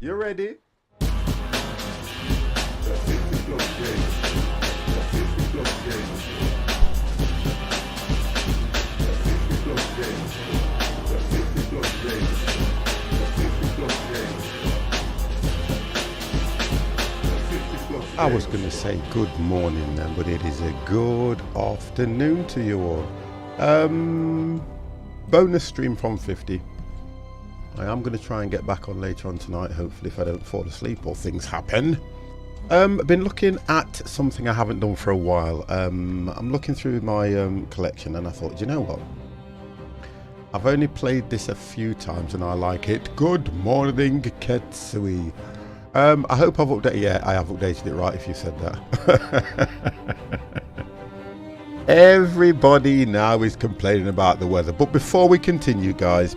You ready? I was going to say good morning then, but it is a good afternoon to you all. Bonus stream from 50. I am going to try and get back on later on tonight, hopefully, if I don't fall asleep or things happen. I've been looking at something I haven't done for a while. I'm looking through my collection and I thought, you know what? I've only played this a few times and I like it. Good morning, Ketsui. I hope I've updated. Yeah, I have updated it right if you said that. Everybody now is complaining about the weather. But before we continue, guys,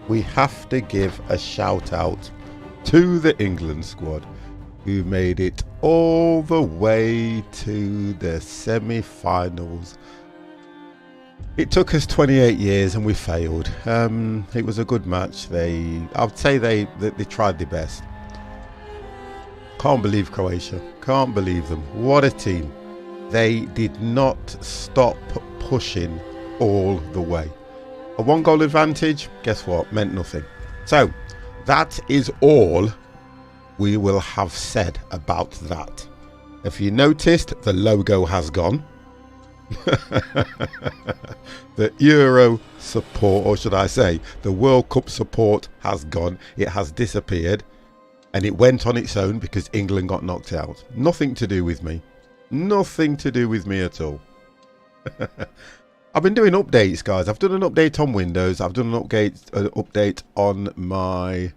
we have to give a shout out to the England squad who made it all the way to the semi-finals. It took us 28 years and we failed. It was a good match. I'd say they tried their best. Can't believe Croatia. Can't believe them. What a team. They did not stop pushing all the way. A 1-goal advantage, guess what? Meant nothing. So, that is all we will have said about that. If you noticed, the logo has gone. The Euro support, or should I say, the World Cup support has gone. It has disappeared. And it went on its own because England got knocked out. Nothing to do with me. Nothing to do with me at all. I've been doing updates, guys. I've done an update on Windows. I've done an update on my...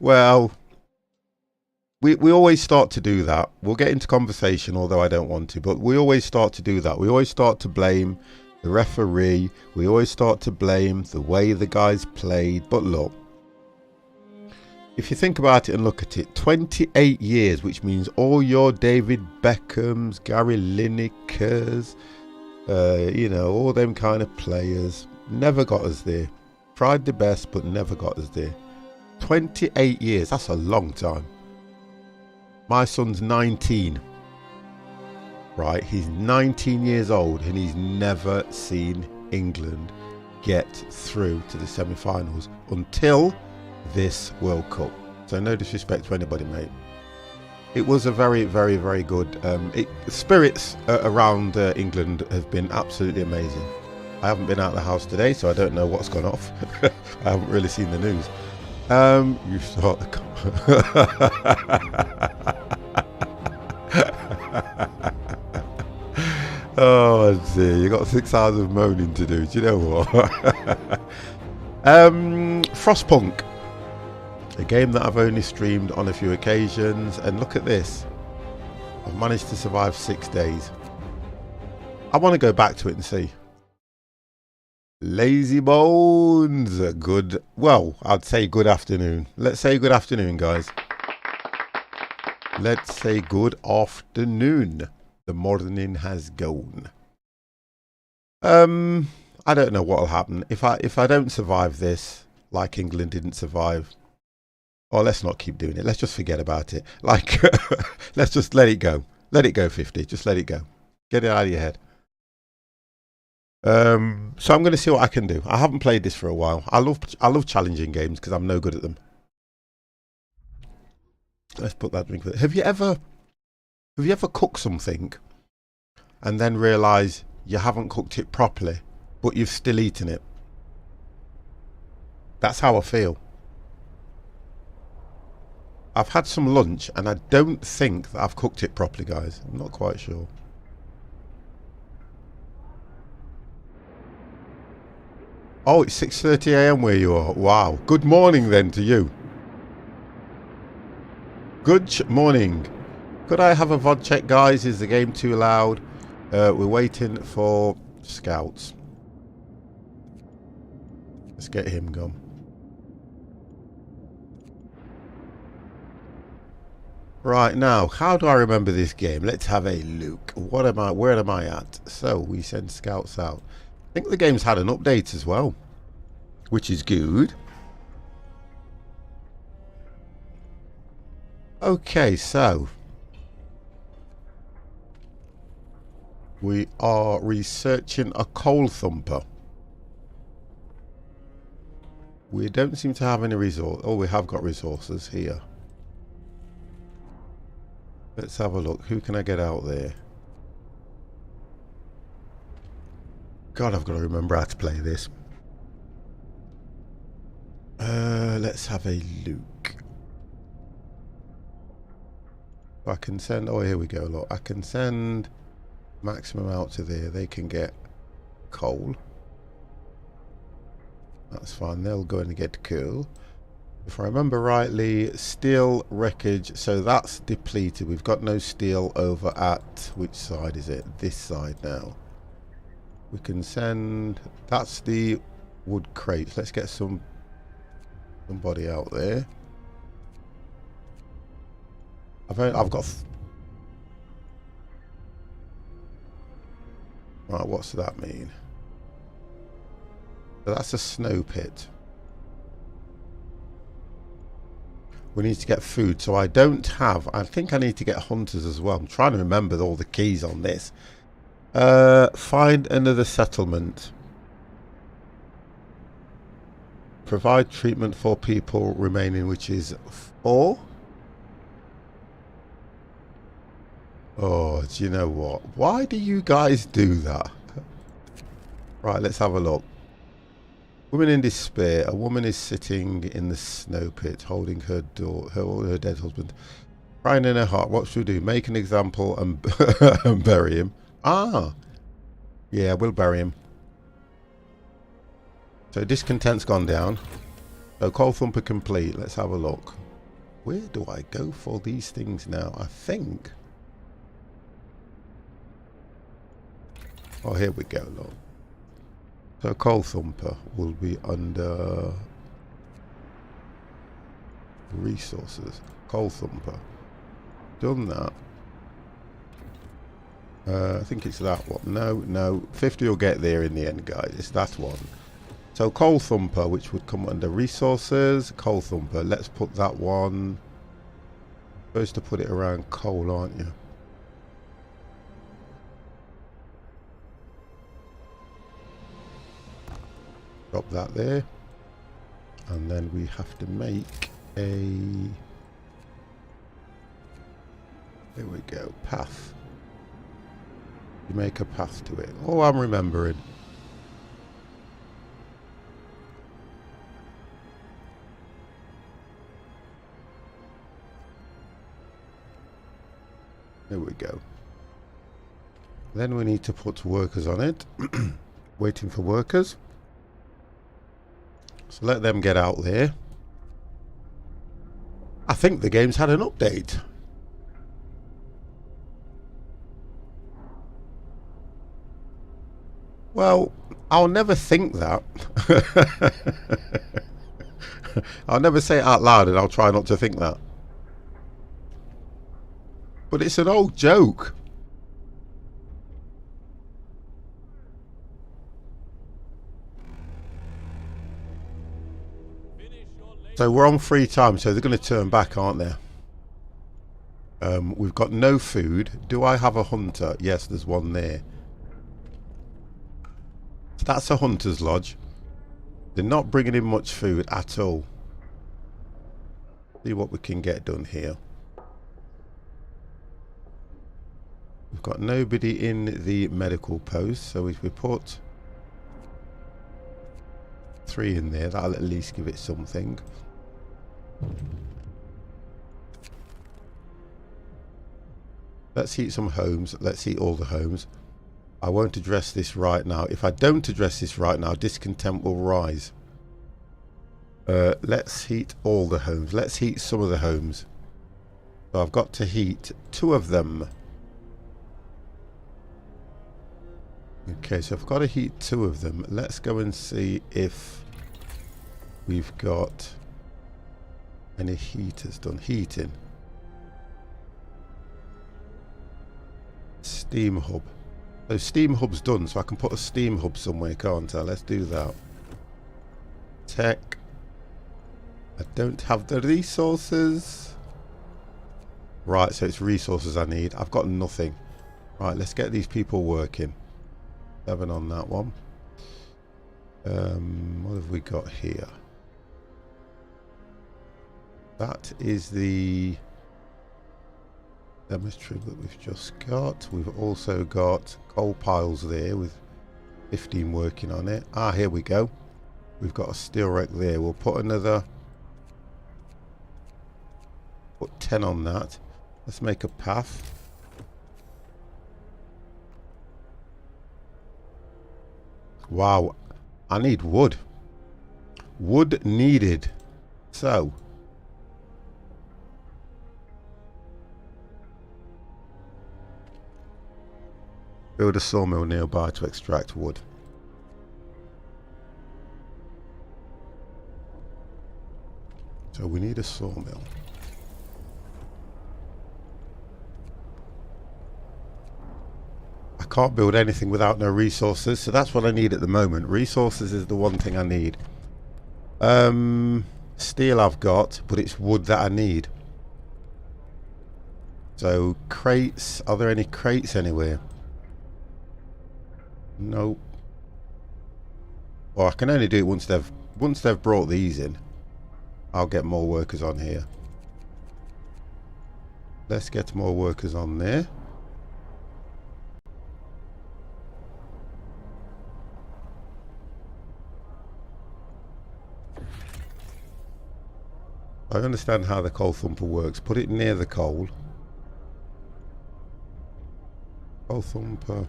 well, we always start to do that. We'll get into conversation, although I don't want to. But we always start to do that. We always start to blame the referee. We always start to blame the way the guys played. But look, if you think about it and look at it, 28 years, which means all your David Beckhams, Gary Linekers, you know, all them kind of players, never got us there. Tried the best, but never got us there. 28 years, that's a long time. My son's 19. Right, he's 19 years old and he's never seen England get through to the semi-finals until this World Cup. So no disrespect to anybody, mate. It was a very, very, very good... spirits around England have been absolutely amazing. I haven't been out of the house today, so I don't know what's gone off. I haven't really seen the news. You start the... oh dear, you got 6 hours of moaning to do. Do you know what? Frostpunk, a game that I've only streamed on a few occasions, and look at this. I've managed to survive 6 days. I want to go back to it and see. Lazy Bones, good, well, I'd say good afternoon. Let's say good afternoon, guys. Let's say good afternoon. The morning has gone. I don't know what'll happen if I don't survive this, like England didn't survive. Or let's not keep doing it. Let's just forget about it. Like, let's just let it go. Let it go, 50. Just let it go. Get it out of your head. So I'm going to see what I can do. I haven't played this for a while. I love challenging games because I'm no good at them. Let's put that drink with it. Have you ever cooked something and then realise you haven't cooked it properly, but you've still eaten it? That's how I feel. I've had some lunch and I don't think that I've cooked it properly, guys. I'm not quite sure. Oh, it's 6:30 AM where you are. Wow. Good morning then to you. Good morning. Could I have a VOD check, guys? Is the game too loud? We're waiting for scouts. Let's get him gone. Right, now, how do I remember this game? Let's have a look. Where am I at? So, we send scouts out. I think the game's had an update as well. which is good. Okay, so we are researching a coal thumper. We don't seem to have any resource. Oh, we have got resources here. Let's have a look. Who can I get out there? God, I've got to remember how to play this. Let's have a look. I can send... Oh, here we go. Look, I can send maximum out to there. They can get coal. That's fine. They'll go in and get coal. If I remember rightly, steel wreckage. So that's depleted. We've got no steel over at... Which side is it? This side now. We can send... That's the wood crates. Let's get somebody out there. I've got... Right, what's that mean? So that's a snow pit. We need to get food. So I don't have... I think I need to get hunters as well. I'm trying to remember all the keys on this. Find another settlement. Provide treatment for people remaining, which is 4. Oh, do you know what? Why do you guys do that? Right, let's have a look. Woman in despair. A woman is sitting in the snow pit, holding her dead husband, crying in her heart. What should we do? Make an example and, and bury him. Ah, yeah, we'll bury him. So discontent's gone down. So coal thumper complete. Let's have a look. Where do I go for these things now? I think... Oh, here we go, look. So coal thumper will be under resources. Coal thumper. Done that. I think it's that one. No. 50 will get there in the end, guys. It's that one. So coal thumper, which would come under resources. Coal thumper. Let's put that one. Supposed to put it around coal, aren't you? Drop that there. And then we have to make a... There we go. Path. You make a path to it. Oh, I'm remembering. There we go. Then we need to put workers on it. Waiting for workers. So let them get out there. I think the game's had an update. Well, I'll never think that. I'll never say it out loud, and I'll try not to think that. But it's an old joke. So we're on free time, so they're going to turn back, aren't they? We've got no food. Do I have a hunter? Yes, there's one there. So that's a hunter's lodge. They're not bringing in much food at all. See what we can get done here. We've got nobody in the medical post, so if we put 3 in there, that'll at least give it something. Let's heat some homes. Let's heat all the homes. I won't address this right now. If I don't address this right now, discontent will rise. Let's heat all the homes. Let's heat some of the homes. So I've got to heat 2 of them. Okay, so I've got to heat 2 of them. Let's go and see if we've got any heaters done. Heating. Steam hub. So steam hub's done, so I can put a steam hub somewhere, can't I? Let's do that. tech. I don't have the resources. Right, so it's resources I need. I've got nothing. Right, let's get these people working. 7 on that one. What have we got here? That is the demonstrator that we've just got. We've also got coal piles there with 15 working on it. Ah, here we go. We've got a steel wreck there. We'll put another... Put 10 on that. Let's make a path. Wow. I need wood. Wood needed. So... build a sawmill nearby to extract wood. So we need a sawmill. I can't build anything without no resources, so that's what I need at the moment. Resources is the one thing I need. Steel I've got, but it's wood that I need. So crates, are there any crates anywhere? Nope. Well, I can only do it once they've brought these in. I'll get more workers on here. Let's get more workers on there. I understand how the coal thumper works. Put it near the coal. Coal thumper.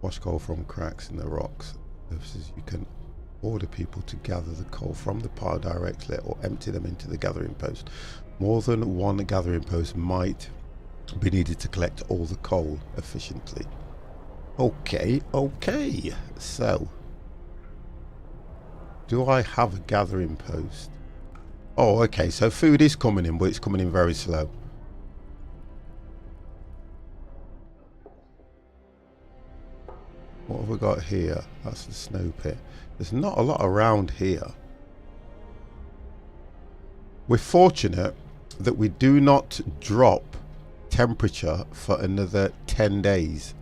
Wash coal from cracks in the rocks. You can order people to gather the coal from the pile directly or empty them into the gathering post. More than one gathering post might be needed to collect all the coal efficiently. Okay, okay. So, do I have a gathering post? Oh, okay. So food is coming in, but it's coming in very slow. What have we got here? That's the snow pit. There's not a lot around here. We're fortunate that we do not drop temperature for another 10 days.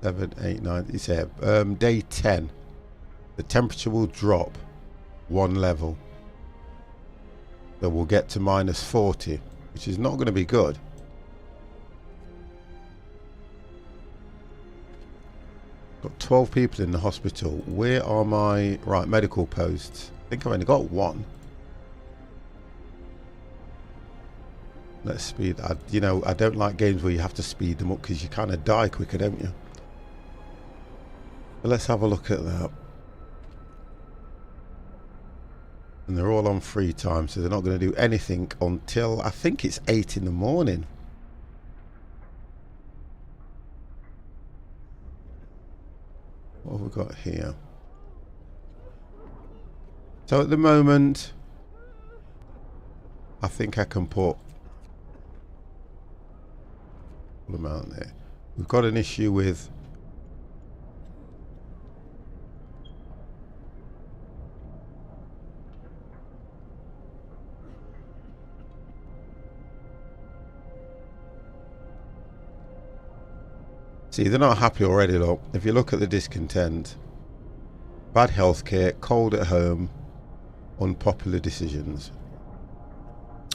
Seven, 8, 9. It's here. Day 10. The temperature will drop 1 level. So we'll get to -40, which is not going to be good. Got 12 people in the hospital. Where are my... right, medical posts? I think I've only got 1. Let's speed... you know, I don't like games where you have to speed them up because you kind of die quicker, don't you? But let's have a look at that. And they're all on free time, so they're not going to do anything until... I think it's 8 in the morning. What have we got here? So at the moment, I think I can put full amount there. We've got an issue with see, they're not happy already, look. If you look at the discontent, bad healthcare, cold at home, unpopular decisions.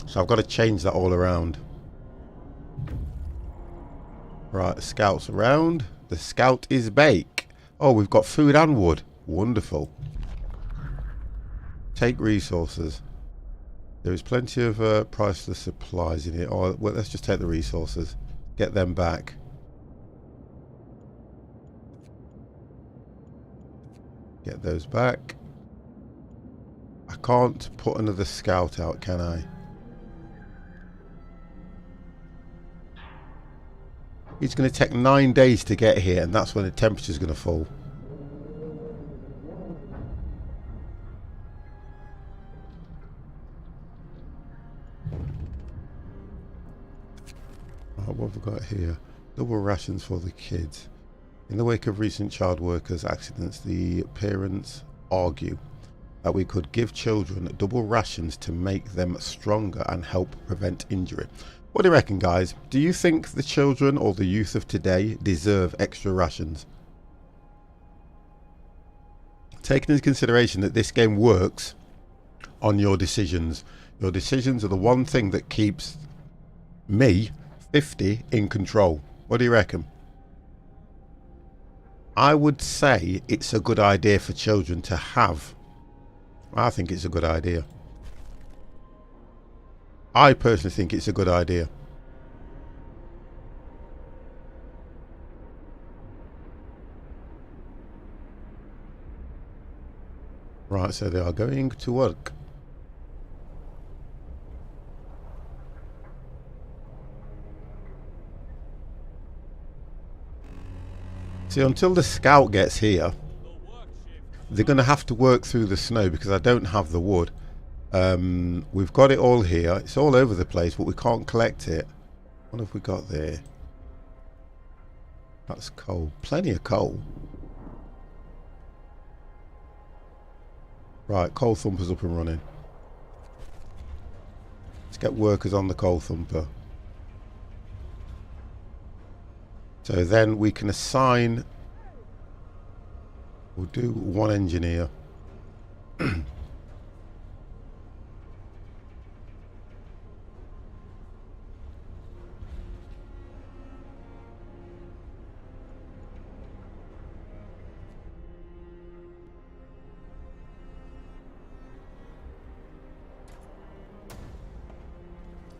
So I've got to change that all around. Right, scouts around. The scout is bake. Oh, we've got food and wood. Wonderful. Take resources. There is plenty of priceless supplies in it. Oh, well, let's just take the resources. Get them back. Get those back. I can't put another scout out, can I? It's going to take 9 days to get here, and that's when the temperature's going to fall. Right, what have we got here? Double rations for the kids. In the wake of recent child workers accidents, the parents argue that we could give children double rations to make them stronger and help prevent injury. What do you reckon, guys? Do you think the children or the youth of today deserve extra rations? Taking into consideration that this game works on your decisions. Your decisions are the one thing that keeps me, 50, in control. What do you reckon? I would say it's a good idea for children to have. I think it's a good idea. I personally think it's a good idea. Right, so they are going to work. See, until the scout gets here, they're going to have to work through the snow because I don't have the wood. We've got it all here. It's all over the place, but we can't collect it. What have we got there? That's coal. Plenty of coal. Right, coal thumper's up and running. Let's get workers on the coal thumper. So then we can assign, we'll do one engineer.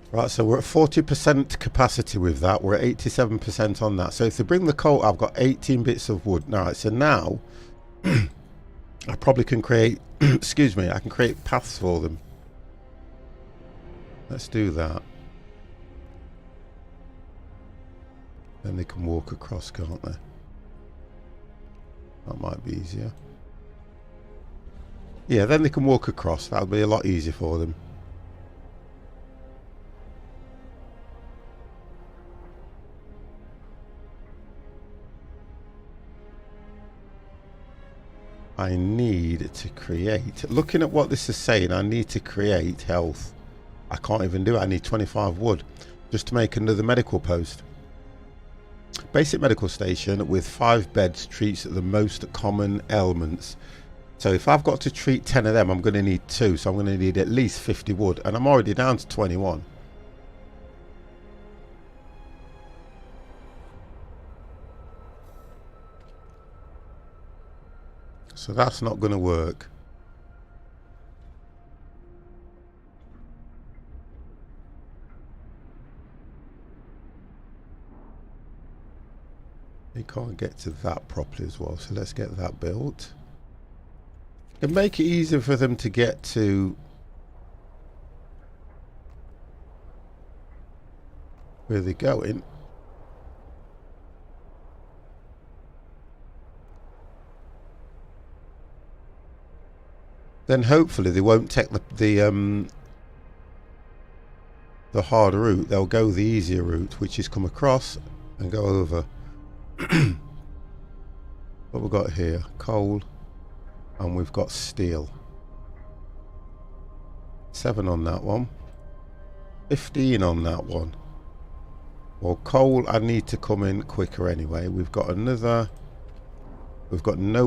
Right, so we're at 40% capacity with that. We're at 87% on that. So if they bring the coal, I've got 18 bits of wood. All right, so now I probably can create, excuse me, I can create paths for them. Let's do that. Then they can walk across, can't they? That might be easier. Yeah, then they can walk across. That'll be a lot easier for them. I need to create, looking at what this is saying, I need to create health. I can't even do it. I need 25 wood just to make another medical post. Basic medical station with 5 beds treats the most common ailments. So if I've got to treat 10 of them, I'm going to need 2. So I'm going to need at least 50 wood. And I'm already down to 21. So that's not going to work. You can't get to that properly as well. So let's get that built. And make it easier for them to get to where they're going. Then hopefully they won't take the hard route. They'll go the easier route, which is come across and go over. What we've got here, coal, and we've got steel. 7 on that one, 15 on that one. Well, coal, I need to come in quicker anyway. We've got no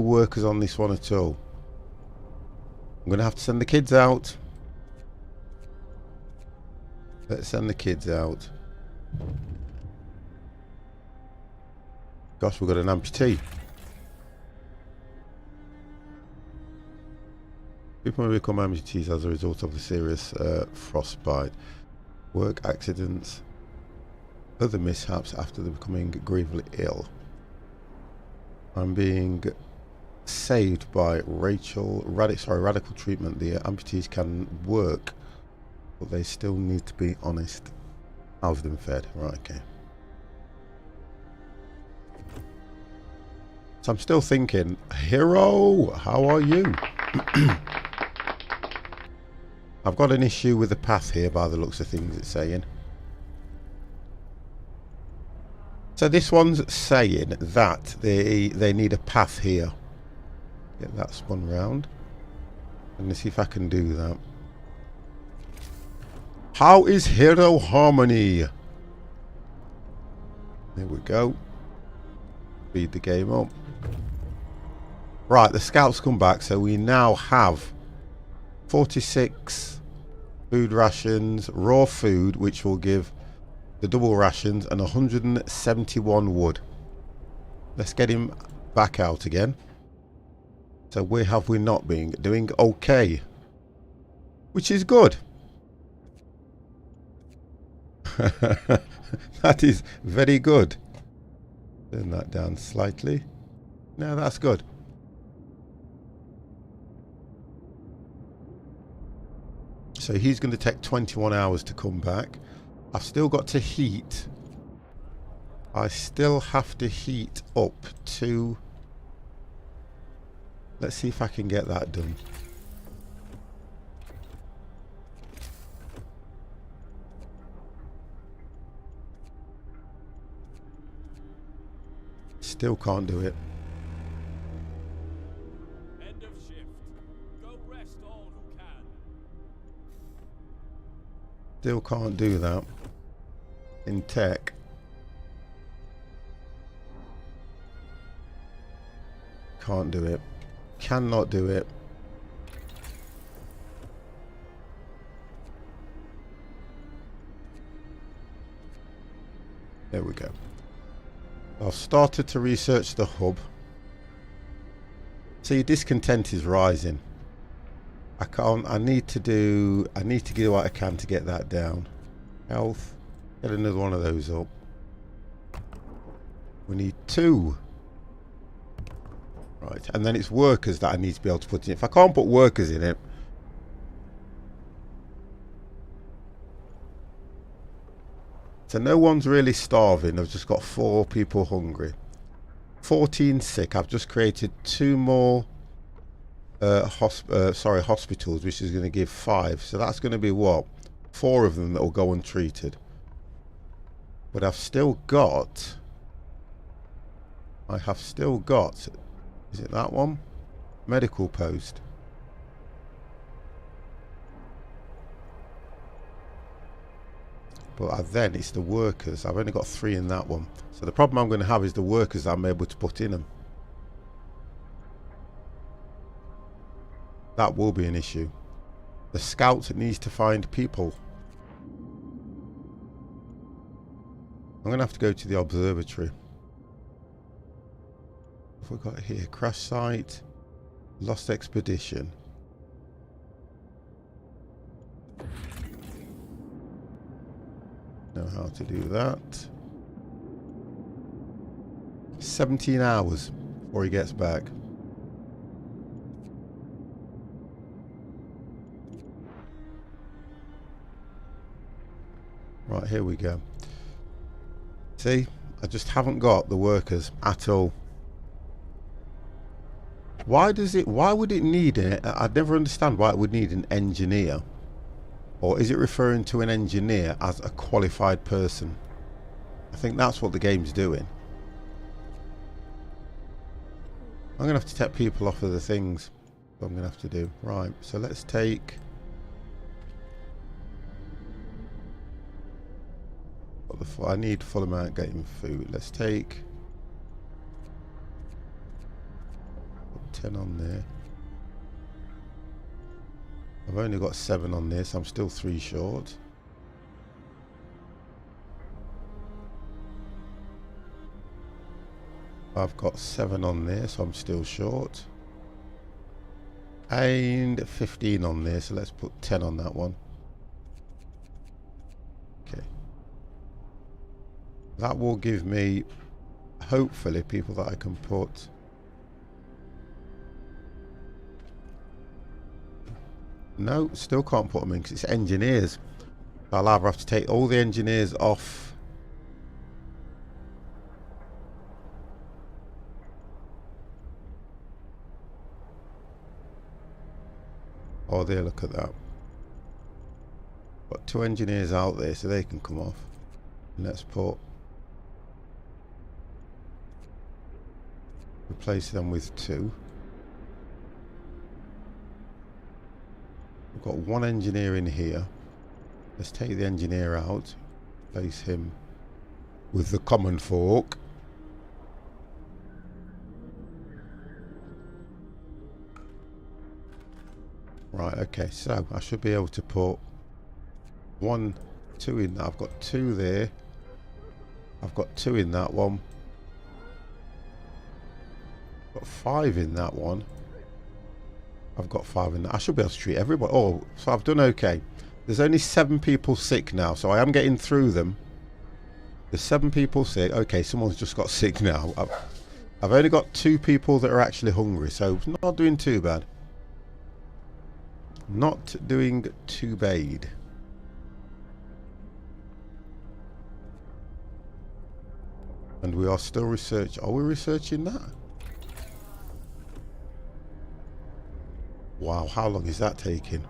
workers on this one at all. I'm going to have to send the kids out. Let's send the kids out. Gosh, we've got an amputee. People may become amputees as a result of the serious frostbite, work accidents, other mishaps after they're becoming gravely ill. I'm being saved by radical treatment. The amputees can work, but they still need to be honest. How's them fed? Right, okay. So I'm still thinking, hero, how are you? I've got an issue with the path here by the looks of things it's saying. So this one's saying that they need a path here. Get that spun round. Let me see if I can do that. How is Hero Harmony? There we go. Speed the game up. Right, the scouts come back, so we now have 46 food rations, raw food, which will give the double rations, and 171 wood. Let's get him back out again. So where have we not been? Doing okay, which is good. That is very good. Turn that down slightly. No, that's good. So he's going to take 21 hours to come back. I've still got to heat. I still have to heat up to... Let's see if I can get that done. Still can't do it. End of shift. Go rest all who can. Still can't do that. In tech. Can't do it. Cannot do it. There we go. I've started to research the hub. See, discontent is rising. I need to do what I can to get that down. Health. Get another one of those up. We need 2. Right, and then it's workers that I need to be able to put in. If I can't put workers in it, so no one's really starving. I've just got 4 people hungry. 14 sick. I've just created 2 more hospitals, which is going to give 5. So that's going to be what? 4 of them that will go untreated. But I've still got... Is it that one? Medical post. But then it's the workers. I've only got 3 in that one. So the problem I'm going to have is the workers that I'm able to put in them. That will be an issue. The scouts needs to find people. I'm going to have to go to the observatory. What have we got here? Crash site. Lost expedition. Know how to do that. 17 hours before he gets back. Right, here we go. See, I just haven't got the workers at all. Why would it need it? I'd never understand why it would need an engineer. Or is it referring to an engineer as a qualified person? I think that's what the game's doing. I'm going to have to take people off of the things. What I'm going to have to do. Right, so let's take... I need full amount getting food. Let's take... Put 10 on there. I've only got 7 on this. I'm still 3 short. I've got 7 on there, so I'm still short. And 15 on there, so let's put 10 on that one. Okay. That will give me, hopefully, people that I can put. No, still can't put them in because it's engineers. I'll either have to take all the engineers off. Oh, there, look at that. Got 2 engineers out there so they can come off. And let's put Replace them with 2. We've got 1 engineer in here. Let's take the engineer out. Replace him with the common folk. Right, okay, so I should be able to put 1, 2 in that. I've got 2 there. I've got 2 in that one. I've got 5 in that one. I've got 5 in that. I should be able to treat everybody. Oh, so I've done okay. There's only 7 people sick now, so I am getting through them. There's 7 people sick. Okay, someone's just got sick now. I've only got 2 people that are actually hungry, so not doing too bad. Not doing too bad. And we are still researching. Are we researching that? Wow, how long is that taking?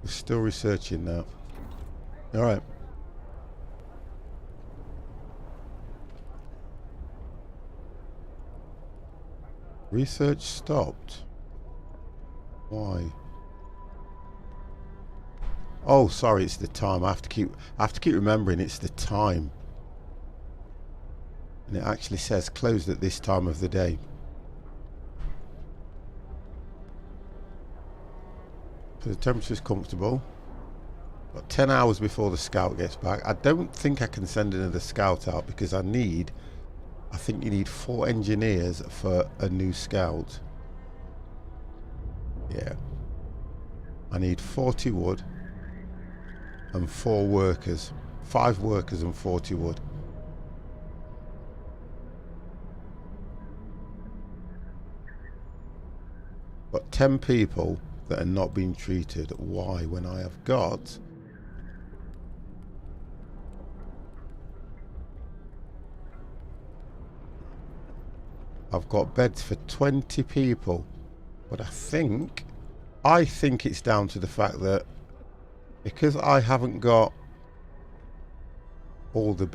We're still researching now. All right. Research stopped. Why? Oh, sorry, it's the time. I have to keep remembering it's the time. And it actually says closed at this time of the day. So the temperature's comfortable. Got 10 hours before the scout gets back. I don't think I can send another scout out because I think you need 4 engineers for a new scout. Yeah. I need 40 wood and 4 workers. 5 workers and 40 wood. Got 10 people that are not being treated. Why? When I have got... I've got beds for 20 people. But I think it's down to the fact that because I haven't got all the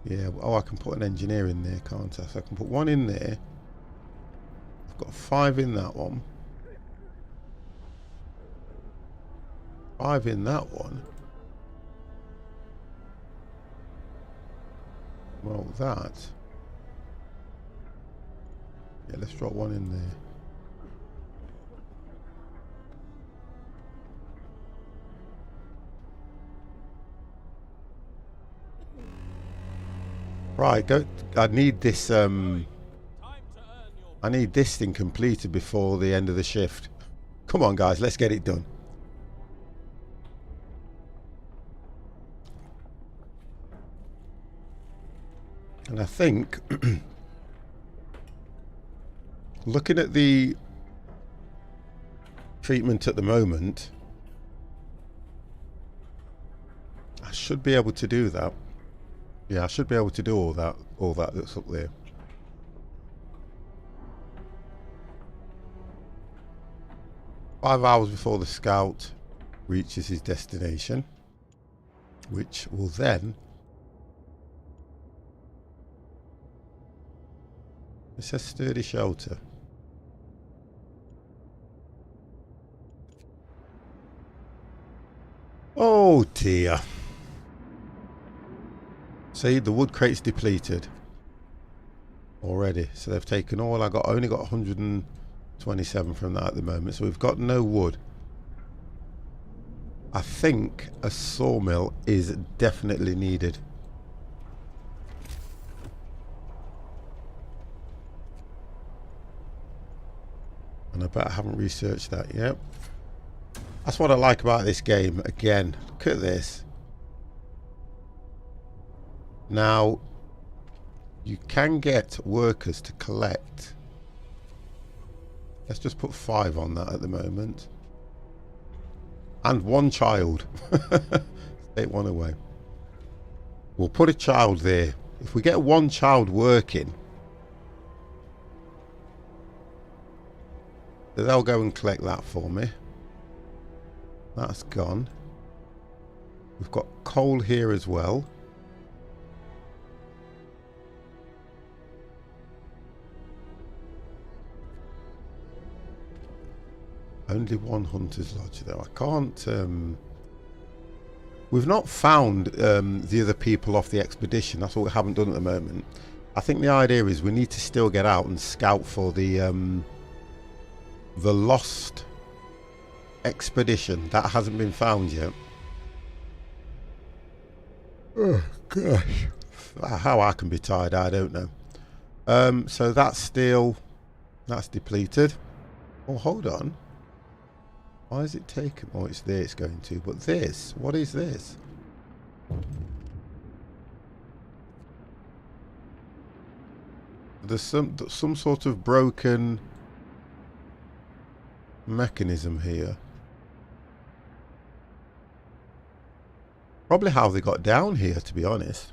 yeah, oh, I can put an engineer in there, can't I? So I can put 1 in there. I've got 5 in that one. 5 in that one. Well, that... Yeah, let's drop 1 in there. Right, go. I need this. I need this thing completed before the end of the shift. Come on, guys, let's get it done. And I think, looking at the treatment at the moment, I should be able to do that. Yeah, I should be able to do all that that's up there. Five hours before the scout reaches his destination, which will then... It says sturdy shelter. Oh dear. See, the wood crate's depleted already. So they've taken all I got. I only got 127 from that at the moment. So we've got no wood. I think a sawmill is definitely needed. And I bet I haven't researched that yet. That's what I like about this game. Again, look at this. Now, you can get workers to collect. Let's just put 5 on that at the moment. And 1 child. Take 1 away. We'll put a child there. If we get 1 child working, So they'll go and collect that for me. That's gone. We've got coal here as well. Only one hunter's lodge though. I can't... We've not found the other people off the expedition. That's what we haven't done at the moment. I think the idea is we need to still get out and scout for the lost expedition. That hasn't been found yet. Oh gosh. How I can be tired, I don't know. So that's still... That's depleted. Oh, hold on. Why is it taken? Oh, it's there it's going to. But this, what is this? There's some sort of broken mechanism here. Probably how they got down here, to be honest.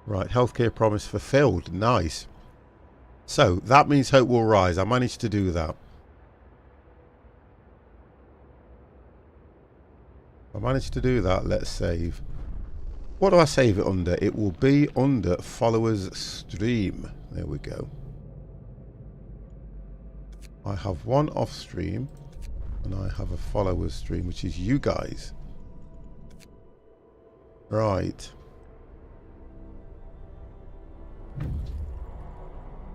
Right, healthcare promise fulfilled. Nice. So, that means hope will rise. I managed to do that. I managed to do that. Let's save. What do I save it under? It will be under followers stream. There we go. I have one off stream. And I have a followers stream, which is you guys. Right.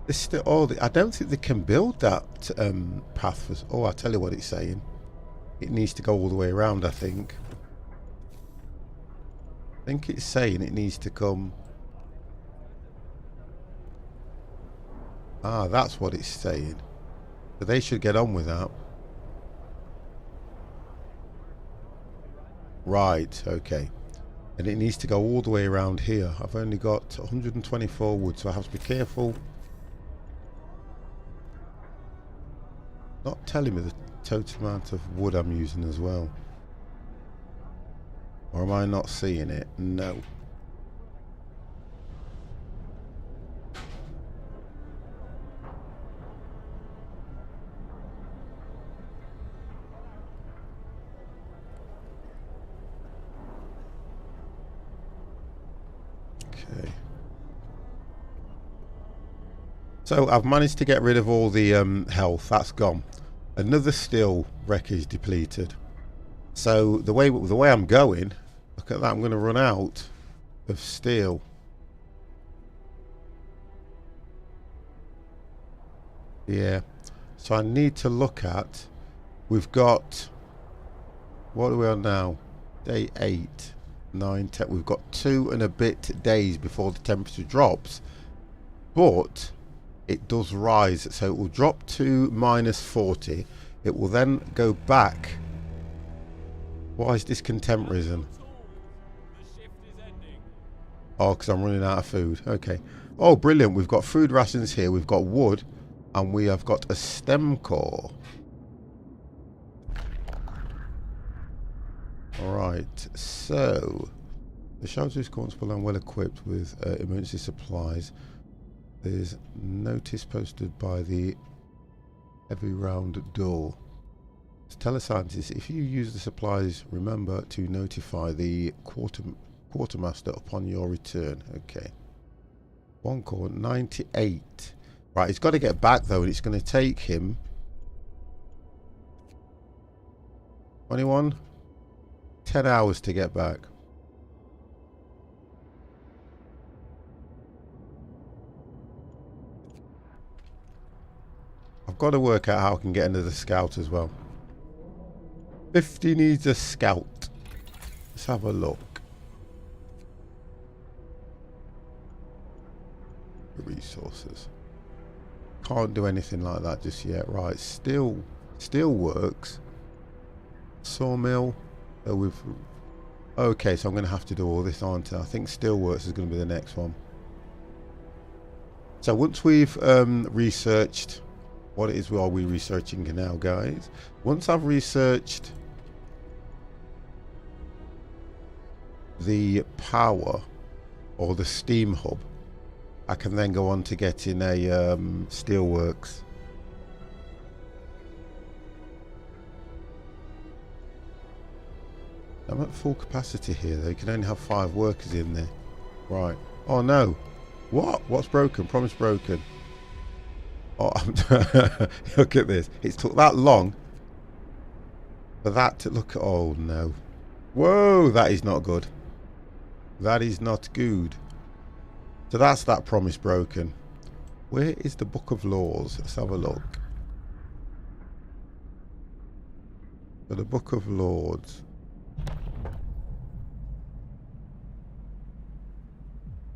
This still, oh, I don't think they can build that path for... Oh, I'll tell you what it's saying. It needs to go all the way around, I think. I think it's saying it needs to come... Ah, that's what it's saying. So they should get on with that. Right, okay. And it needs to go all the way around here. I've only got 124 wood, so I have to be careful. Not telling me the total amount of wood I'm using as well. Or am I not seeing it? No. Okay. So I've managed to get rid of all the health. That's gone. Another steel wreckage depleted. So the way I'm going, look at that. I'm going to run out of steel. Yeah. So I need to look at. We've got. What are we on now? Day 8, 9, 10. We've got 2 and a bit days before the temperature drops, but it does rise, so it will drop to -40. It will then go back. Why is this contempt risen? Oh, because I'm running out of food. Okay. Oh, brilliant. We've got food rations here. We've got wood. And we have got a stem core. Alright. So, the shelter is comfortable and well equipped with emergency supplies. There's notice posted by the heavy round door. Tell a scientist, if you use the supplies, remember to notify the quartermaster upon your return. Okay. One core, 98. Right, he's got to get back though, and it's going to take him 21, 10 hours to get back. I've got to work out how I can get another scout as well. 50 needs a scout. Let's have a look. Resources. Can't do anything like that just yet. Right, steel works. Sawmill. Okay, so I'm going to have to do all this, aren't I? I think steelworks is going to be the next one. So once we've researched what it is we are researching now, guys. Once I've researched the power or the steam hub, I can then go on to getting a steelworks. I'm at full capacity here though. You can only have 5 workers in there. Right. Oh no. What? What's broken? Promise broken. Oh, look at this. It took that long for that to look. Oh no. Whoa, that is not good. That is not good. So that's that promise broken. Where is the Book of Laws? Let's have a look. So the Book of Lords.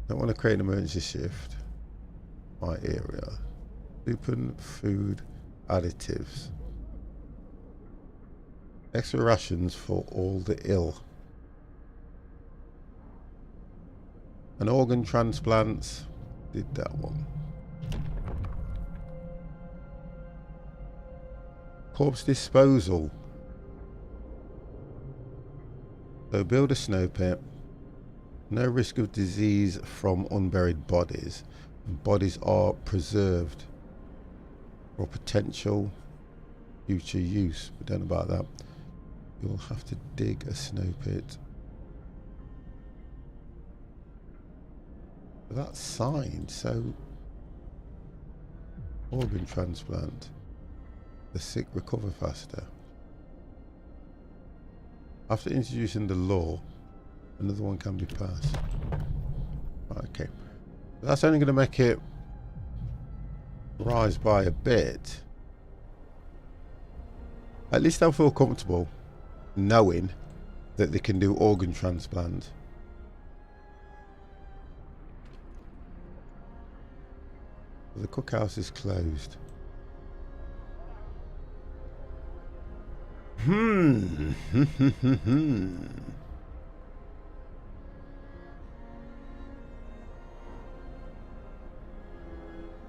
Don't want to create an emergency shift. My area. Open food additives. Extra rations for all the ill. An organ transplants. Did that one. Corpse disposal. So build a snow pit. No risk of disease from unburied bodies. Bodies are preserved for potential future use. We don't know about that. You'll have to dig a snow pit. That's signed, so organ transplant. The sick recover faster. After introducing the law, another one can be passed. Okay. That's only going to make it rise by a bit. At least they'll feel comfortable knowing that they can do organ transplant. The cookhouse is closed.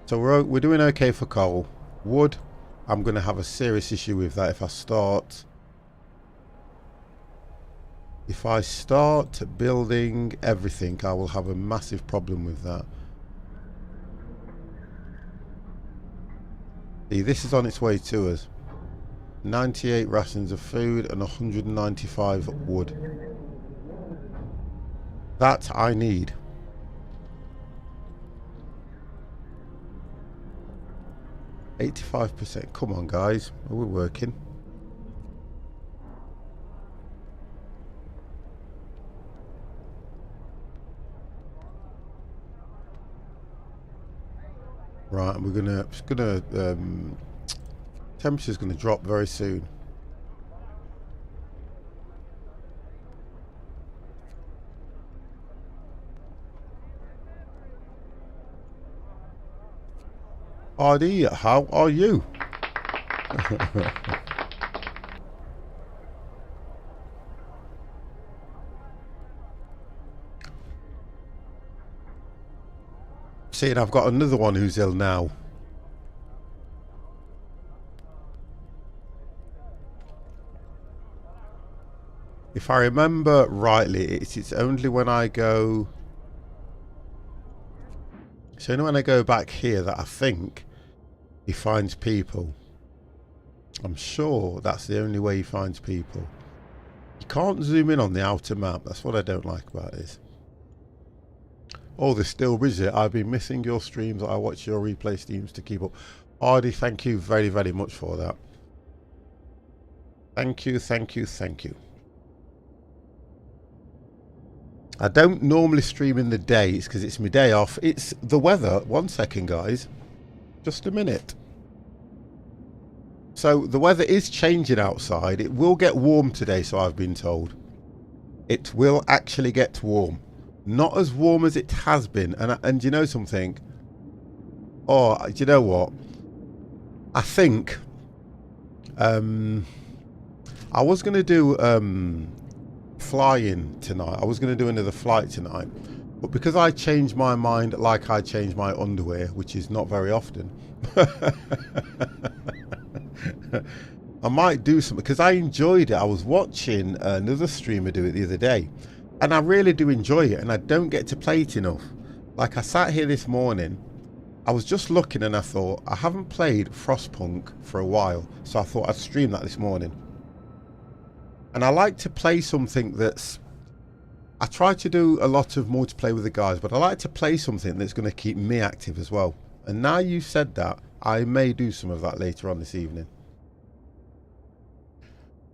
So we're doing okay for coal. Wood, I'm going to have a serious issue with that if I start. If I start building everything, I will have a massive problem with that. See, this is on its way to us. 98 rations of food and 195 wood. That I need. %. Come on, guys. We're working. Right, we're gonna. It's gonna. Temperature's gonna drop very soon. RD, how are you? See, and I've got another one who's ill now. If I remember rightly, it's only when I go... It's only when I go back here that I think he finds people. I'm sure that's the only way he finds people. You can't zoom in on the outer map. That's what I don't like about this. Oh, there's still Bridget. I've been missing your streams. I watch your replay streams to keep up. Ardy, thank you very, very much for that. Thank you, thank you, thank you. I don't normally stream in the days because it's my day off. It's the weather. 1 second, guys. Just a minute. So the weather is changing outside. It will get warm today, so I've been told. It will actually get warm. Not as warm as it has been. And you know something? Oh, do you know what? I think I was going to do flying tonight. I was going to do another flight tonight. But because I changed my mind like I change my underwear, which is not very often, I might do something because I enjoyed it. I was watching another streamer do it the other day. And I really do enjoy it, and I don't get to play it enough. Like I sat here this morning, I was just looking and I thought, I haven't played Frostpunk for a while, so I thought I'd stream that this morning. And I like to play something that's... I try to do a lot of multiplayer with the guys, but I like to play something that's going to keep me active as well. And now you've said that, I may do some of that later on this evening.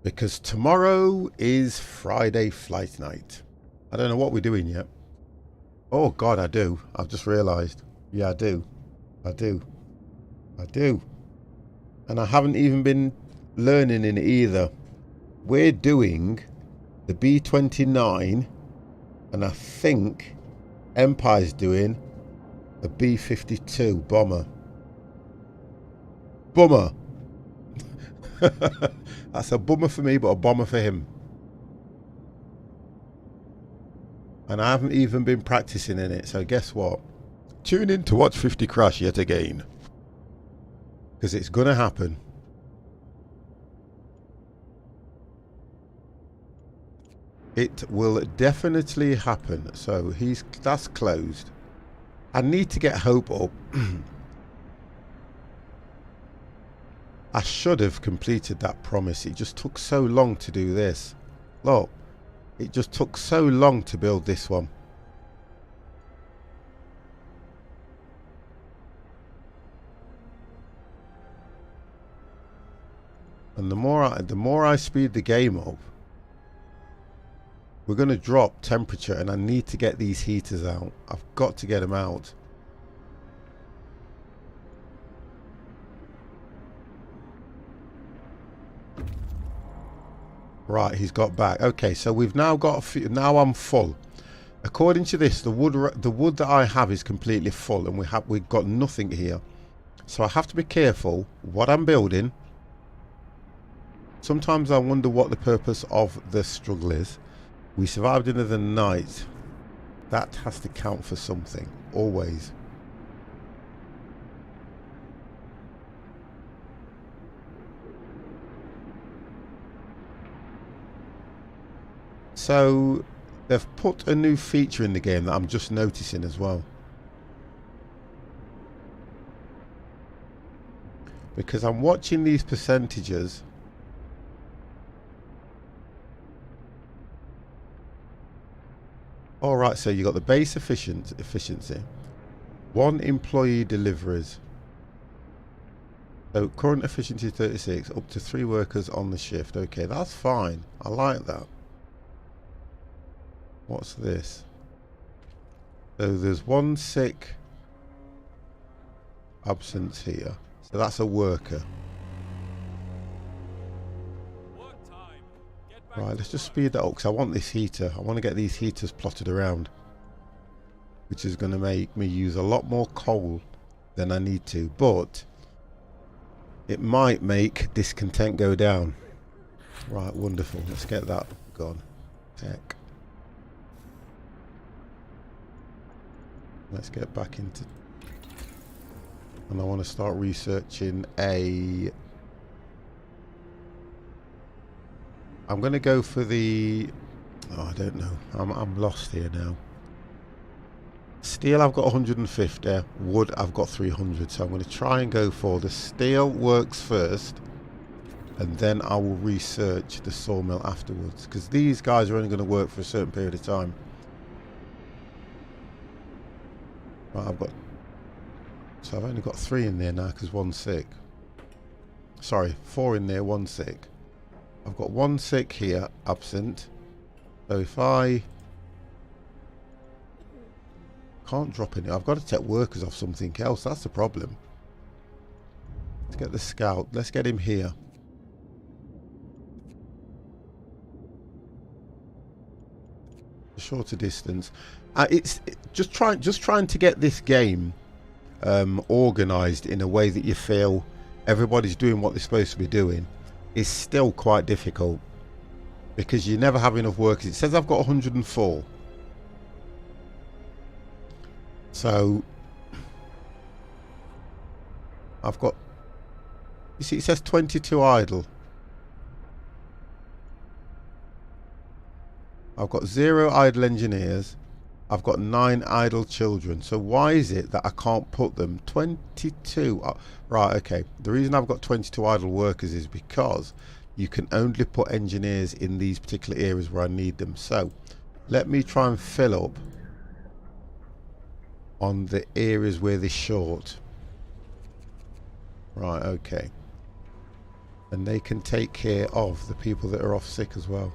Because tomorrow is Friday flight night. I don't know what we're doing yet. Oh God, I do. I've just realised. Yeah, I do. I do. I do. And I haven't even been learning in it either. We're doing the B-29, and I think Empire's doing a B-52 bomber. Bummer. That's a bummer for me, but a bomber for him. And I haven't even been practicing in it, so guess what? Tune in to watch 50 crash yet again. Because it's going to happen. It will definitely happen. So that's closed. I need to get hope up. I should have completed that promise. It just took so long to do this. Look, it just took so long to build this one. And the more I speed the game up, we're going to drop temperature, and I need to get these heaters out. I've got to get them out. Right, he's got back. Okay, so we've now got a few, now I'm full. According to this, the wood that I have is completely full, and we've got nothing here. So I have to be careful what I'm building. Sometimes I wonder what the purpose of the struggle is. We survived another night. That has to count for something, always. So they've put a new feature in the game that I'm just noticing as well. Because I'm watching these percentages. All right, so you got the base efficiency. 1 employee deliveries. So current efficiency 36, up to 3 workers on the shift. Okay, that's fine. I like that. What's this? So there's 1 sick absence here. So that's a worker. Right, let's just speed that up because I want this heater. I want to get these heaters plotted around, which is going to make me use a lot more coal than I need to, but it might make discontent go down. Right, wonderful. Let's get that gone. Tech. Let's get back into... And I want to start researching a... I'm going to go for the... Oh, I don't know. I'm lost here now. Steel, I've got 150. Wood, I've got 300. So I'm going to try and go for the steel works first. And then I will research the sawmill afterwards. Because these guys are only going to work for a certain period of time. Right, I've got... So I've only got 3 in there now because 1's sick. Sorry, 4 in there, 1 sick. I've got 1 sick here, absent. So if I can't drop any, I've got to take workers off something else. That's the problem. Let's get the scout. Let's get him here. A shorter distance. It's just trying to get this game organised in a way that you feel everybody's doing what they're supposed to be doing. Is still quite difficult because you never have enough workers. It says I've got 104. So I've got, you see, it says 22 idle. I've got 0 idle engineers. I've got 9 idle children. So why is it that I can't put them 22? Oh, right, okay. The reason I've got 22 idle workers is because you can only put engineers in these particular areas where I need them. So let me try and fill up on the areas where they're short. Right, okay. And they can take care of the people that are off sick as well.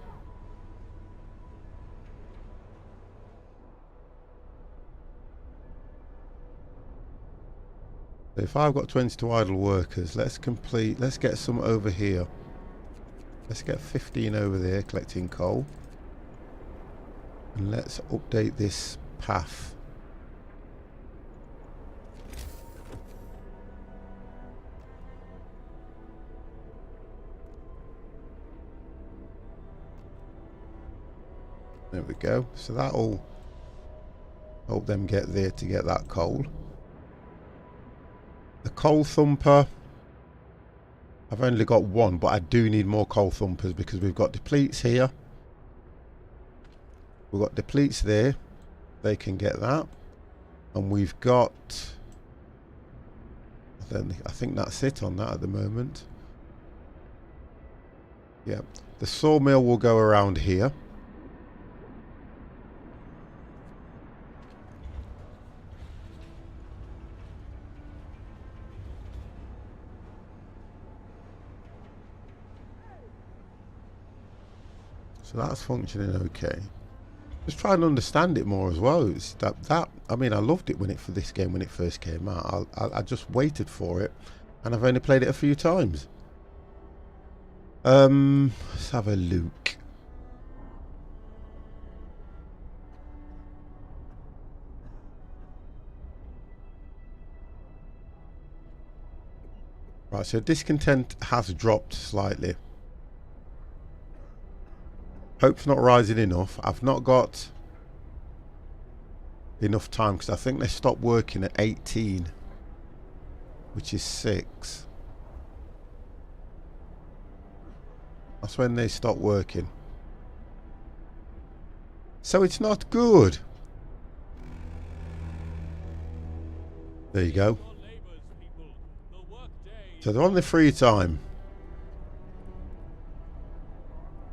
So if I've got 22 idle workers, let's get some over here. Let's get 15 over there collecting coal. And let's update this path. There we go. So that'll help them get there to get that coal. The coal thumper, I've only got 1, but I do need more coal thumpers because we've got depletes here. We've got depletes there. They can get that. And we've got... I think that's it on that at the moment. Yeah. The sawmill will go around here. So that's functioning okay. Just try and understand it more as well. It's that I mean, I loved it for this game when it first came out. I just waited for it, and I've only played it a few times. Let's have a look. Right, so discontent has dropped slightly. Hope's not rising enough. I've not got enough time because I think they stopped working at 18, which is 6. That's when they stopped working. So it's not good. There you go. So they're on the free time.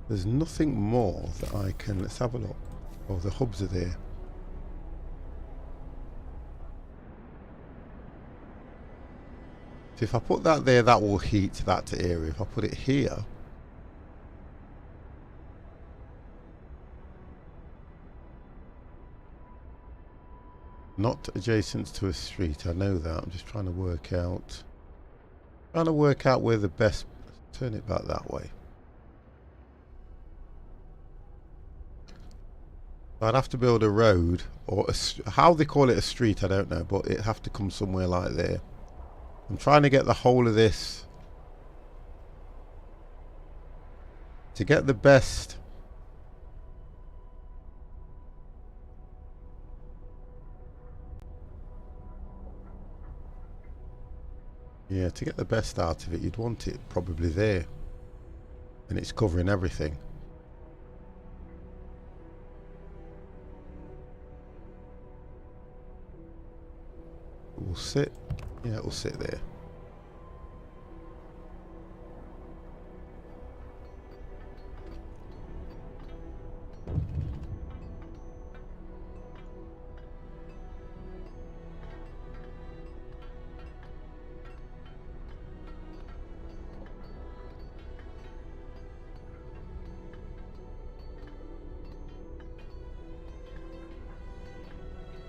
There's nothing more that I can... Let's have a look. Oh, the hubs are there. So if I put that there, that will heat that area. If I put it here... Not adjacent to a street, I know that. I'm just trying to work out... where the best... Turn it back that way. I'd have to build a road, or how they call it, a street, I don't know, but it'd have to come somewhere like there. I'm trying to get the whole of this to get the best. Yeah, to get the best out of it, you'd want it probably there, and it's covering everything. It will sit, yeah, it will sit there.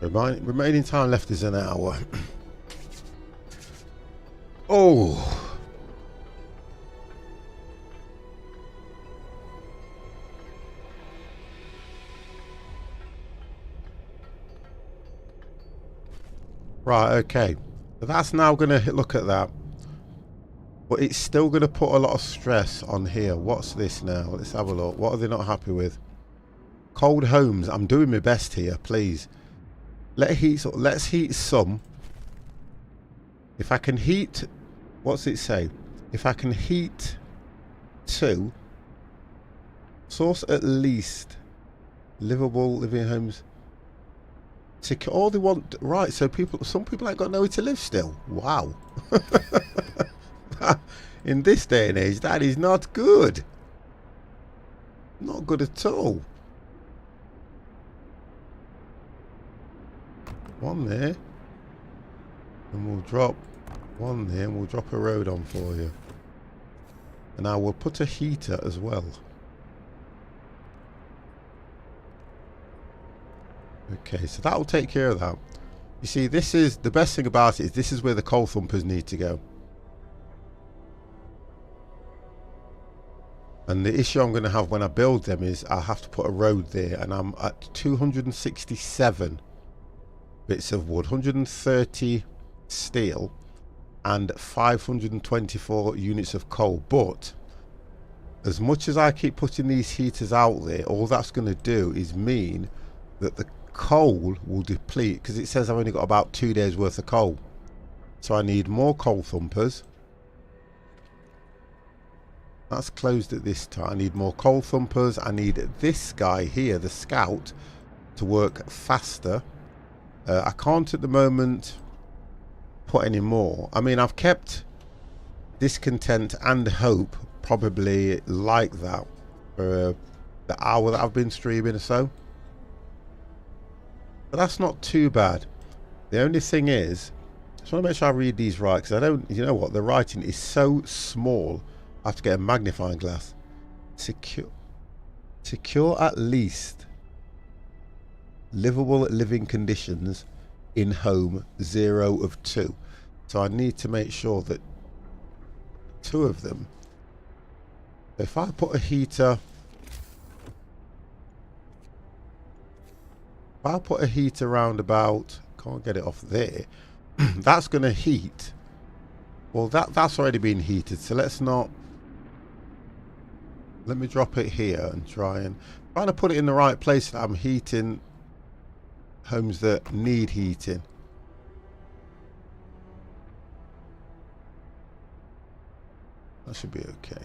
Remaining time left is an hour. Oh. Right, okay. So that's now going to look at that. But it's still going to put a lot of stress on here. What's this now? Let's have a look. What are they not happy with? Cold homes. I'm doing my best here, please. Let's heat some. If I can heat... What's it say? If I can heat 2... Source at least livable living homes. All they want, right? So some people ain't got nowhere to live still. Wow. In this day and age, that is not good. Not good at all. One there, and we'll drop one there, and we'll drop a road on for you. And I will put a heater as well. Okay, so that will take care of that. You see, this is the best thing about it, is this is where the coal thumpers need to go. And the issue I'm going to have when I build them is I have to put a road there, and I'm at 267 bits of wood, 130 steel, and 524 units of coal. But as much as I keep putting these heaters out there, all that's going to do is mean that the coal will deplete, because it says I've only got about 2 days worth of coal. So I need more coal thumpers. That's closed at this time. I need more coal thumpers. I need this guy here, the scout, to work faster. I can't at the moment put any more. I mean, I've kept discontent and hope probably like that for the hour that I've been streaming or so. But that's not too bad. The only thing is, I just want to make sure I read these right, because I don't, you know what, the writing is so small. I have to get a magnifying glass. Secure at least livable living conditions in home 0 of 2. So I need to make sure that 2 of them. If I put a heater, round about, can't get it off there, that's going to heat. Well, that's already been heated, so let's not. Let me drop it here and trying to put it in the right place that I'm heating homes that need heating. That should be okay.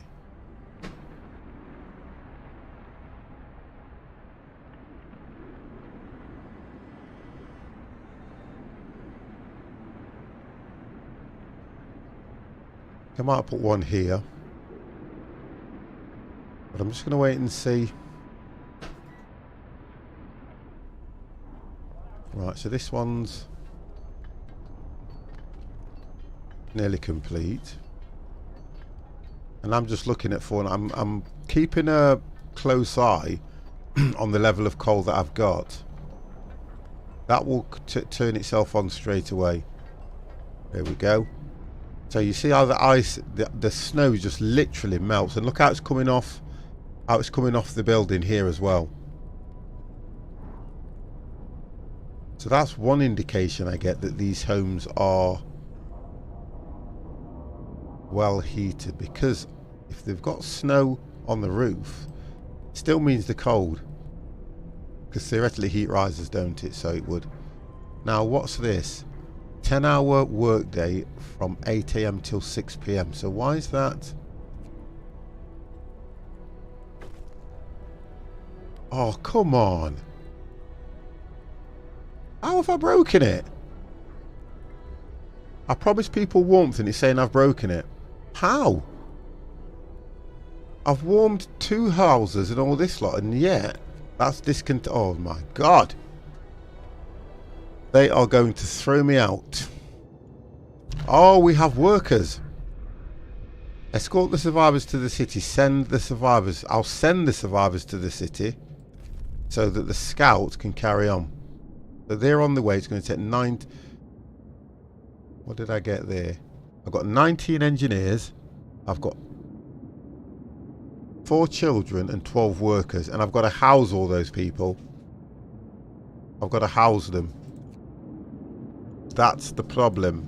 I might put one here. But I'm just going to wait and see. Right, so this one's nearly complete. And I'm just looking at I'm keeping a close eye on the level of coal that I've got. That will turn itself on straight away. There we go. So you see how the ice, the snow just literally melts. And look how it's coming off. How it's coming off the building here as well. So that's one indication I get that these homes are well heated, because if they've got snow on the roof, it still means the cold, because theoretically heat rises, don't it? So it would. Now what's this? 10-hour workday from 8 AM till 6 PM. So why is that? Oh, come on. How have I broken it? I promised people warmth and it's saying I've broken it. How? I've warmed 2 houses and all this lot, and yet that's discontent. Oh my God. They are going to throw me out. Oh, we have workers. Escort the survivors to the city. Send the survivors. I'll send the survivors to the city so that the scout can carry on. So they're on the way. It's going to take 9. What did I get there? I've got 19 engineers. I've got 4 children and 12 workers. And I've got to house all those people. I've got to house them. That's the problem.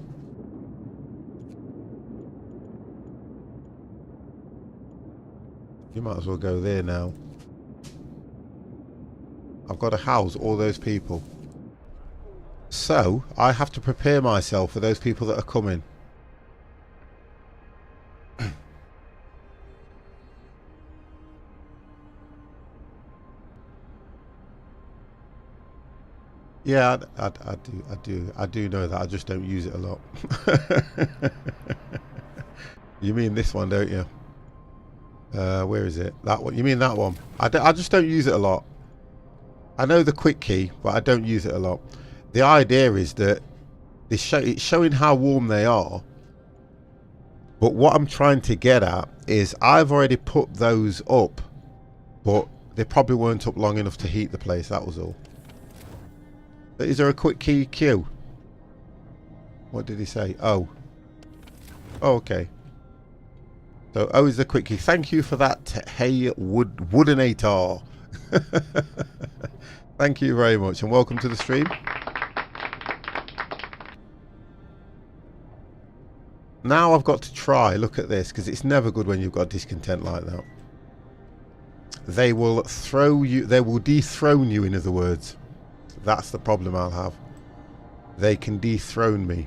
You might as well go there now. I've got to house all those people. So, I have to prepare myself for those people that are coming. Yeah, I do know that. I just don't use it a lot. You mean this one, don't you? Where is it? That one. You mean that one? I just don't use it a lot. I know the quick key, but I don't use it a lot. The idea is that it's showing how warm they are. But what I'm trying to get at is I've already put those up, but they probably weren't up long enough to heat the place. That was all. But is there a quick key queue? What did he say? Oh. Oh, okay. So O is the quick key. Thank you for that. Hey, Woodenator. Thank you very much, and welcome to the stream. Now I've got to try. Look at this, because it's never good when you've got discontent like that. They will throw you. They will dethrone you. In other words, that's the problem I'll have. They can dethrone me.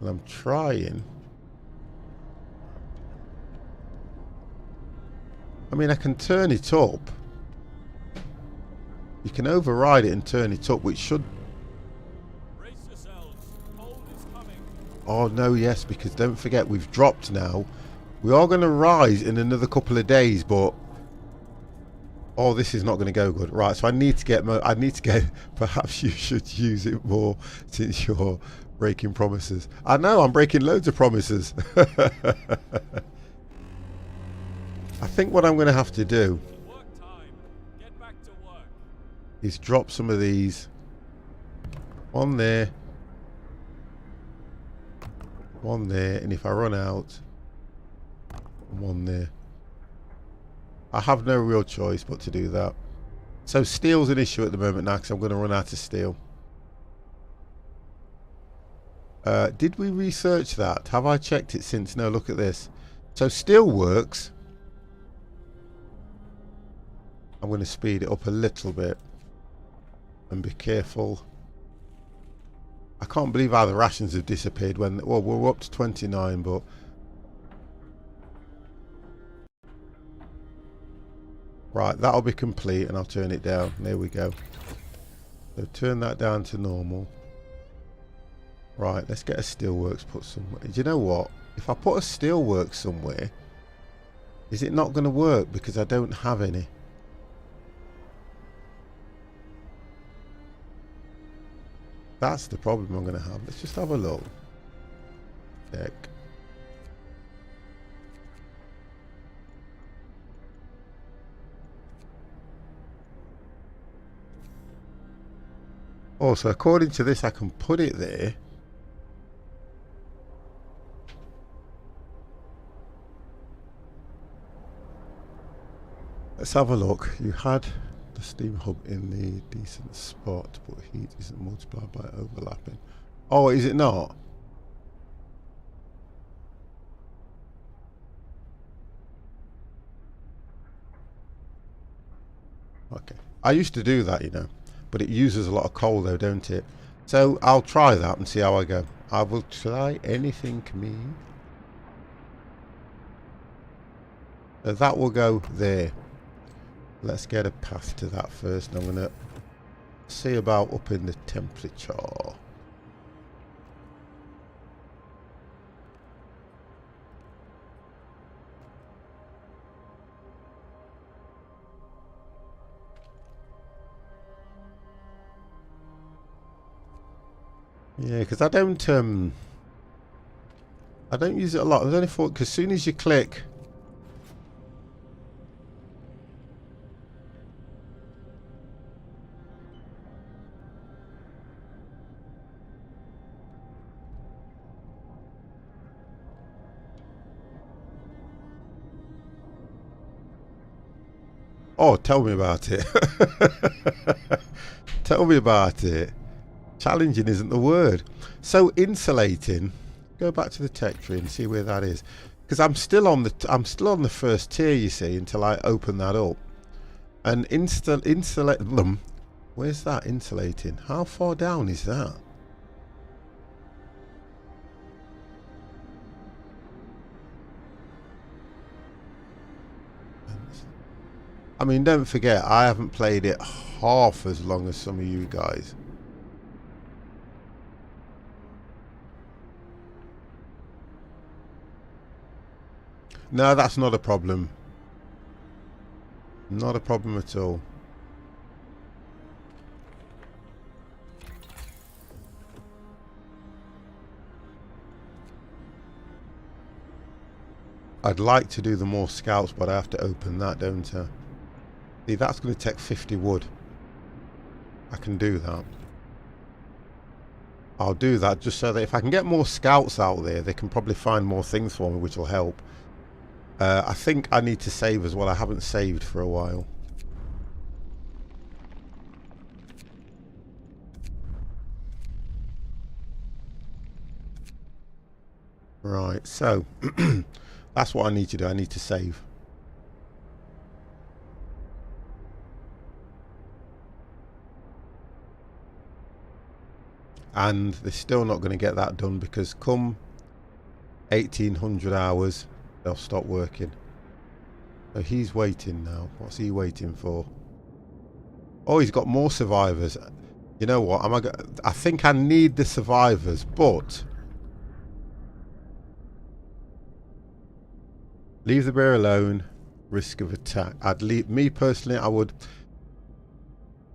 And I'm trying. I mean, I can turn it up. You can override it and turn it up, which should... Brace yourselves. Cold is coming. Oh, no, yes, because don't forget, we've dropped now. We are going to rise in another couple of days, but... Oh, this is not going to go good. Right, so I need to get... Perhaps you should use it more since you're breaking promises. I know, I'm breaking loads of promises. I think what I'm going to have to do Work time. Get back to work. is drop some of these. One there. One there. And if I run out, one there. I have no real choice but to do that. So steel's an issue at the moment now because I'm going to run out of steel. Did we research that? Have I checked it since? No, look at this. So steel works. I'm going to speed it up a little bit. And be careful. I can't believe how the rations have disappeared when... Well, we're up to 29, but... Right, that'll be complete and I'll turn it down. There we go. So turn that down to normal. Right, let's get a steelworks put somewhere. Do you know what? If I put a steelworks somewhere, is it not going to work because I don't have any? That's the problem I'm going to have. Let's just have a look. Check. Also, according to this, I can put it there. Let's have a look. You had the steam hub in the decent spot, but heat isn't multiplied by overlapping. Oh, is it not? Okay. I used to do that, you know, but it uses a lot of coal though, don't it? So I'll try that and see how I go. I will try anything, me. So that will go there. Let's get a path to that first. I'm going to see about upping the temperature. Yeah, because I don't use it a lot. There's only for because as soon as you click. Oh, tell me about it. Tell me about it. Challenging isn't the word. So insulating. Go back to the tech tree and see where that is, because I'm still on the first tier. You see, until I open that up. And insulate them. Where's that insulating? How far down is that? nonsense. I mean, don't forget, I haven't played it half as long as some of you guys. No, that's not a problem. Not a problem at all. I'd like to do the more scouts, but I have to open that, don't I? See, that's going to take 50 wood. I can do that. I'll do that just so that if I can get more scouts out there, they can probably find more things for me, which will help. I think I need to save as well. I haven't saved for a while. Right, so that's what I need to do. I need to save. And they're still not going to get that done because come 1800 hours, they'll stop working. So he's waiting now. What's he waiting for? Oh, he's got more survivors. You know what? I think I need the survivors, but leave the bear alone. Risk of attack. I'd leave. Me personally, I would.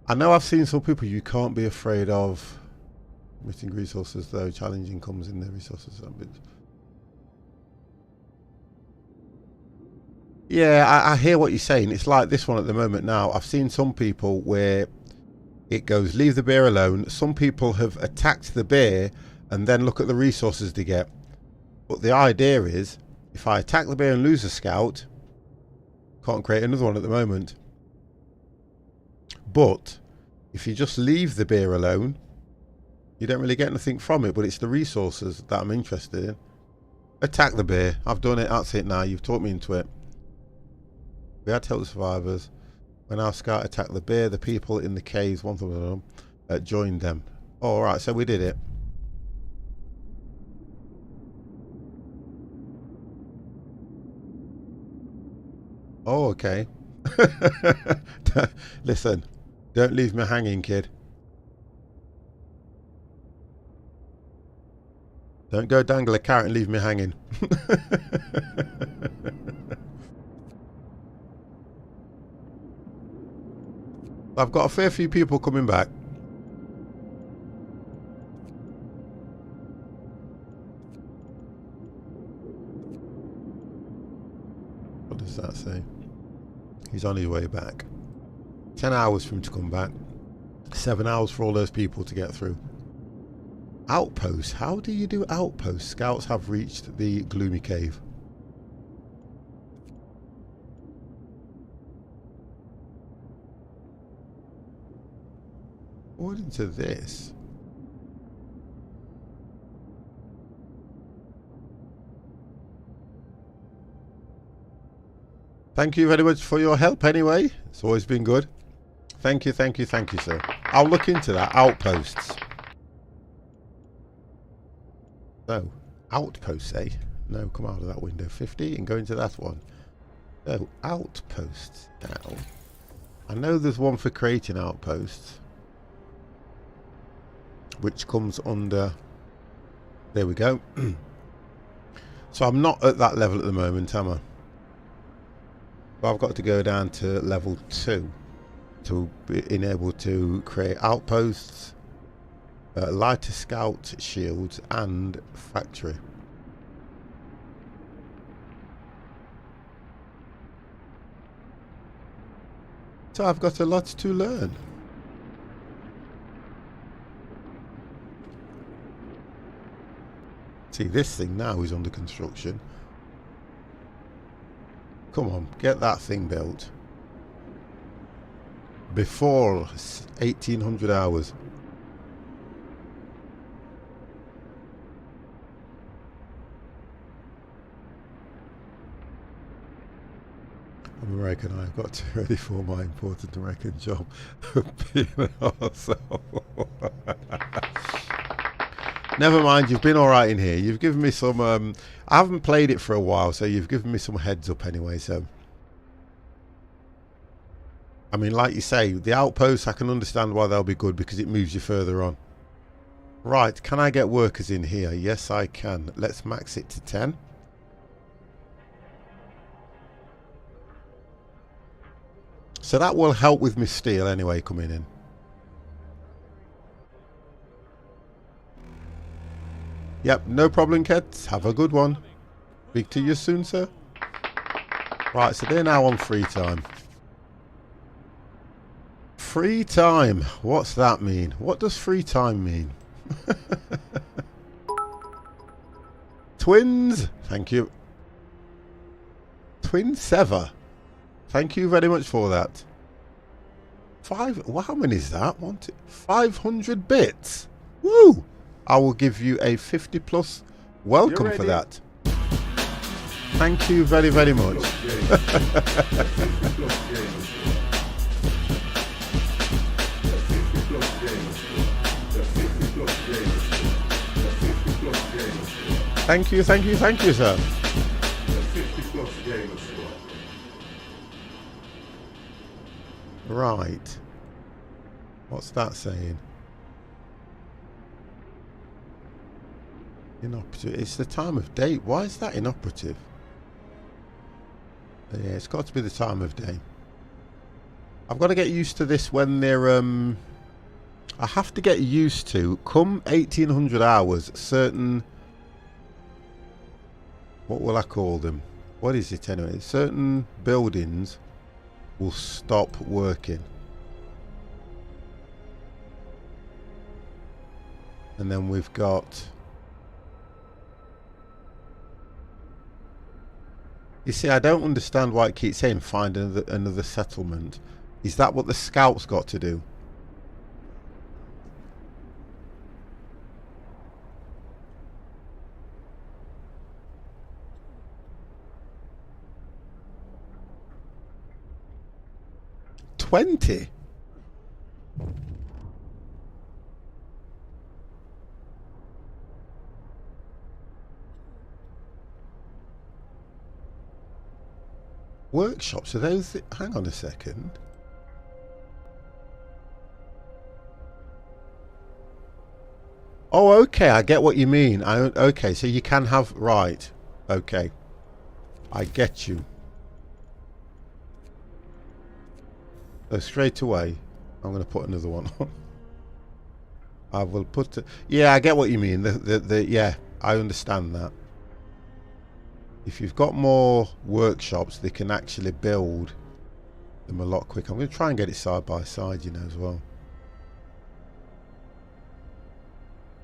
I know I've seen some people you can't be afraid of. Missing resources though. Challenging comes in the resources. Yeah, I hear what you're saying. It's like this one at the moment now. I've seen some people where it goes, leave the bear alone. Some people have attacked the bear and then look at the resources they get. But the idea is, if I attack the bear and lose a scout, can't create another one at the moment. But if you just leave the bear alone, you don't really get anything from it, but it's the resources that I'm interested in. Attack the bear. I've done it. That's it now. You've talked me into it. We had to help the survivors. When our scout attacked the bear, the people in the caves, one of them, joined them. Oh, all right, so we did it. Oh, okay. Listen, don't leave me hanging, kid. Don't go dangle a carrot and leave me hanging. I've got a fair few people coming back. What does that say? He's on his way back. 10 hours for him to come back. 7 hours for all those people to get through. Outposts. How do you do outposts? Scouts have reached the gloomy cave. What into this? Thank you very much for your help anyway. It's always been good. Thank you, thank you, thank you, sir. I'll look into that. Outposts. So, outposts, eh? No, come out of that window. 50 and go into that one. So, outposts now. I know there's one for creating outposts, which comes under... There we go. So I'm not at that level at the moment, am I? But I've got to go down to level 2 to be able to create outposts, lighter scout shields and factory. So I've got a lot to learn. See, this thing now is under construction. Come on, get that thing built. Before 1800 hours. I'm American. I've got to ready for my important American job of being an arsehole. Never mind, you've been alright in here. You've given me some... I haven't played it for a while, so you've given me some heads up anyway, so... I mean, like you say, the outposts, I can understand why they'll be good because it moves you further on. Right, can I get workers in here? Yes, I can. Let's max it to 10. So that will help with my steel anyway coming in. Yep, no problem, kids. Have a good one. Speak to you soon, sir. Right, so they're now on free time. Free time. What's that mean? What does free time mean? Twins. Thank you. Twin Sever. Thank you very much for that. Well, how many is that? 500 bits. Woo! I will give you a 50 plus welcome for that. Thank you very, very much. Thank you, thank you, thank you, sir. Right. What's that saying? Inoperative. It's the time of day. Why is that inoperative? Yeah, it's got to be the time of day. I've got to get used to this when they're I have to get used to, come 1800 hours, certain, what will I call them? What is it anyway? Certain buildings will stop working. And then we've got, you see, I don't understand why it keeps saying find another settlement. Is that what the scouts got to do? $20? Workshops, are those hang on a second. Oh, okay, I get what you mean. Okay, so you can have, right, okay, I get you. So straight away I'm going to put another one on. I will put yeah, I get what you mean. Yeah, I understand that. If you've got more workshops, they can actually build them a lot quicker. I'm going to try and get it side by side, you know, as well.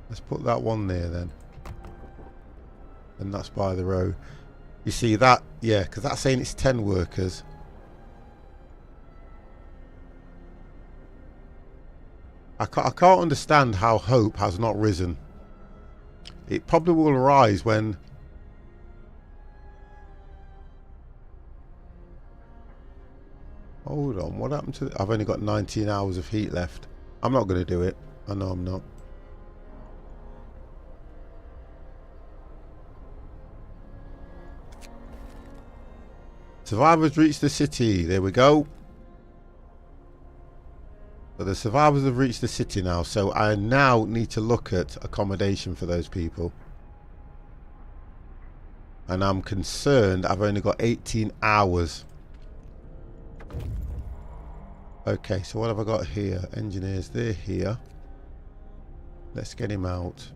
Let's put that one there then. And that's by the road. You see that? Yeah, because that's saying it's 10 workers. I can't understand how hope has not risen. It probably will rise when... Hold on, what happened to... I've only got 19 hours of heat left. I'm not going to do it. I know I'm not. Survivors reach the city. There we go. So the survivors have reached the city now. So I now need to look at accommodation for those people. And I'm concerned I've only got 18 hours. Okay, so what have I got here? Engineers, they're here. Let's get him out.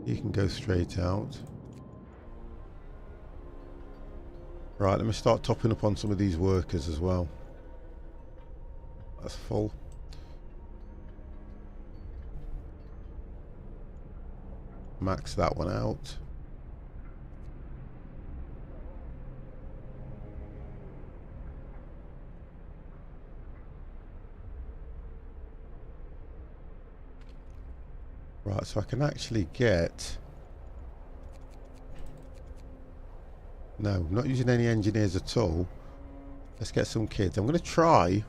He can go straight out. Right, let me start topping up on some of these workers as well. That's full. Max that one out. Right, so I can actually get... No, I'm not using any engineers at all. Let's get some kids. I'm going to try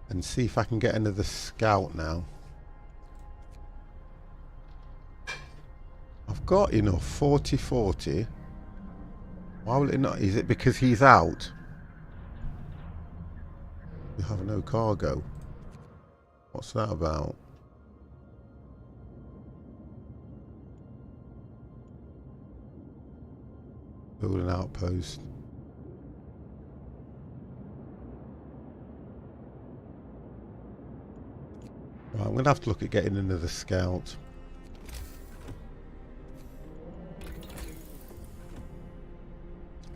and see if I can get another scout now. I've got enough, 40-40. Why will it not? Is it because he's out? We have no cargo. What's that about? Build an outpost. Right, I'm going to have to look at getting another scout.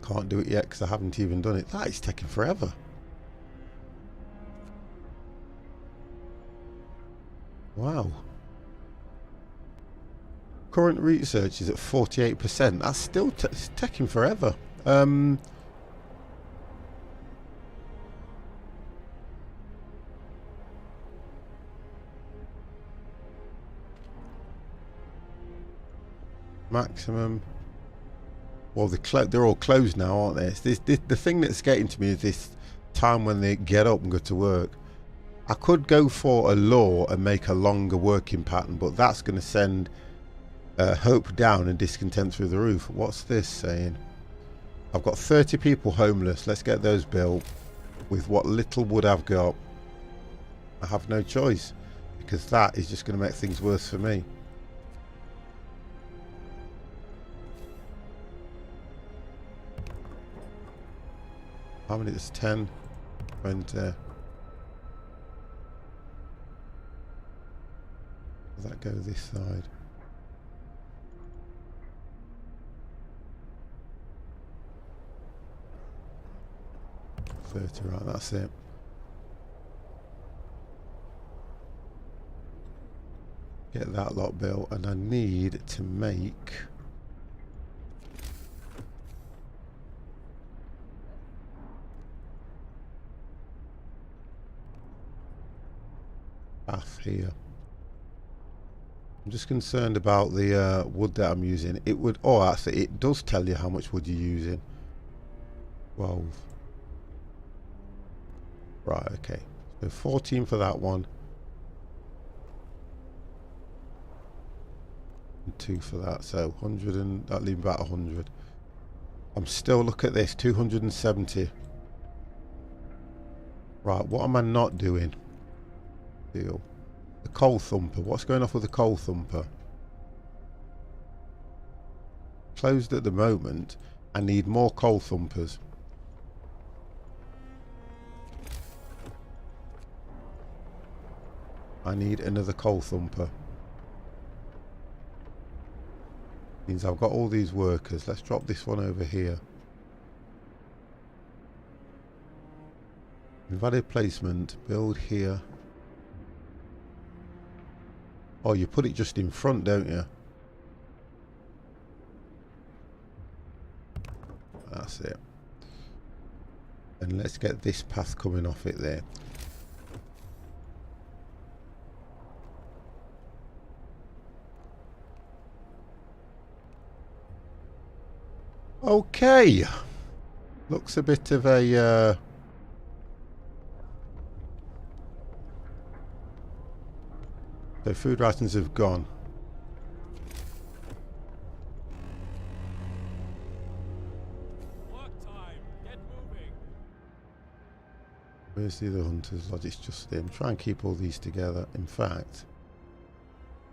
Can't do it yet because I haven't even done it. That is taking forever. Wow. Current research is at 48%. That's still it's taking forever. Maximum. Well, they're all closed now, aren't they? The thing that's getting to me is this time when they get up and go to work. I could go for a law and make a longer working pattern, but that's going to send hope down and discontent through the roof. What's this saying? I've got 30 people homeless. Let's get those built with what little wood I've got. I have no choice because that is just going to make things worse for me. How many? It's 10, 20. Does that go this side? Right, that's it. Get that lot built, and I need to make path here. I'm just concerned about the wood that I'm using. It would, oh, actually, it does tell you how much wood you're using. 12. Right, okay. So 14 for that one. And 2 for that. So 100 and that leaves about 100. I'm still, look at this, 270. Right, what am I not doing? Deal. The coal thumper. What's going off with the coal thumper? Closed at the moment. I need more coal thumpers. I need another coal thumper. Means I've got all these workers. Let's drop this one over here. Invalid placement. Build here. Oh, you put it just in front, don't you? That's it. And let's get this path coming off it there. Okay. Looks a bit of a... So food rations have gone. Work time. Get moving. Where's the other hunters lodge? It's just them. Try and keep all these together. In fact,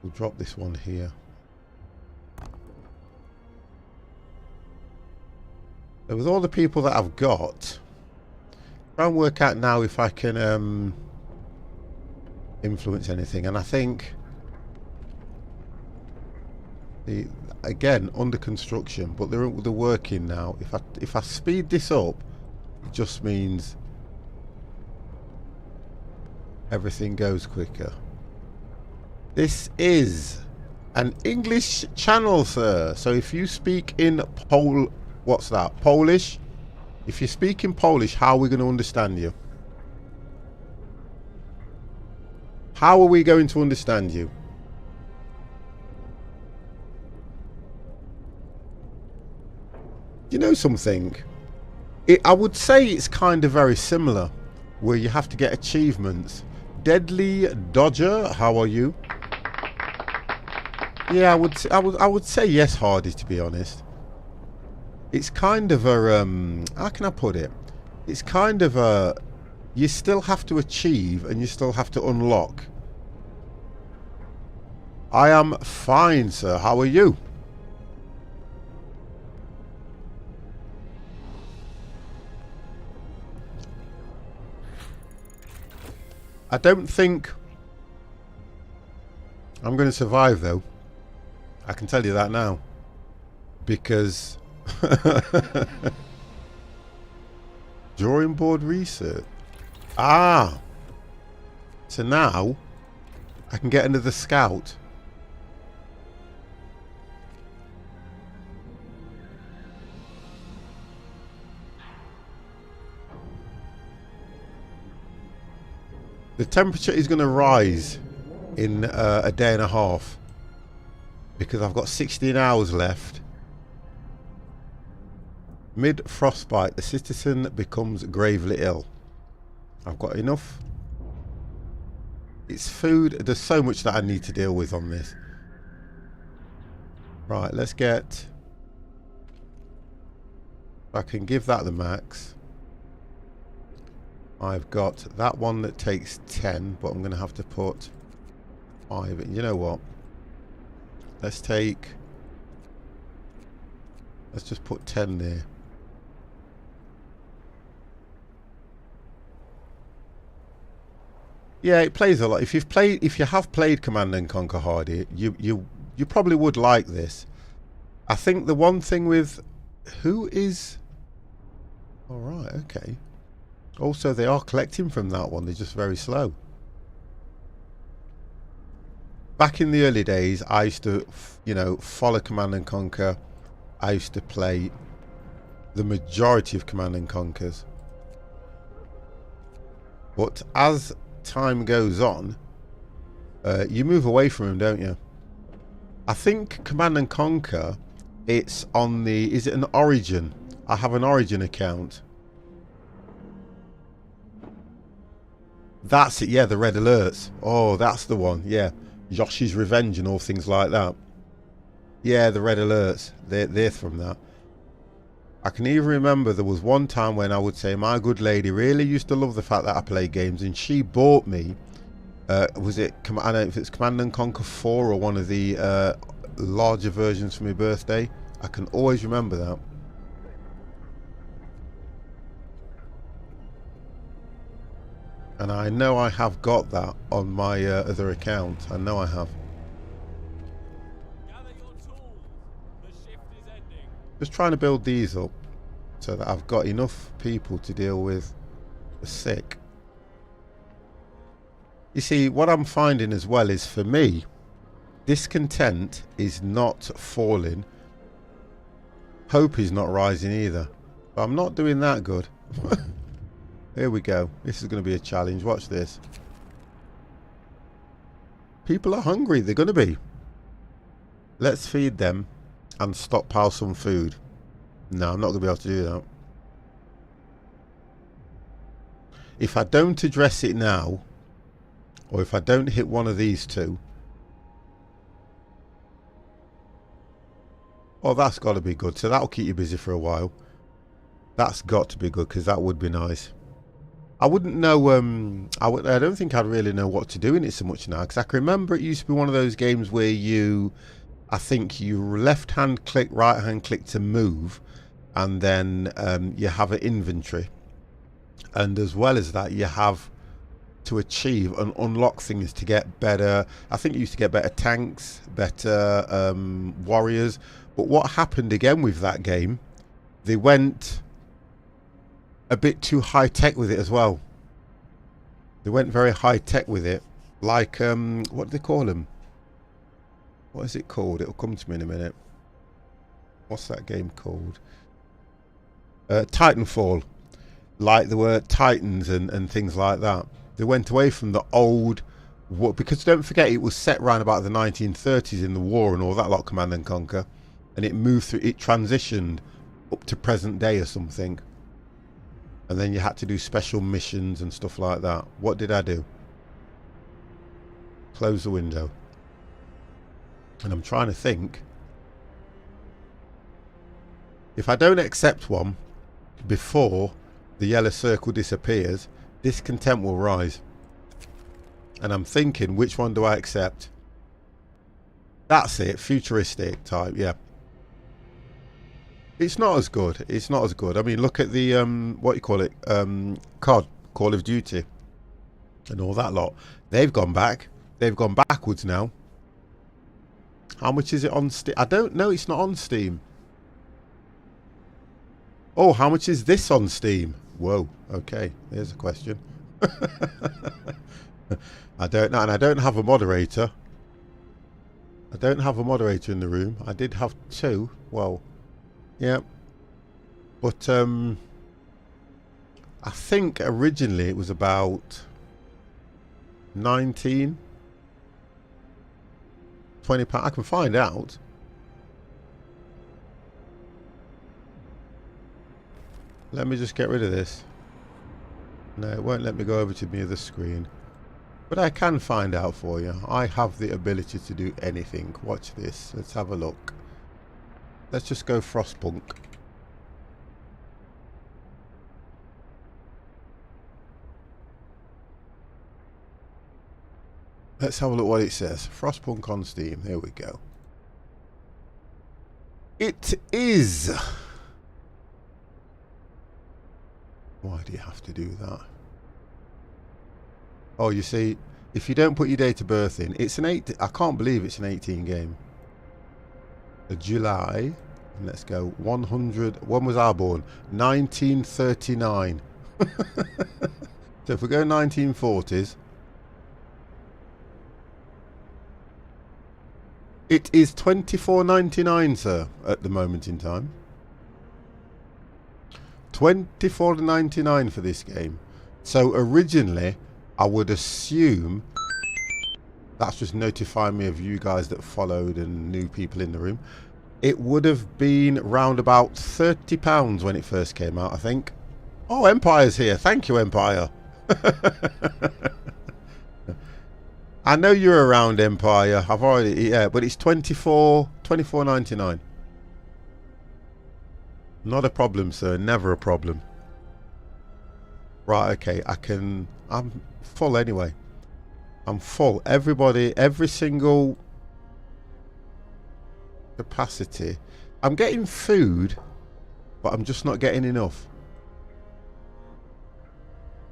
we'll drop this one here. So with all the people that I've got, try and work out now if I can influence anything. And I think again under construction, but they're working now. If I speed this up, it just means everything goes quicker. This is an English channel, sir. So if you speak in what's that? Polish? If you speak in Polish, how are we going to understand you? How are we going to understand you? You know something? I would say it's kind of very similar, where you have to get achievements. Deadly Dodger, how are you? Yeah, I would say yes, Hardy, to be honest. It's kind of a how can I put it? It's kind of a, you still have to achieve and you still have to unlock. I am fine, sir. How are you? I don't think I'm going to survive, though. I can tell you that now. Because drawing board research. Ah. So now I can get another scout. The temperature is going to rise in a day and a half because I've got 16 hours left. Mid frostbite, the citizen becomes gravely ill. I've got enough. It's food. There's so much that I need to deal with on this. Right, let's get... I can give that the max. I've got that one that takes 10, but I'm going to have to put 5 in. You know what? Let's just put 10 there. Yeah, it plays a lot. If you have played Command and Conquer Hardy, you probably would like this. I think the one thing with who is... All right, okay. Also, they are collecting from that one. They're just very slow. Back in the early days, I used to, you know, follow Command and Conquer. I used to play the majority of Command and Conquers. But as time goes on, you move away from them, don't you? I think Command and Conquer, it's on the... Is it an Origin? I have an Origin account. That's it, yeah, the red alerts. Oh, that's the one, yeah. Yoshi's Revenge and all things like that. Yeah, the red alerts. They're from that. I can even remember there was one time when I would say my good lady really used to love the fact that I played games, and she bought me, was it, I don't know if it's Command and Conquer 4 or one of the larger versions for my birthday. I can always remember that. And I know I have got that on my other account. I know I have. Gather your tools. The shift is ending. Just trying to build these up so that I've got enough people to deal with the sick. You see, what I'm finding as well is, for me, discontent is not falling. Hope is not rising either. But I'm not doing that good. Here we go. This is going to be a challenge. Watch this. People are hungry. They're going to be. Let's feed them and stockpile some food. No, I'm not going to be able to do that. If I don't address it now, or if I don't hit one of these two... Oh, that's got to be good. So that'll keep you busy for a while. That's got to be good, because that would be nice. I wouldn't know, I don't think I'd really know what to do in it so much now, because I can remember it used to be one of those games where you, I think you left hand click, right hand click to move, and then you have an inventory, and as well as that you have to achieve and unlock things to get better. I think you used to get better tanks, better warriors, but what happened again with that game, they went a bit too high tech with it as well. They went very high tech with it, like what do they call them? What is it called? It'll come to me in a minute. What's that game called? Titanfall. Like there were Titans and things like that. They went away from the old, because don't forget it was set around about the 1930s in the war and all that lot, Command and Conquer, and it moved through, it transitioned up to present day or something. And then you had to do special missions and stuff like that. What did I do? Close the window. And I'm trying to think. If I don't accept one before the yellow circle disappears, discontent will rise. And I'm thinking, which one do I accept? That's it, futuristic type, yeah. It's not as good. It's not as good. I mean, look at the what you call it, COD, Call of Duty, and all that lot. They've gone back. They've gone backwards now. How much is it on Steam? I don't know. It's not on Steam. Oh, how much is this on Steam? Whoa. Okay, there's a question. I don't know, and I don't have a moderator. I don't have a moderator in the room. I did have two. Well. Yeah, but I think originally it was about 19, 20 pounds. I can find out. Let me just get rid of this. No, it won't let me go over to the other screen. But I can find out for you. I have the ability to do anything. Watch this. Let's have a look. Let's just go Frostpunk. Let's have a look what it says. Frostpunk on Steam. Here we go. It is. Why do you have to do that? Oh, you see, if you don't put your date of birth in, it's an 8. I can't believe it's an 18 game. July, and let's go 100. When was I born? 1939. So if we go 1940s, it is $24.99, sir, at the moment in time. $24.99 for this game. So originally, I would assume. That's just notifying me of you guys that followed and new people in the room. It would have been round about £30 when it first came out, I think. Oh, Empire's here. Thank you, Empire. I know you're around, Empire. I've already, yeah, but it's $24.99. Not a problem, sir. Never a problem. Right, okay. I'm full anyway. I'm full. Everybody, every single capacity. I'm getting food, but I'm just not getting enough.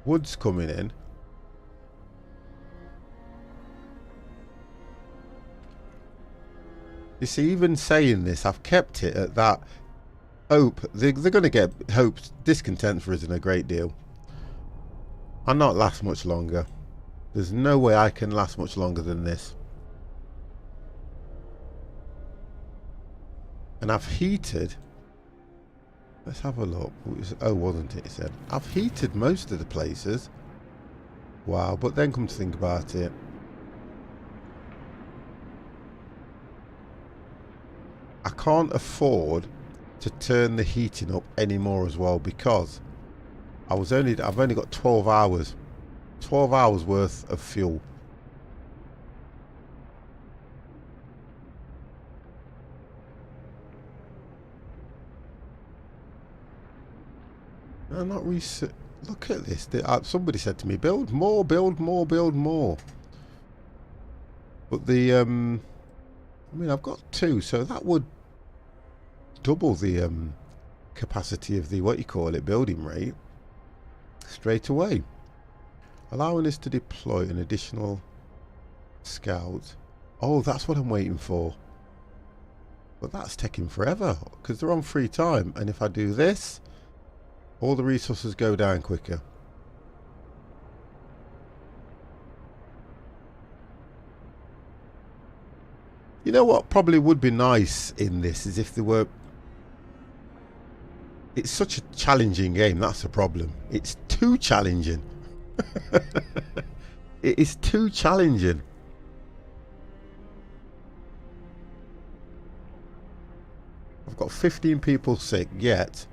Wood's coming in. You see, even saying this, I've kept it at that. Hope. They're going to get hope. Discontent for isn't a great deal. I'll not last much longer. There's no way I can last much longer than this. And I've heated. Let's have a look. Oh, wasn't it? It said. I've heated most of the places. Wow, but then come to think about it. I can't afford to turn the heating up anymore as well because I've only got 12 hours. 12 hours worth of fuel. I'm not research. Look at this. Somebody said to me, build more, build more, build more. But the I mean, I've got 2, so that would double the capacity of the building rate straight away. Allowing us to deploy an additional scout. Oh, that's what I'm waiting for. But that's taking forever because they're on free time. And if I do this, all the resources go down quicker. You know what probably would be nice in this is if there were... It's such a challenging game, that's the problem. It's too challenging. It is too challenging. I've got 15 people sick, yet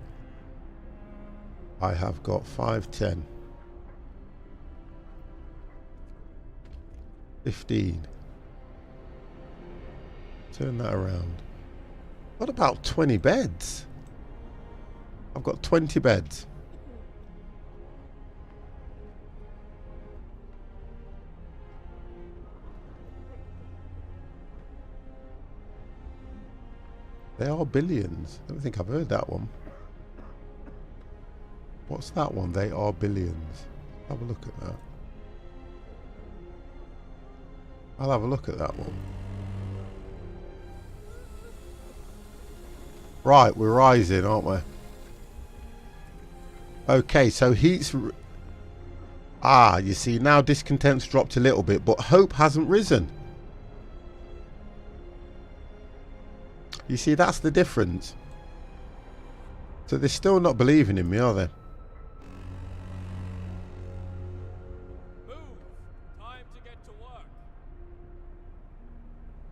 I have got 5, 10, 15. Turn that around. What about 20 beds? I've got 20 beds. They are billions. I don't think I've heard that one. What's that one? They are billions. Have a look at that. I'll have a look at that one. Right, we're rising, aren't we? Okay, so heat's... you see, now discontent's dropped a little bit, but hope hasn't risen. You see, that's the difference. So they're still not believing in me, are they? Move. Time to get to work.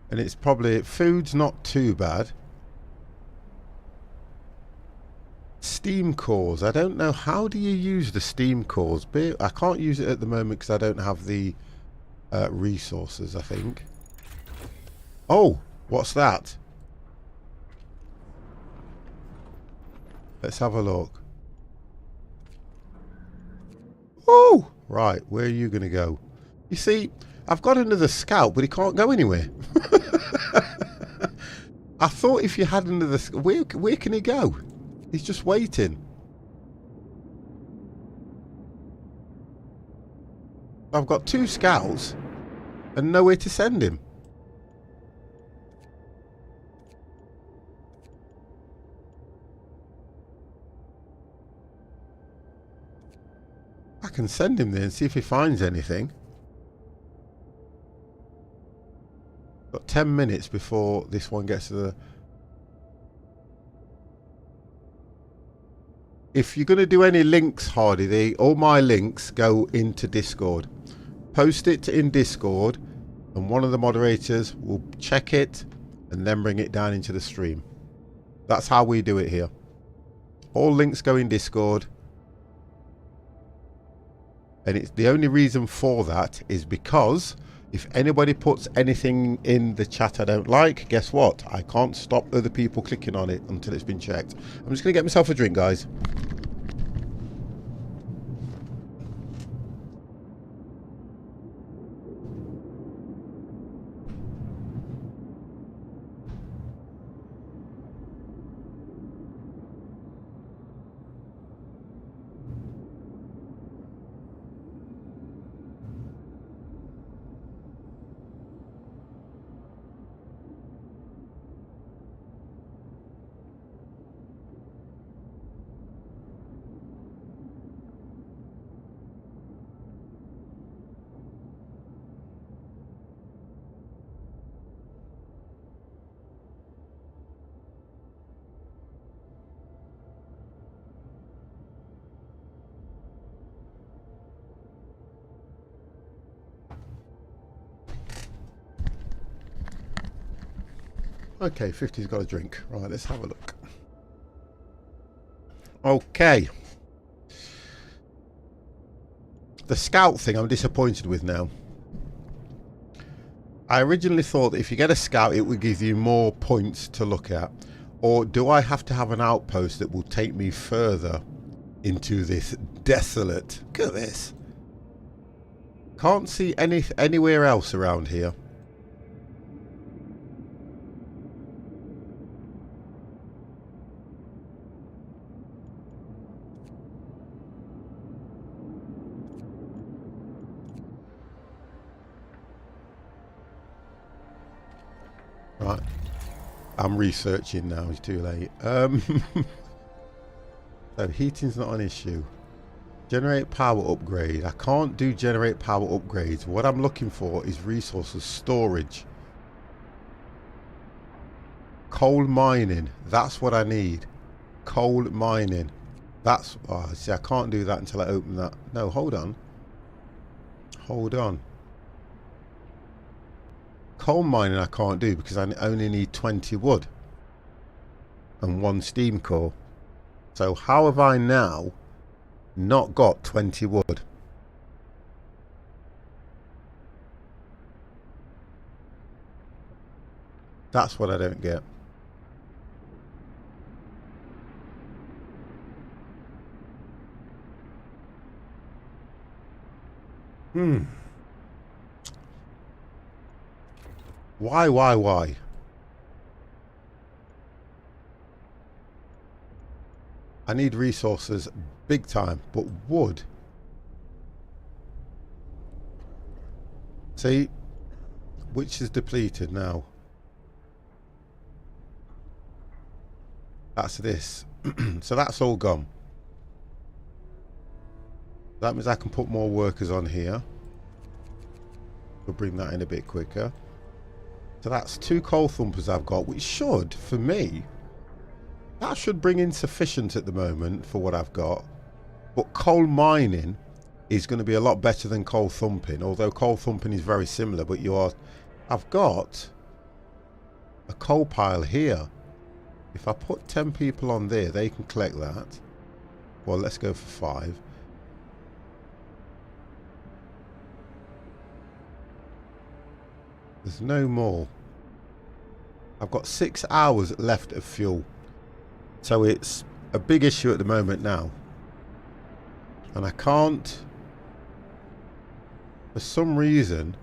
And it's probably... Food's not too bad. Steam cores. I don't know. How do you use the steam cores? I can't use it at the moment because I don't have the resources, I think. Oh, what's that? Let's have a look. Oh, right. Where are you going to go? You see, I've got another scout, but he can't go anywhere. I thought if you had another... Where can he go? He's just waiting. I've got 2 scouts and nowhere to send him. I can send him there and see if he finds anything. Got 10 minutes before this one gets to the... If you're going to do any links, Hardy, all my links go into Discord. Post it in Discord and one of the moderators will check it and then bring it down into the stream. That's how we do it here. All links go in Discord. And it's the only reason for that is because if anybody puts anything in the chat I don't like, guess what? I can't stop other people clicking on it until it's been checked. I'm just going to get myself a drink, guys. Okay, 50's got a drink. Right, let's have a look. Okay. The scout thing I'm disappointed with now. I originally thought that if you get a scout it would give you more points to look at. Or do I have to have an outpost that will take me further into this desolate... Look at this. Can't see anywhere else around here. Right, I'm researching now, it's too late. So heating's not an issue. Generate power upgrade. I can't do generate power upgrades. What I'm looking for is resources storage. Coal mining, that's what I need. Coal mining. That's, oh, see, I can't do that until I open that. No, hold on. Hold on. Coal mining I can't do because I only need 20 wood and 1 steam core. So how have I now not got 20 wood? That's what I don't get. Why? I need resources big time, but wood. See, which is depleted now. That's this. So that's all gone. That means I can put more workers on here. We'll bring that in a bit quicker. So that's 2 coal thumpers I've got, which should, for me, that should bring in sufficient at the moment for what I've got. But coal mining is going to be a lot better than coal thumping, although coal thumping is very similar. But I've got a coal pile here. If I put 10 people on there, they can collect that. Well, let's go for 5. There's no more. I've got 6 hours left of fuel. So it's a big issue at the moment now. And I can't, for some reason,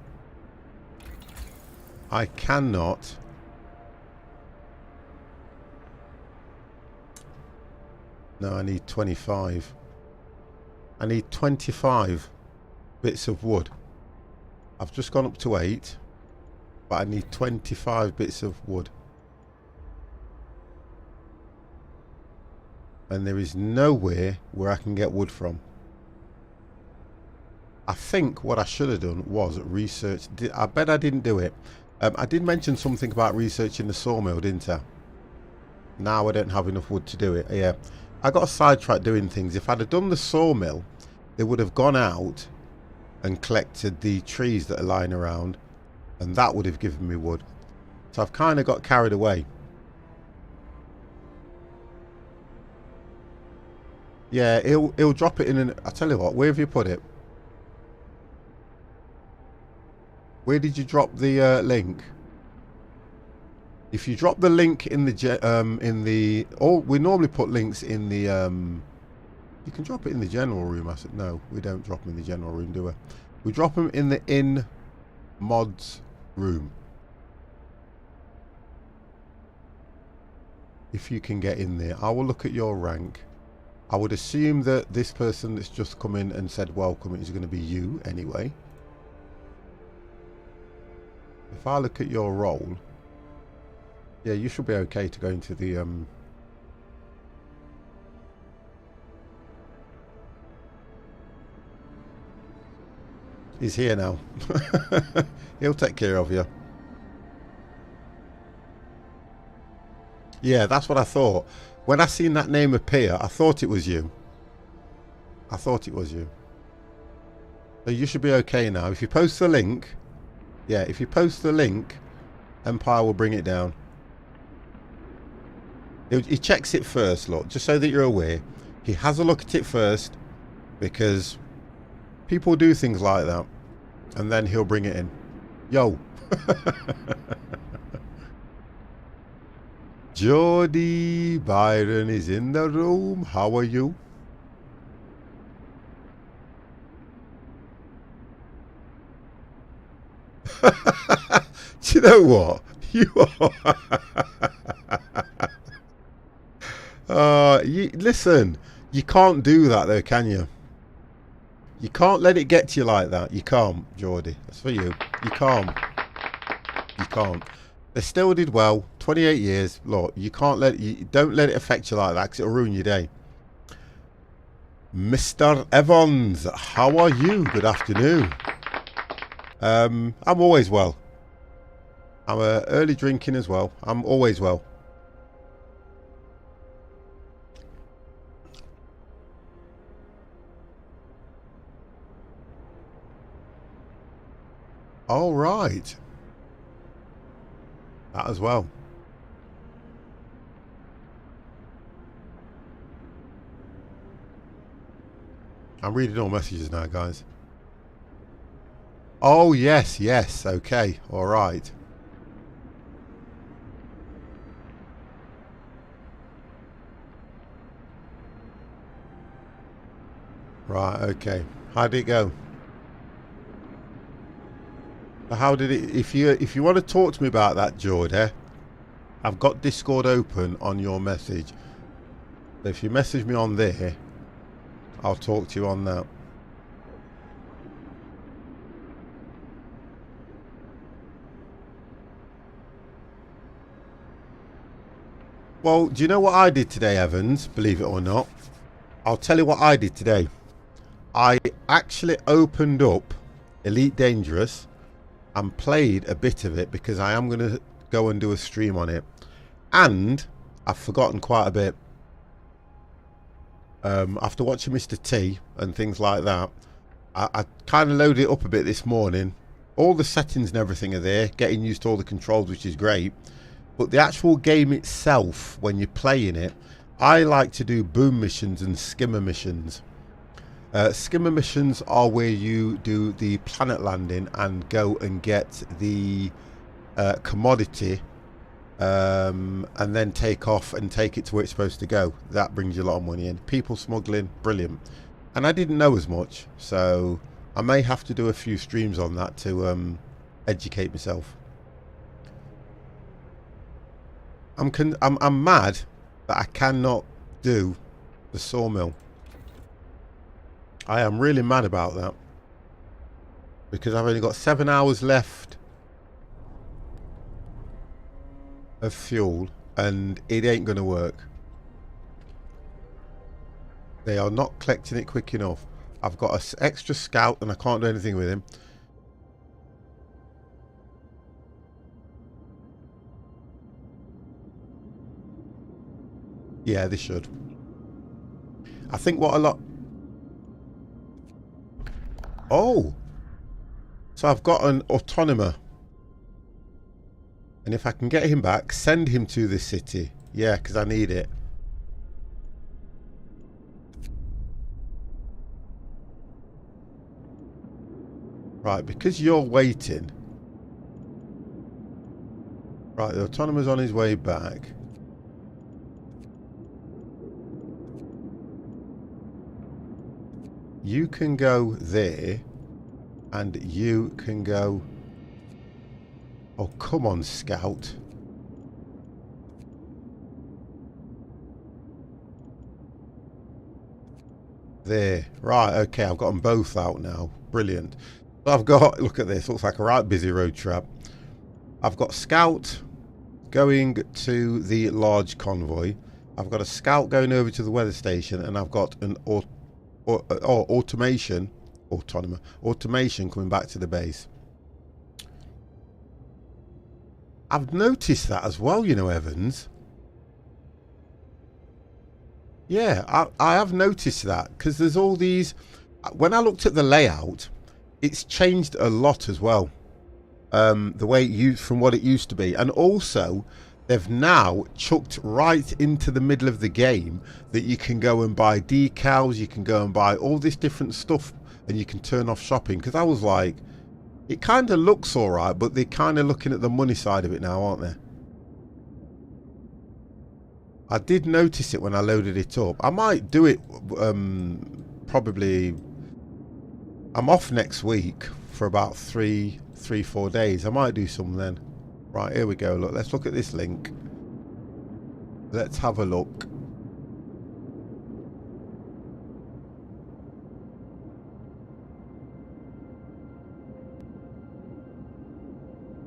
I cannot no, I need 25. I need 25 bits of wood. I've just gone up to 8, but I need 25 bits of wood. And there is nowhere where I can get wood from. I think what I should have done was research. I bet I didn't do it. I did mention something about researching the sawmill, didn't I? Now I don't have enough wood to do it. Yeah, I got sidetracked doing things. If I'd have done the sawmill, they would have gone out and collected the trees that are lying around, and that would have given me wood. So I've kind of got carried away. Yeah, he'll drop it in an... I tell you what, where have you put it? Where did you drop the link? If you drop the link in the we normally put links in the you can drop it in the general room. I said no, we don't drop them in the general room, do we? We drop them in the mods room. If you can get in there, I will look at your rank. I would assume that this person that's just come in and said welcome is going to be you anyway. If I look at your role, yeah, you should be okay to go into the he's here now. He'll take care of you. Yeah, that's what I thought. When I seen that name appear, I thought it was you. I thought it was you. So you should be okay now. If you post the link, yeah, if you post the link, Empire will bring it down. He checks it first, look, just so that you're aware. He has a look at it first, because people do things like that, and then he'll bring it in. Yo. Jody Byron is in the room. How are you? Do you know what? You are. Listen, you can't do that though, can you? You can't let it get to you like that. You can't, Geordie. That's for you. You can't. You can't. They still did well. 28 years. Look, you can't don't let it affect you like that, because it'll ruin your day. Mr. Evans, how are you? Good afternoon. I'm always well. I'm early drinking as well. I'm always well. All right. That as well. I'm reading all messages now, guys. Oh, yes, yes. Okay. All right. Right, okay. How did it go? How did it? If you want to talk to me about that, Jordan, I've got Discord open on your message. So if you message me on there, I'll talk to you on that. Well, do you know what I did today, Evans? Believe it or not, I'll tell you what I did today. I actually opened up Elite Dangerous and played a bit of it because I am going to go and do a stream on it. And I've forgotten quite a bit. After watching Mr. T and things like that, I kind of loaded it up a bit this morning. All the settings and everything are there, getting used to all the controls, which is great. But the actual game itself, when you're playing it, I like to do boom missions and skimmer missions. Skimmer missions are where you do the planet landing and go and get the commodity and then take off and take it to where it's supposed to go. That brings you a lot of money in. People smuggling, brilliant. And I didn't know as much, so I may have to do a few streams on that to educate myself. I'm mad that I cannot do the sawmill. I am really mad about that because I've only got 7 hours left of fuel and it ain't gonna work. They are not collecting it quick enough. I've got an extra scout and I can't do anything with him. Yeah, they should. I think what a lot... Oh! So I've got an autonomer. And if I can get him back, send him to this city. Yeah, because I need it. Right, because you're waiting. Right, the autonomer's on his way back. You can go there, and you can go... Oh, come on, Scout. There. Right, okay, I've got them both out now. Brilliant. So I've got... Look at this. Looks like a right busy road trap. I've got Scout going to the large convoy. I've got a Scout going over to the weather station, and I've got an automation coming back to the base. I've noticed that as well, you know, Evans. Yeah, I have noticed that because there's all these... When I looked at the layout, it's changed a lot as well. The way it used from what it used to be. And also, they've now chucked right into the middle of the game that you can go and buy decals, you can go and buy all this different stuff, and you can turn off shopping. Because I was like, it kind of looks all right, but they're kind of looking at the money side of it now, aren't they? I did notice it when I loaded it up. I might do it probably... I'm off next week for about 3-4 days. I might do some then. Right, here we go. Look, let's look at this link. Let's have a look.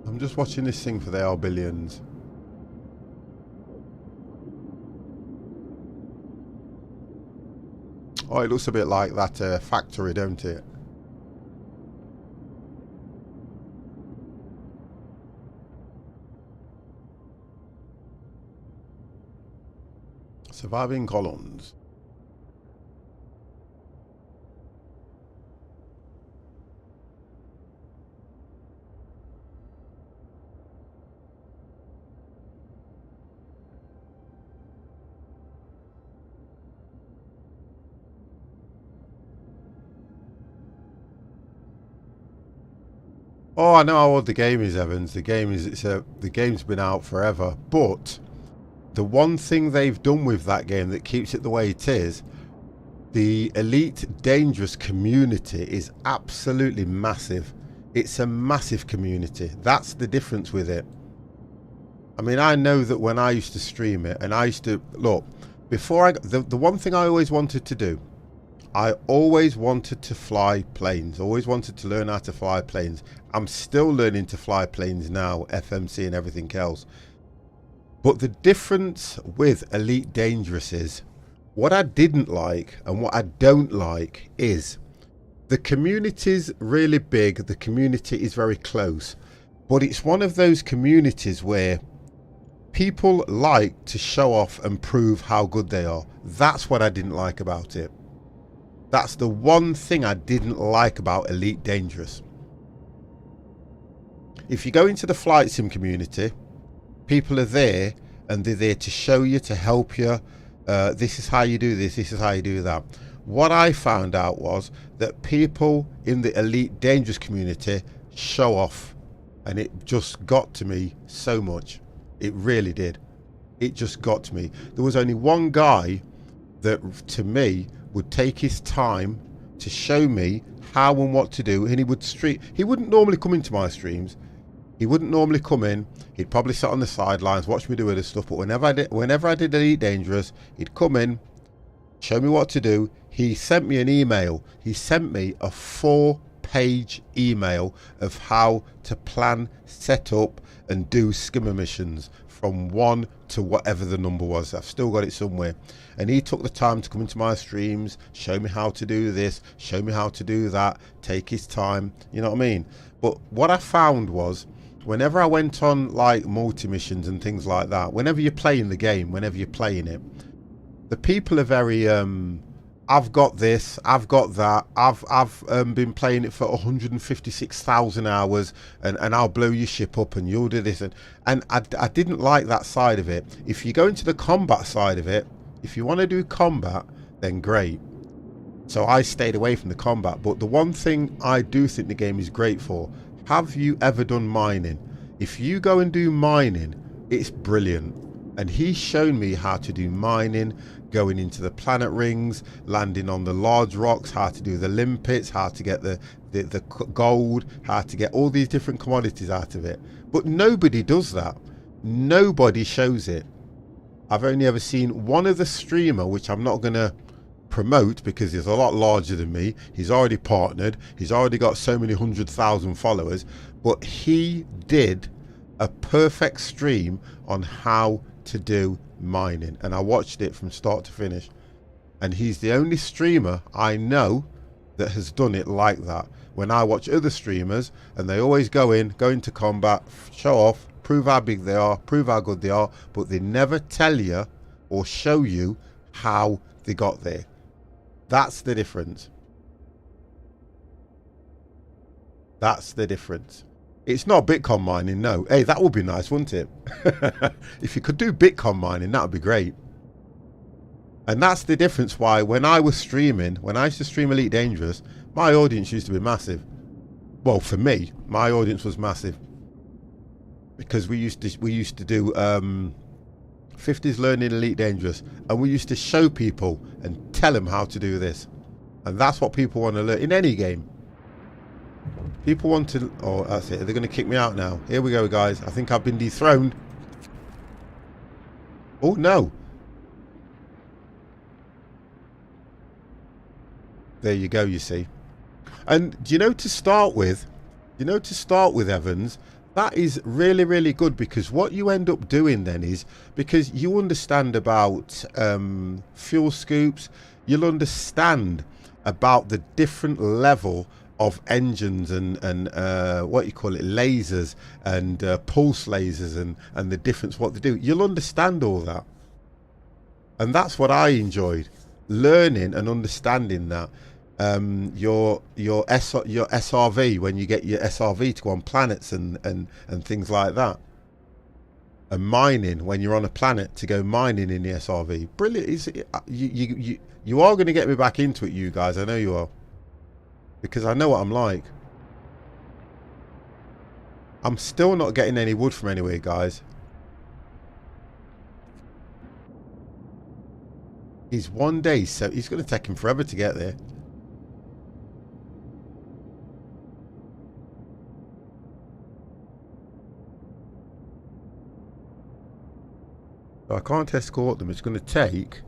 I'm just watching this thing for their billions. Oh, it looks a bit like that factory, don't it? Surviving columns. Oh, I know how old the game is, Evans. The game is the game's been out forever. But the one thing they've done with that game that keeps it the way it is, the Elite Dangerous community is absolutely massive. It's a massive community. That's the difference with it. I mean, I know that when I used to stream it, and I used to look before the one thing I always wanted to do, I always wanted to fly planes. Always wanted to learn how to fly planes. I'm still learning to fly planes now, FMC and everything else. But the difference with Elite Dangerous is, what I didn't like and what I don't like is the community's really big. The community is very close, but it's one of those communities where people like to show off and prove how good they are. That's what I didn't like about it. That's the one thing I didn't like about Elite Dangerous. If you go into the flight sim community, people are there and they're there to show you, to help you. This is how you do this, this is how you do that. What I found out was that people in the Elite Dangerous community show off, and it just got to me so much. It really did. It just got to me. There was only one guy that, to me, would take his time to show me how and what to do, and he would stream. He wouldn't normally come into my streams. He wouldn't normally come in. He'd probably sit on the sidelines, watch me do other stuff. But whenever I did Elite Dangerous, he'd come in, show me what to do. He sent me an email. He sent me a 4-page email of how to plan, set up, and do skimmer missions from 1 to whatever the number was. I've still got it somewhere. And he took the time to come into my streams, show me how to do this, show me how to do that, take his time, you know what I mean? But what I found was, whenever I went on like multi-missions and things like that, whenever you're playing the game, whenever you're playing it, the people are very, I've got this, I've got that, I've been playing it for 156,000 hours, and I'll blow your ship up and you'll do this. And I didn't like that side of it. If you go into the combat side of it, if you want to do combat, then great. So I stayed away from the combat. But the one thing I do think the game is great for, have you ever done mining? If you go and do mining, it's brilliant. And he's shown me how to do mining, going into the planet rings, landing on the large rocks, how to do the limpets, how to get the gold, how to get all these different commodities out of it. But nobody does that. Nobody shows it. I've only ever seen one other streamer, which I'm not going to promote because he's a lot larger than me. He's already partnered. He's already got so many 100,000 followers. But he did a perfect stream on how to do mining, and I watched it from start to finish, and he's the only streamer I know that has done it like that. When I watch other streamers, and they always go into combat, show off, prove how big they are, prove how good they are, but they never tell you or show you how they got there. That's the difference. That's the difference. It's not Bitcoin mining, no. Hey, that would be nice, wouldn't it? If you could do Bitcoin mining, that would be great. And that's the difference why when I was streaming, when I used to stream Elite Dangerous, my audience used to be massive. Well, for me, my audience was massive. Because we used to do 50s Learning Elite Dangerous, and we used to show people and tell them how to do this. And that's what people want to learn in any game. People want to... Oh, that's it. They're going to kick me out now. Here we go, guys. I think I've been dethroned. Oh, no. There you go, you see. And do you know, to start with, Evans, that is really, really good, because what you end up doing then is, because you understand about fuel scoops, you'll understand about the different level of engines and what you call it, lasers and pulse lasers and the difference what they do. You'll understand all that, and that's what I enjoyed, learning and understanding that. Your SRV, when you get your SRV to go on planets and things like that, and mining when you're on a planet to go mining in the SRV. Brilliant. You are going to get me back into it, you guys. I know you are. Because I know what I'm like. I'm still not getting any wood from anywhere, guys. He's 1 day, so he's going to take him forever to get there. I can't escort them. It's going to take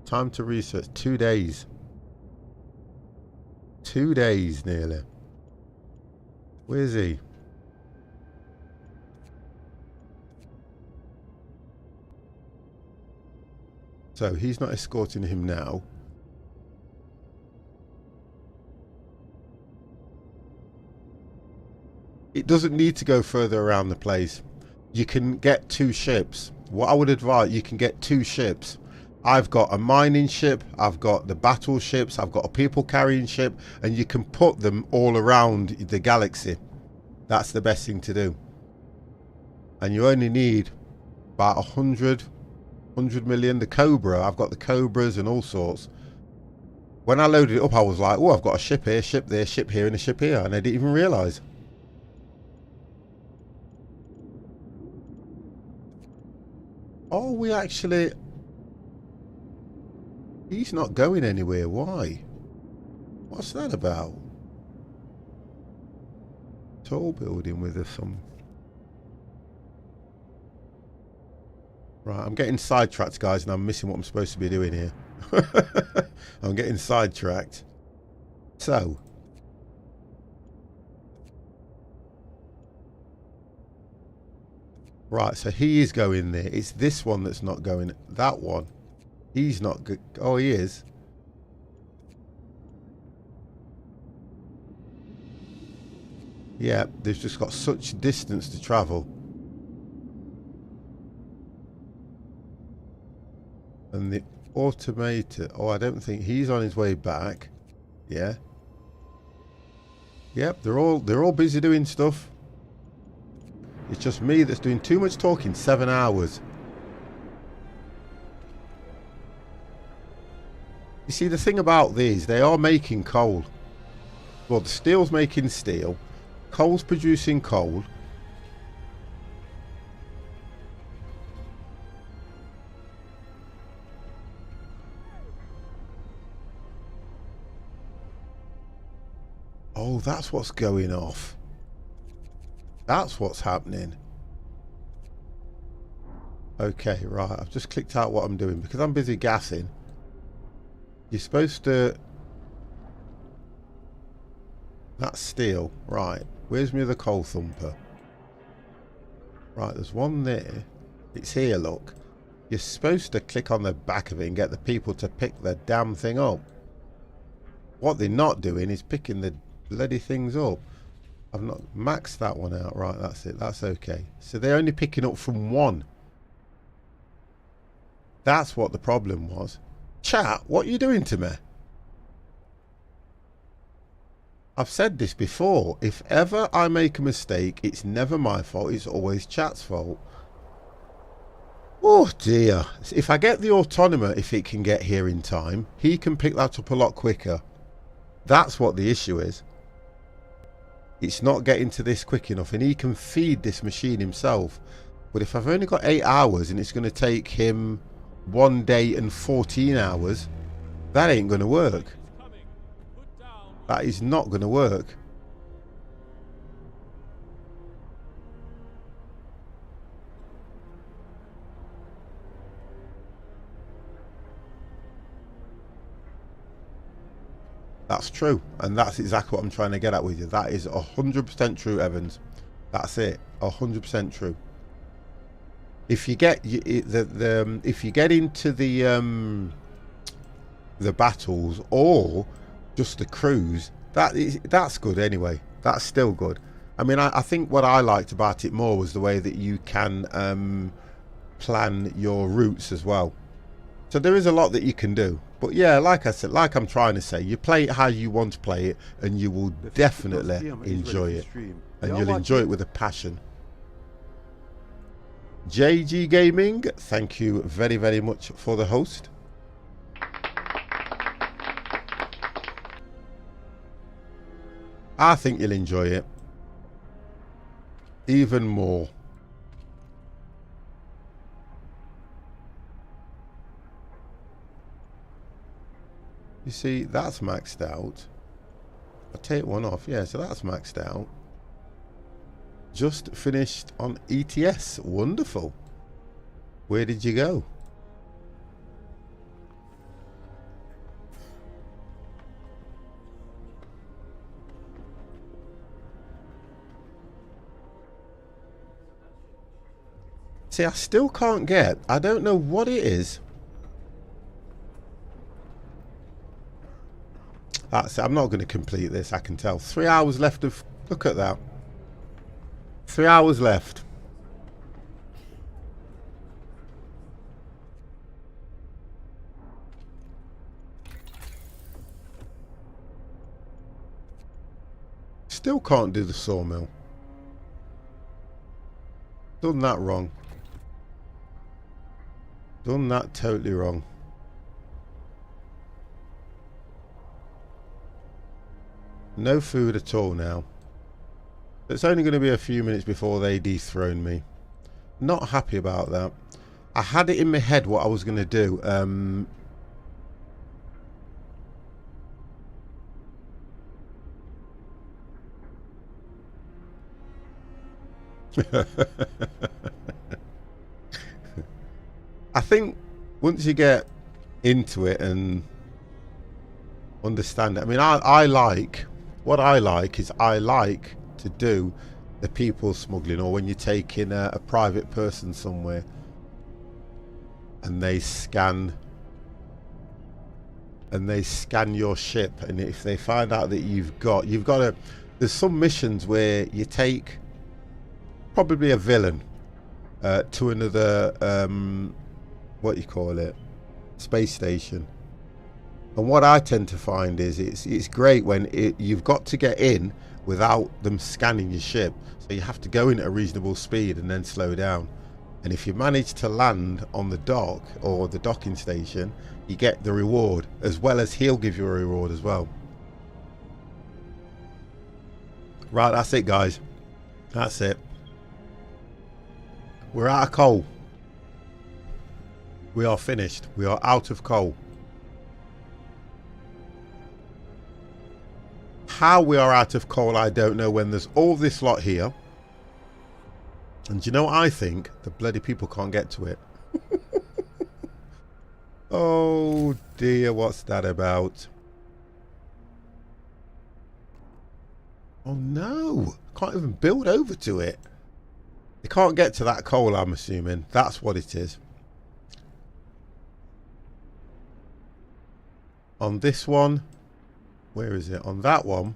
time to research 2 days. 2 days nearly. Where's he? So he's not escorting him now. It doesn't need to go further around the place. You can get 2 ships. What I would advise, you can get 2 ships. I've got a mining ship, I've got the battleships, I've got a people carrying ship, and you can put them all around the galaxy. That's the best thing to do. And you only need about 100 million. The Cobra, I've got the Cobras and all sorts. When I loaded it up, I was like, oh, I've got a ship here, ship there, ship here, and a ship here. And I didn't even realise. Oh, we actually... He's not going anywhere. Why? What's that about? Tall building with some... Right, I'm getting sidetracked, guys, and I'm missing what I'm supposed to be doing here. I'm getting sidetracked. So... Right, so he is going there. It's this one that's not going. That one. He's not good. Oh, he is. Yeah, they've just got such distance to travel. And the automator. Oh, I don't think he's on his way back. Yeah. Yep, they're all busy doing stuff. It's just me that's doing too much talking. 7 hours. You see, the thing about these, they are making coal. Well, the steel's making steel. Coal's producing coal. Oh, that's what's going off. That's what's happening. Okay, right. I've just clicked out what I'm doing because I'm busy gassing. You're supposed to... That's steel. Right. Where's my other coal thumper? Right, there's one there. It's here, look. You're supposed to click on the back of it and get the people to pick the damn thing up. What they're not doing is picking the bloody things up. I've not maxed that one out. Right, that's it. That's okay. So they're only picking up from one. That's what the problem was. Chat, what are you doing to me? I've said this before. If ever I make a mistake, it's never my fault. It's always chat's fault. Oh dear. If I get the autonomer, if it can get here in time, he can pick that up a lot quicker. That's what the issue is. It's not getting to this quick enough, and he can feed this machine himself. But if I've only got 8 hours and it's going to take him 1 day and 14 hours, that ain't going to work. That is not going to work. That's true, and that's exactly what I'm trying to get at with you. That is 100% true, Evans. That's it, 100% true. If you get if you get into the battles or just the cruise, that's good anyway. That's still good. I mean, I think what I liked about it more was the way that you can plan your routes as well. So there is a lot that you can do. But yeah, like I said, like I'm trying to say, you play it how you want to play it, and you will definitely enjoy it. And you'll enjoy it with a passion. JG Gaming, thank you very, very much for the host. I think you'll enjoy it even more. You see, that's maxed out. I'll take one off. Yeah, so that's maxed out. Just finished on ETS. Wonderful. Where did you go? See, I still can't get. I don't know what it is. I'm not going to complete this, I can tell. 3 hours left of... Look at that. 3 hours left. Still can't do the sawmill. Done that wrong. Done that totally wrong. No food at all now. It's only going to be a few minutes before they dethrone me. Not happy about that. I had it in my head what I was going to do. I think once you get into it and understand it, I mean, I like, what I like is I like to do the people smuggling, or when you're taking a private person somewhere and they scan your ship, and if they find out that you've got to, there's some missions where you take probably a villain to another what you call it, space station. And what I tend to find is it's great when you've got to get in without them scanning your ship, so you have to go in at a reasonable speed and then slow down. And if you manage to land on the dock or the docking station, you get the reward, as well as he'll give you a reward as well. Right, that's it, guys. That's it. We're out of coal. We are finished. We are out of coal. How we are out of coal, I don't know, when there's all this lot here. And you know what I think? The bloody people can't get to it. Oh dear, what's that about? Oh no, can't even build over to it. They can't get to that coal, I'm assuming. That's what it is. On this one, where is it? On that one,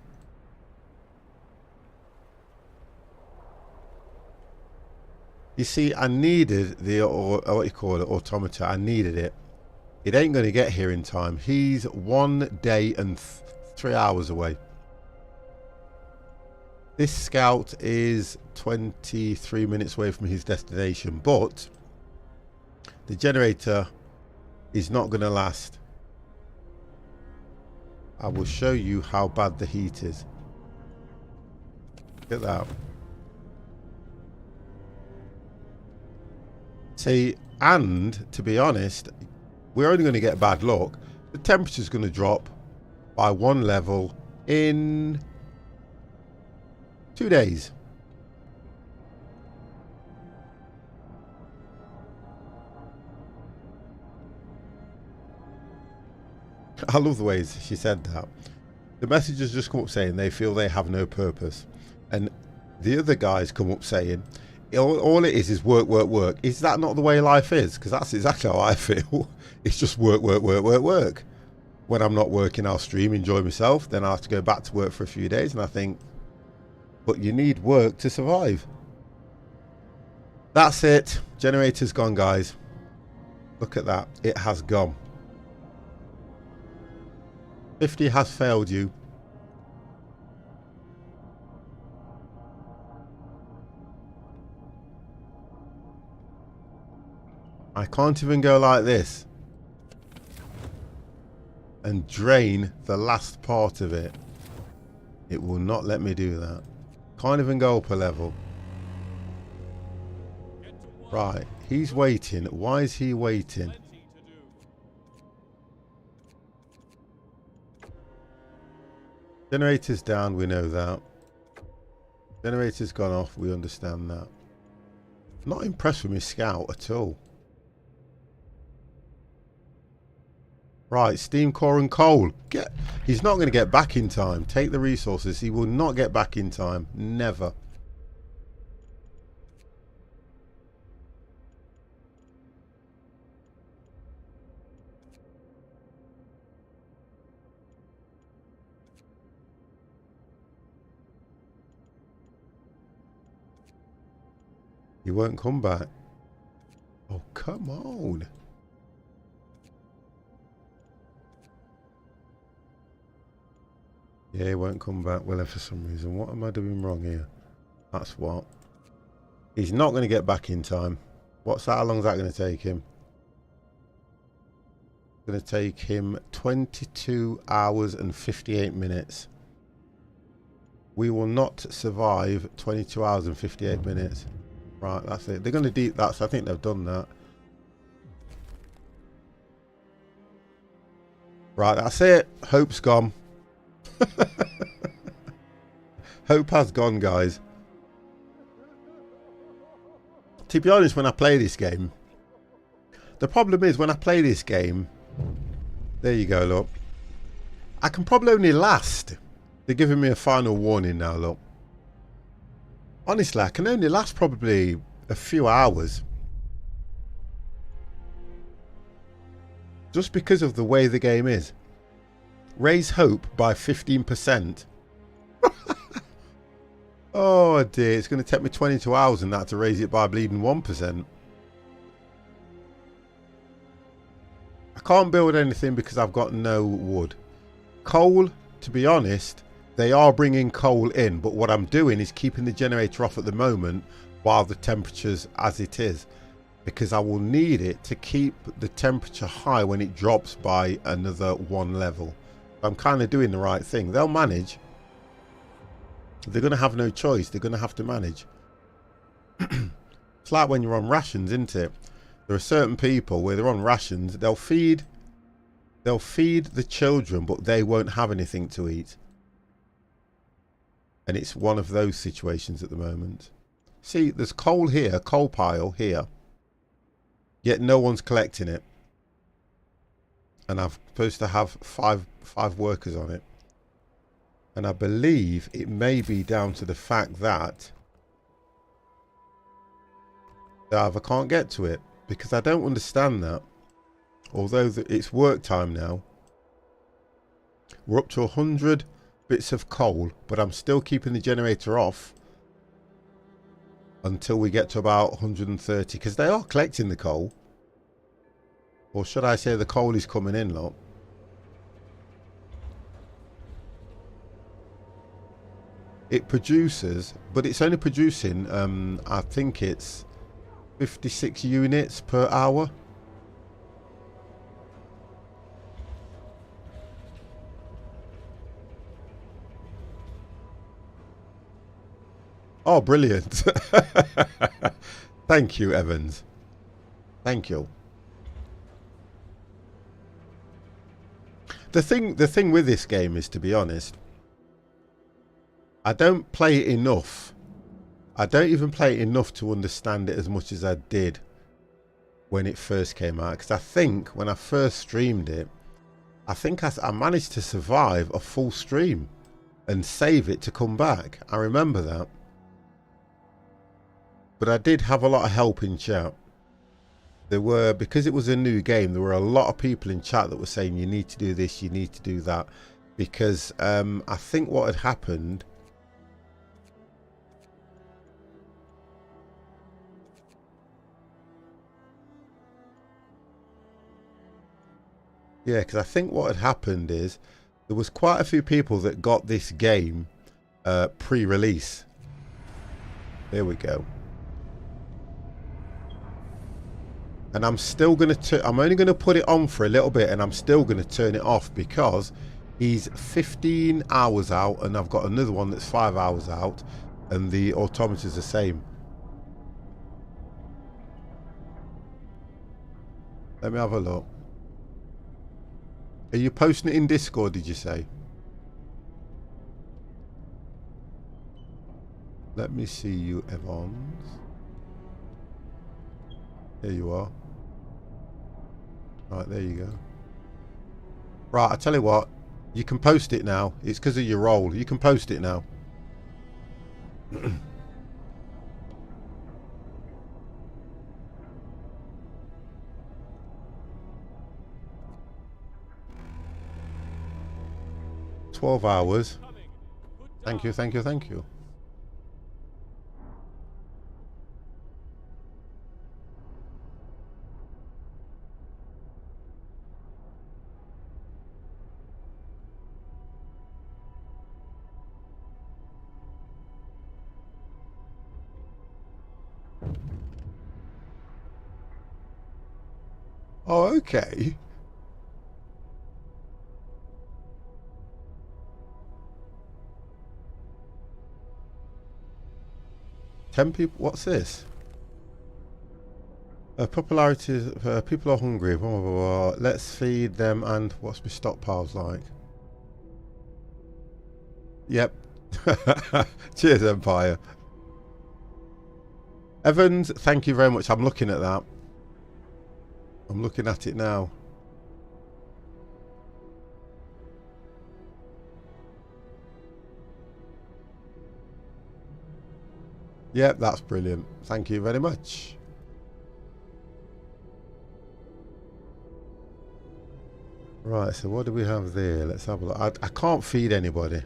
you see, I needed the, or what you call it, automata. I needed it. It ain't going to get here in time. He's 1 day and 3 hours away. This scout is 23 minutes away from his destination, but the generator is not going to last. I will show you how bad the heat is. Look at that. See, and to be honest, we're only going to get bad luck. The temperature's going to drop by 1 level in 2 days. I love the ways she said that. The messengers just come up saying they feel they have no purpose, and the other guys come up saying all it is work, work, work. Is that not the way life is? Because that's exactly how I feel. It's just work, work, work, work, work. When I'm not working, I'll stream, enjoy myself. Then I have to go back to work for a few days, and I think, but you need work to survive. That's it. Generator's gone, guys. Look at that. It has gone. 50 has failed you. I can't even go like this and drain the last part of it. It will not let me do that. Can't even go up a level. Right, he's waiting. Why is he waiting? Generator's down, we know that. Generator's gone off, we understand that. Not impressed with my scout at all. Right, steam core and coal. He's not going to get back in time. Take the resources. He will not get back in time. Never. He won't come back. Oh, come on. Yeah, he won't come back, will he, for some reason? What am I doing wrong here? That's what. He's not going to get back in time. What's that? How long is that going to take him? It's going to take him 22 hours and 58 minutes. We will not survive 22 hours and 58 minutes. Right, that's it. They're going to deep that. So I think they've done that. Right, that's it. Hope's gone. Hope has gone, guys. To be honest, when I play this game, the problem is when I play this game, there you go, look. I can probably only last. They're giving me a final warning now, look. Honestly, I can only last probably a few hours. Just because of the way the game is. Raise hope by 15%. Oh dear, it's going to take me 22 hours and that to raise it by bleeding 1%. I can't build anything because I've got no wood. Coal, to be honest, they are bringing coal in, but what I'm doing is keeping the generator off at the moment while the temperature's as it is, because I will need it to keep the temperature high when it drops by another 1 level. I'm kind of doing the right thing. They'll manage. They're going to have no choice. They're going to have to manage. It's like when you're on rations, isn't it? There are certain people where they're on rations. They'll feed the children, but they won't have anything to eat. And it's one of those situations at the moment. See, there's coal here, coal pile here. Yet no one's collecting it. And I'm supposed to have five workers on it. And I believe it may be down to the fact that I either can't get to it, because I don't understand that. Although it's work time now. We're up to 100 bits of coal, but I'm still keeping the generator off until we get to about 130, because they are collecting the coal. Or should I say the coal is coming in, look. It produces, but it's only producing, I think it's 56 units per hour. Oh, brilliant. Thank you, Evans. Thank you. The thing with this game is, to be honest, I don't play it enough. I don't even play it enough to understand it as much as I did when it first came out. Because I think when I first streamed it, I think I managed to survive a full stream and save it to come back. I remember that. But I did have a lot of help in chat. There were, because it was a new game, there were a lot of people in chat that were saying you need to do this, you need to do that. Because I think what had happened... Yeah, because I think what had happened is there was quite a few people that got this game pre-release. There we go. And I'm still going to... I'm only going to put it on for a little bit, and I'm still going to turn it off because he's 15 hours out and I've got another one that's 5 hours out and the automator is the same. Let me have a look. Are you posting it in Discord, did you say? Let me see you, Evans. There you are. Right, there you go. Right, I tell you what. You can post it now. It's because of your role. You can post it now. 12 hours. Coming. Good Thank you, dog. thank you, thank you. Oh, okay. Ten people. What's this? Popularity. People are hungry. Blah, blah, blah, blah. Let's feed them. And what's my stockpiles like? Yep. Cheers, Empire. Evans, thank you very much. I'm looking at that. I'm looking at it now. Yep, that's brilliant. Thank you very much. Right, so what do we have there? Let's have a look. I can't feed anybody.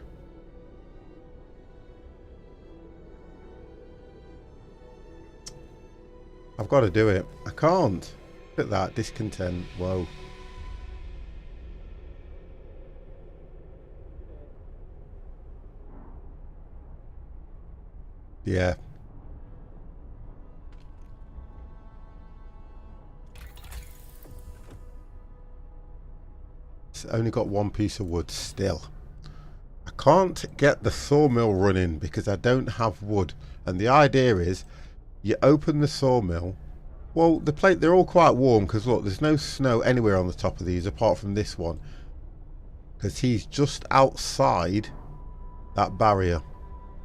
I've got to do it. I can't. Look at that. Discontent. Whoa. Yeah. It's only got one piece of wood still. I can't get the sawmill running because I don't have wood. And the idea is you open the sawmill. Well, they're all quite warm because look, there's no snow anywhere on the top of these apart from this one. Because he's just outside that barrier.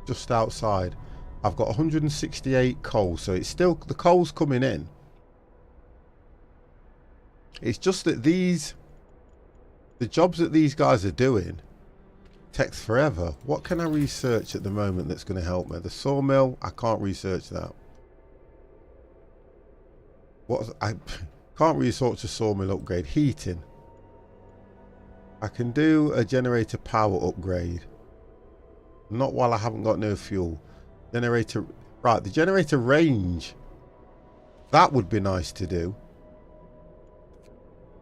Just outside. I've got 168 coal, so it's still, the coal's coming in. It's just that the jobs that these guys are doing takes forever. What can I research at the moment that's going to help me? The sawmill, I can't research that. I can't research a sawmill upgrade. Heating. I can do a generator power upgrade. Not while I haven't got no fuel. Generator, right, the generator range. That would be nice to do.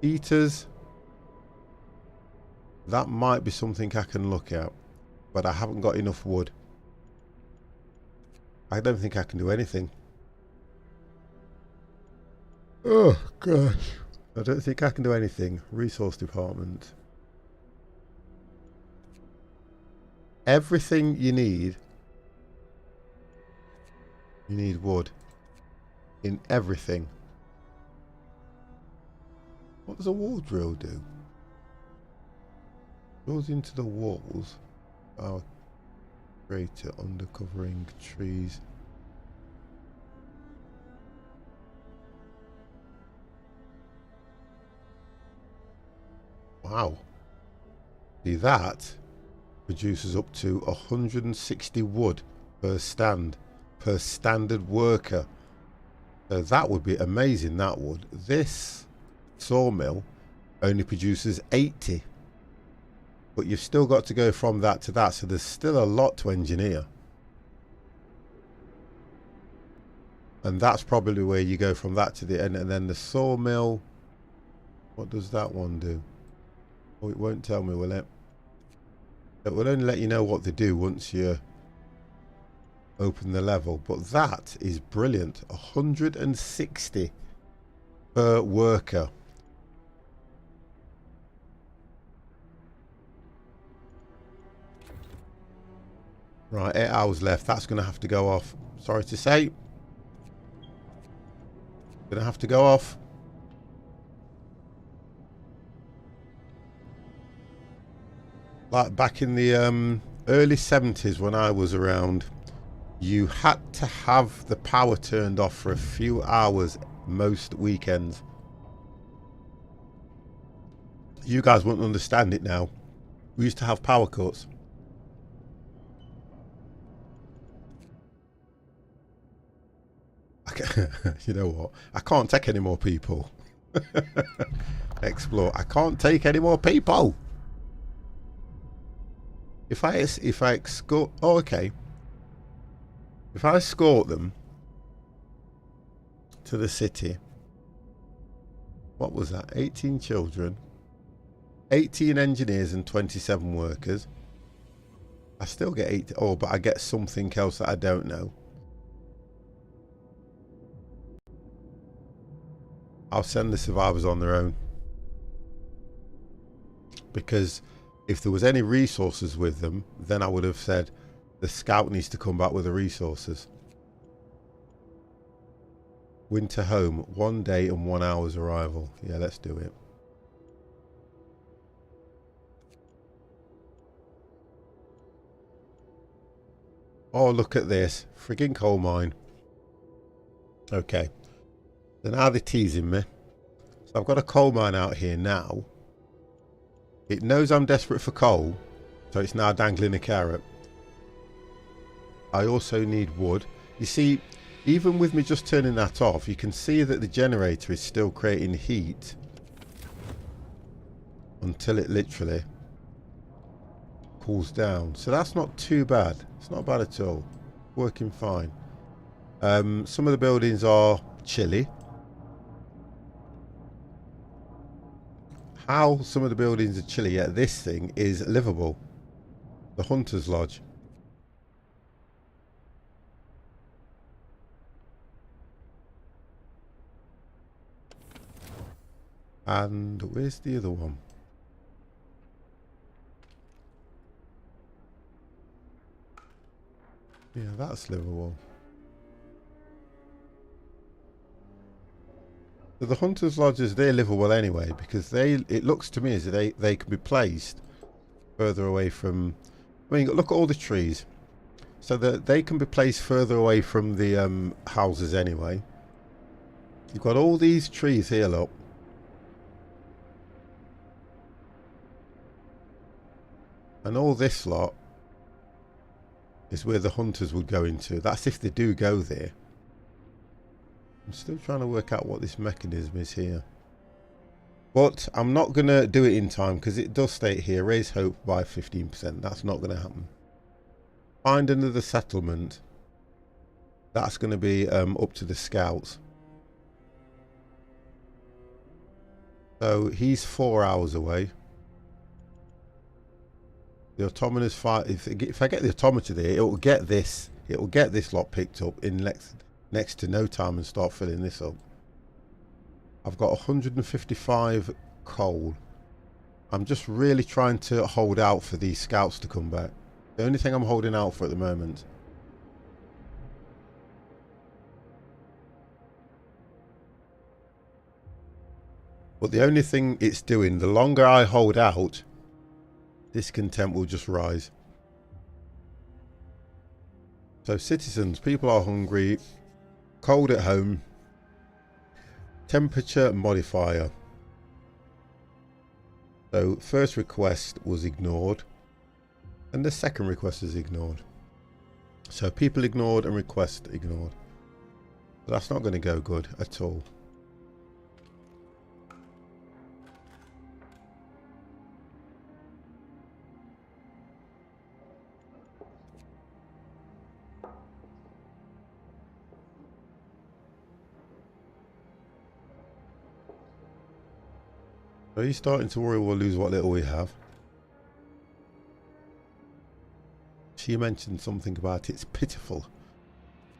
Heaters. That might be something I can look at. But I haven't got enough wood. I don't think I can do anything. Oh, gosh. I don't think I can do anything. Resource department. Everything you need wood. In everything. What does a wall drill do? Goes into the walls. Oh, greater under covering trees. Wow. See, that produces up to 160 wood per standard worker. So that would be amazing, that would. This sawmill only produces 80. But you've still got to go from that to that, so there's still a lot to engineer. And that's probably where you go from that to the end. And then the sawmill, what does that one do? Oh, it won't tell me, will it? It will only let you know what they do once you open the level. But that is brilliant. 160 per worker. Right, 8 hours left. That's going to have to go off. Sorry to say. Going to have to go off. Like back in the early 70s when I was around, you had to have the power turned off for a few hours most weekends. You guys won't understand it now. We used to have power cuts. You know what? I can't take any more people. Explore. I can't take any more people. If I escort, oh okay. If I escort them to the city, what was that? 18 children, 18 engineers, and 27 workers. I still get 8. Oh, but I get something else that I don't know. I'll send the survivors on their own. Because if there was any resources with them, then I would have said the scout needs to come back with the resources. Winter home, 1 day and 1 hour's arrival. Yeah, let's do it. Oh, look at this. Frigging coal mine. Okay. So now they're teasing me. So I've got a coal mine out here now. It knows I'm desperate for coal, so it's now dangling a carrot. I also need wood. You see, even with me just turning that off, you can see that the generator is still creating heat until it literally cools down. So that's not too bad. It's not bad at all. Working fine. Some of the buildings are chilly. How some of the buildings are chilly, yet this thing is livable. The Hunter's Lodge. And where's the other one? Yeah, that's livable. So the Hunter's Lodges, they're livable anyway, because it looks to me as if they can be placed further away from, I mean, look at all the trees. So that they can be placed further away from the houses anyway. You've got all these trees here, look. And all this lot is where the hunters would go into. That's if they do go there. I'm still trying to work out what this mechanism is here. But I'm not going to do it in time because it does state here, raise hope by 15%. That's not going to happen. Find another settlement. That's going to be up to the scouts. So he's 4 hours away. The automator's fight. If I get the automator there, it will get this. It will get this lot picked up in next to no time and start filling this up. I've got 155 coal. I'm just really trying to hold out for these scouts to come back. The only thing I'm holding out for at the moment. But the only thing it's doing, the longer I hold out, discontent will just rise. So citizens, people are hungry, cold at home, temperature modifier. So first request was ignored and the second request is ignored. So people ignored and request ignored. But that's not going to go good at all. Are you starting to worry we'll lose what little we have? She mentioned something about it's pitiful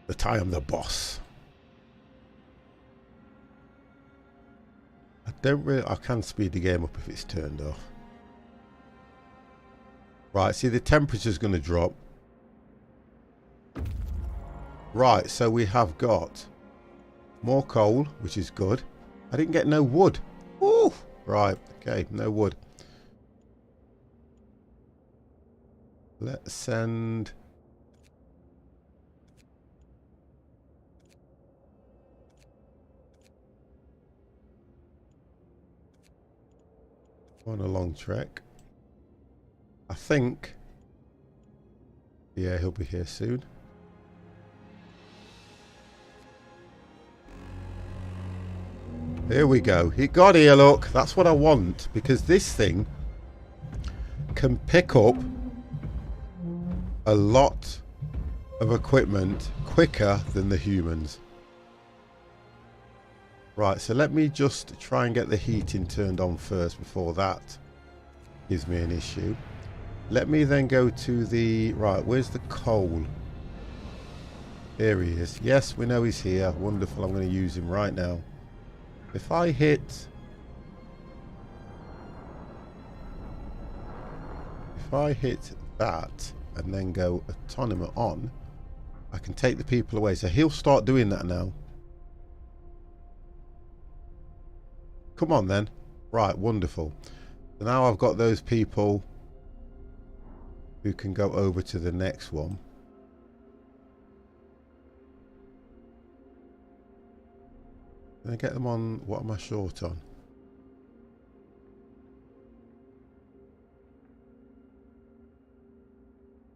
that I am the boss. I can speed the game up if it's turned off. Right, see the temperature's going to drop. Right, so we have got more coal, which is good. I didn't get no wood. Ooh, right, okay, no wood. Let's send... On a long trek. I think. Yeah, he'll be here soon. Here we go. He got here, look. That's what I want. Because this thing can pick up a lot of equipment quicker than the humans. Right, so let me just try and get the heating turned on first before that gives me an issue. Let me then go to the... Right, where's the coal? Here he is. Yes, we know he's here. Wonderful. I'm going to use him right now. If I hit... If I hit that and then go autonomous on, I can take the people away. So he'll start doing that now. Come on then. Right, wonderful. So now I've got those people who can go over to the next one. Can I get them on? What am I short on?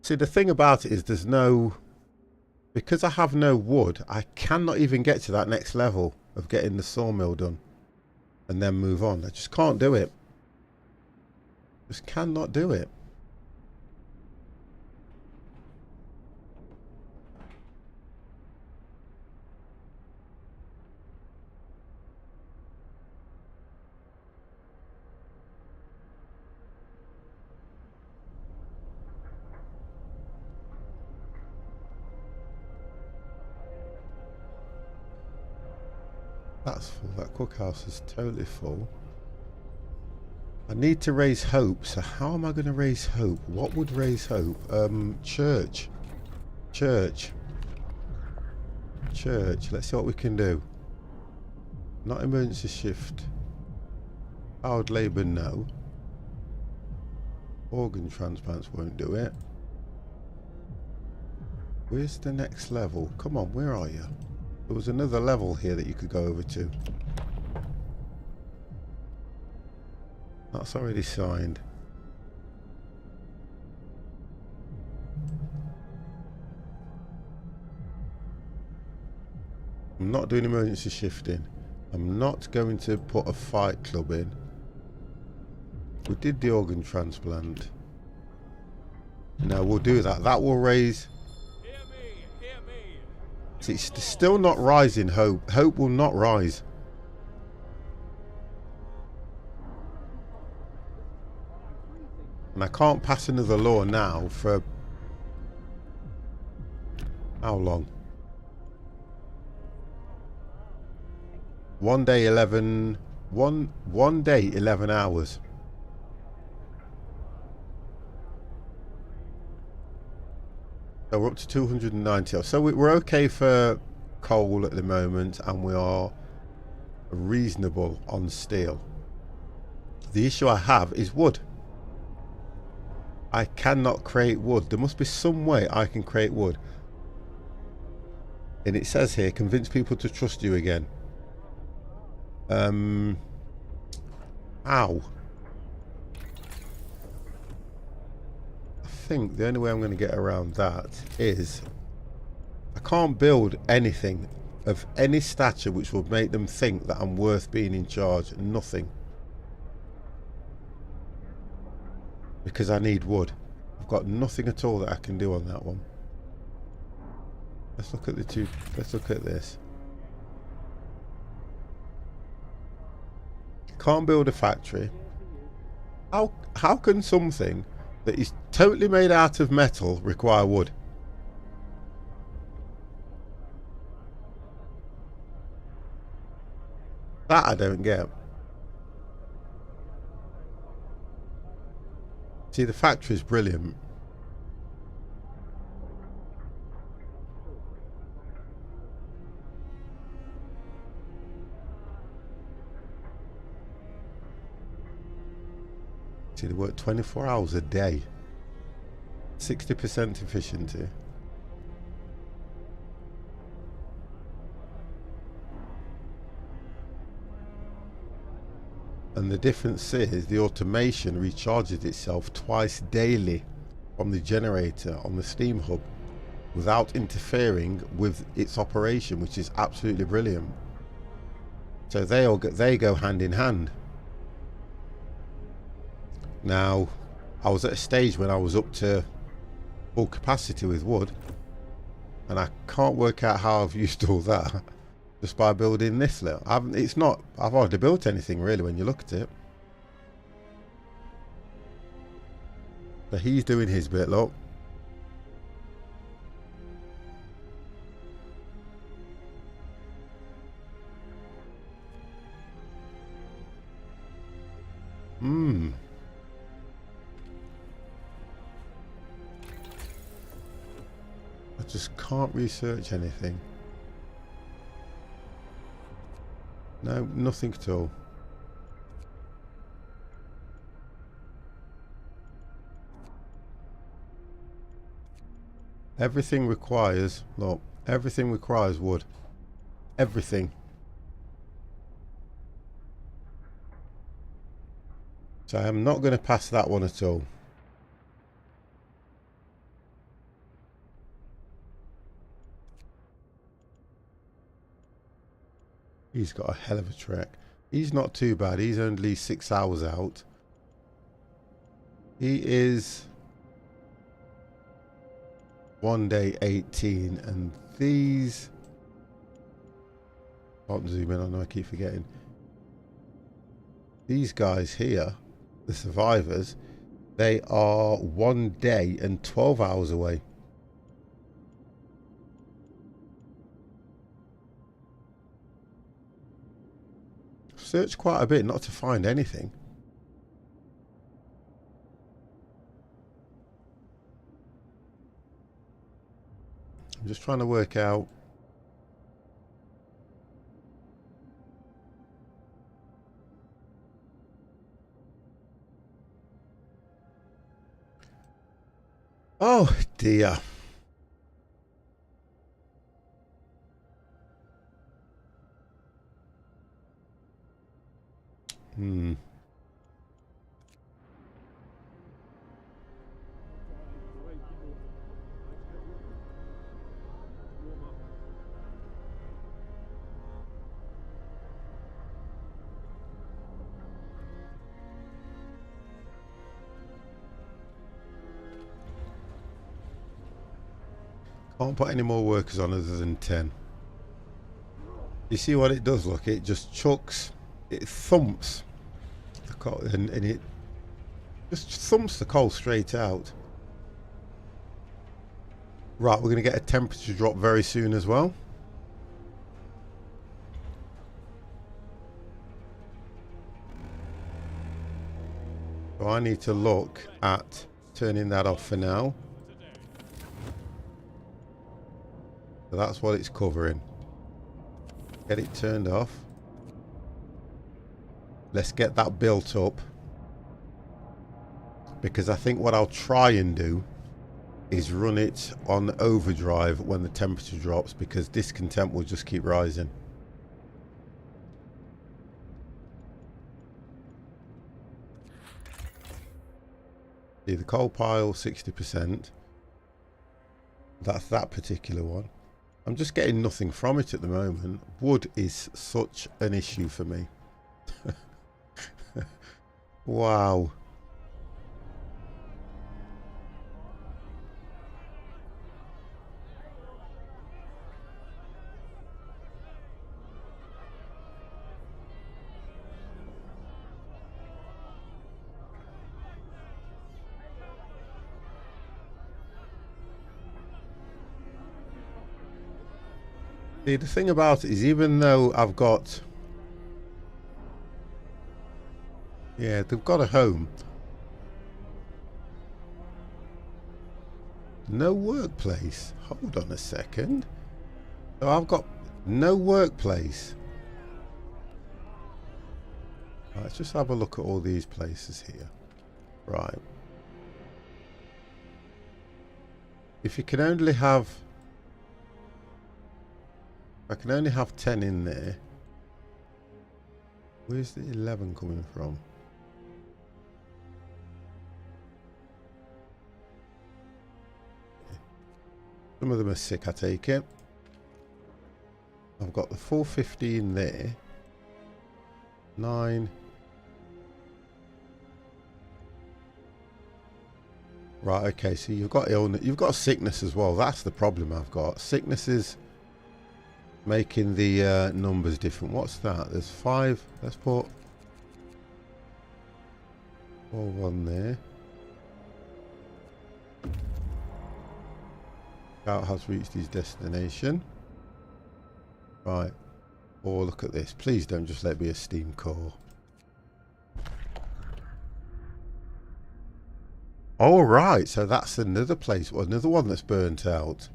See, the thing about it is there's no... Because I have no wood, I cannot even get to that next level of getting the sawmill done and then move on. I just can't do it. Just cannot do it. That's full. That cookhouse is totally full. I need to raise hope. So how am I going to raise hope? What would raise hope? Church. Church. Church. Let's see what we can do. Not emergency shift. Powered labour, no. Organ transplants won't do it. Where's the next level? Come on, where are you? There was another level here that you could go over to. That's already signed. I'm not doing emergency shifting. I'm not going to put a fight club in. We did the organ transplant. No, we'll do that. That will raise... See, it's still not rising, hope. Hope will not rise. And I can't pass another law now for... How long? One day 11 hours. So we're up to 290. So we're okay for coal at the moment, and we are reasonable on steel. The issue I have is wood. I cannot create wood. There must be some way I can create wood. And it says here, convince people to trust you again. Ow. I think the only way I'm going to get around that is I can't build anything of any stature which will make them think that I'm worth being in charge. Nothing. Because I need wood. I've got nothing at all that I can do on that one. Let's look at the two. Let's look at this. Can't build a factory. How can something that is totally made out of metal require wood? That I don't get. See, the factory is brilliant. See, they work 24 hours a day. 60% efficiency. And the difference is the automation recharges itself twice daily from the generator on the steam hub without interfering with its operation, which is absolutely brilliant. So they go hand in hand. Now, I was at a stage when I was up to full capacity with wood, and I can't work out how I've used all that just by building this little. I've hardly built anything really when you look at it. So he's doing his bit, look. I just can't research anything. No, nothing at all. Everything requires, look, everything requires wood. Everything. So I'm not going to pass that one at all. He's got a hell of a trek. He's not too bad. He's only 6 hours out. He is 1 day 18, and these... Can't zoom in, I know I keep forgetting. These guys here, the survivors, they are 1 day and 12 hours away. Searched quite a bit not to find anything. I'm just trying to work out. Oh dear. Can't put any more workers on other than 10. You see what it does? Look, it just chucks, it thumps the coal, and it just thumps the coal straight out. Right, we're going to get a temperature drop very soon as well. So I need to look at turning that off for now. So that's what it's covering. Get it turned off. Let's get that built up. Because I think what I'll try and do is run it on overdrive when the temperature drops, because discontent will just keep rising. See, the coal pile 60%. That's that particular one. I'm just getting nothing from it at the moment. Wood is such an issue for me. Wow. See, the thing about it is, even though I've got... Yeah, they've got a home. No workplace. Hold on a second. So I've got no workplace. Right, let's just have a look at all these places here. Right. If you can only have... I can only have 10 in there. Where's the 11 coming from? Some of them are sick, I take it. I've got the full 15 there. 9. Right, okay, so you've got illness, you've got sickness as well. That's the problem I've got. Sickness is making the numbers different. What's that? There's 5. Let's put 1 there. Scout has reached his destination. Right. Oh, look at this. Please don't just let me a steam core. Oh, right. So that's another place, another one that's burnt out.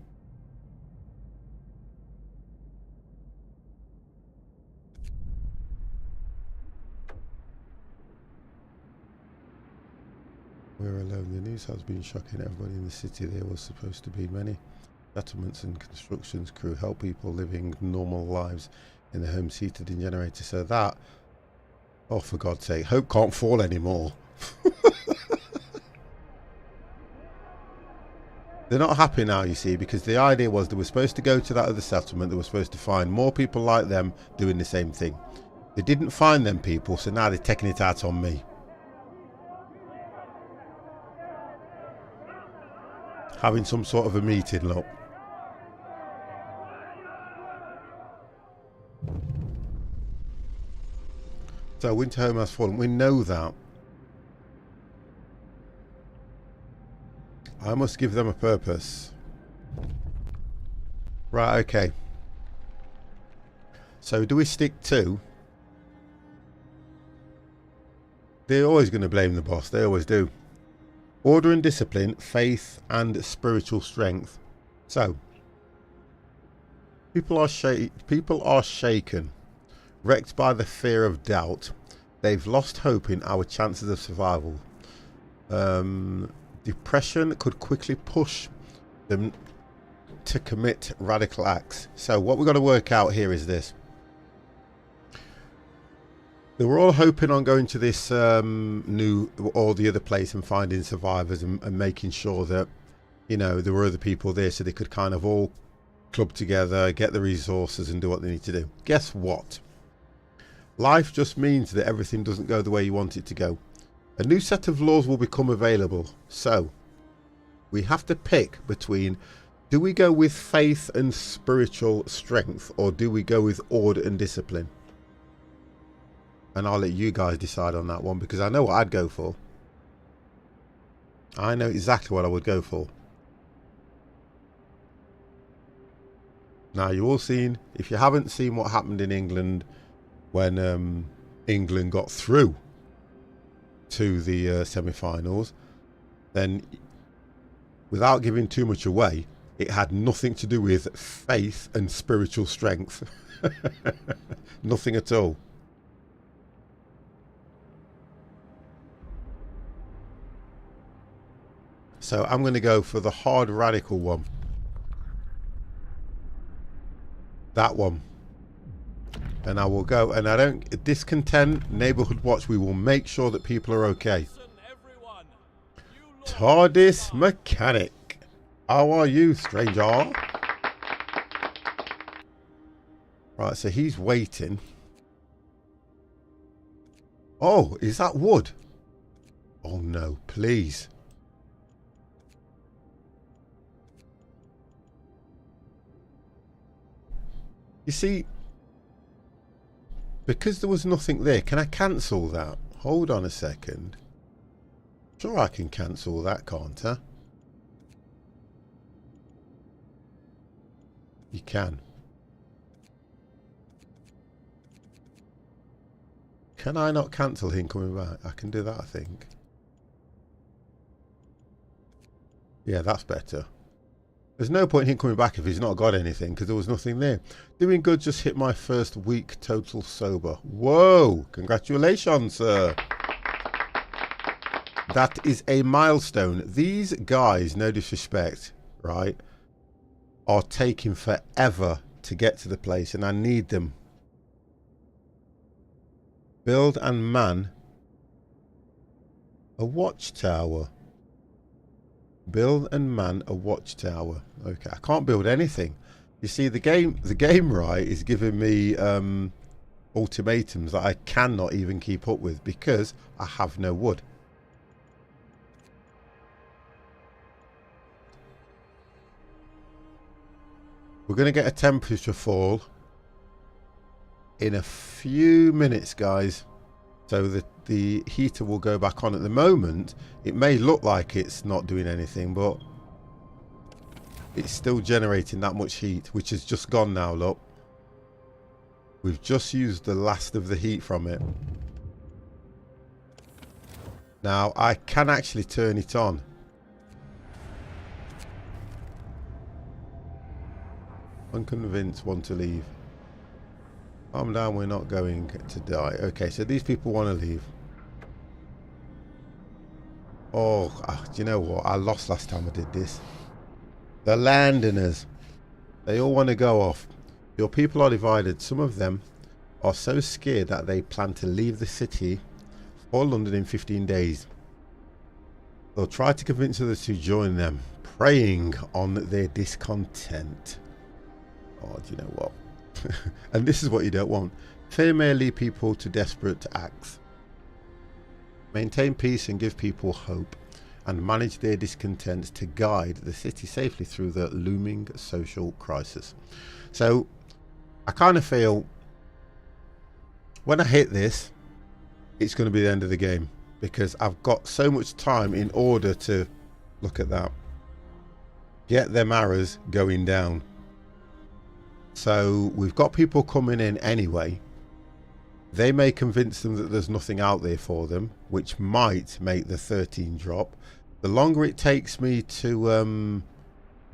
We're alone. The news has been shocking everybody in the city. There was supposed to be many settlements and constructions crew help people living normal lives in the home seated in generators. So that, oh, for God's sake, hope can't fall anymore. They're not happy now, you see, because the idea was they were supposed to go to that other settlement. They were supposed to find more people like them doing the same thing. They didn't find them people, so now they're taking it out on me. Having some sort of a meeting, look. So winter home has fallen. We know that. I must give them a purpose. Right, okay. So do we stick to... They're always going to blame the boss. They always do. Order and discipline, faith and spiritual strength. So, people are shaken, wrecked by the fear of doubt. They've lost hope in our chances of survival. Depression could quickly push them to commit radical acts. So what we've got to work out here is this. They were all hoping on going to this new or the other place and finding survivors and making sure that, you know, there were other people there so they could kind of all club together, get the resources and do what they need to do. Guess what? Life just means that everything doesn't go the way you want it to go. A new set of laws will become available. So we have to pick between, do we go with faith and spiritual strength, or do we go with order and discipline? And I'll let you guys decide on that one, because I know what I'd go for. I know exactly what I would go for. Now, you've all seen, if you haven't seen what happened in England when England got through to the semi-finals, then without giving too much away, it had nothing to do with faith and spiritual strength. Nothing at all. So I'm going to go for the hard radical one. That one. And I will go, and I don't, discontent, neighborhood watch, we will make sure that people are okay. TARDIS mechanic. How are you, stranger? Right, so he's waiting. Oh, is that wood? Oh no, please. You see, because there was nothing there, can I cancel that? Hold on a second. Sure, I can cancel that, can't I? You can. Can I not cancel him coming back? I can do that, I think. Yeah, that's better. There's no point in him coming back if he's not got anything, because there was nothing there. Doing good, just hit my first week total sober. Whoa! Congratulations, sir. That is a milestone. These guys, no disrespect, right, are taking forever to get to the place, and I need them. Build and man a watchtower. Build and man a watchtower. Okay, I can't build anything. You see, the game right is giving me ultimatums that I cannot even keep up with because I have no wood. We're going to get a temperature fall in a few minutes, guys. So the heater will go back on. At the moment, it may look like it's not doing anything, but it's still generating that much heat, which has just gone now, look. We've just used the last of the heat from it. Now, I can actually turn it on. Unconvinced, want to leave. Calm down, we're not going to die. Okay, so these people want to leave. Oh, do you know what? I lost last time I did this. The Londoners. They all want to go off. Your people are divided. Some of them are so scared that they plan to leave the city or London in 15 days. They'll try to convince others to join them, preying on their discontent. Oh, do you know what? And this is what you don't want. Fear may lead people to desperate acts. Maintain peace and give people hope, and manage their discontents to guide the city safely through the looming social crisis. So I kind of feel when I hit this, it's going to be the end of the game, because I've got so much time in order to, look at that, get them arrows going down. So we've got people coming in anyway. They may convince them that there's nothing out there for them, which might make the 13 drop. The longer it takes me to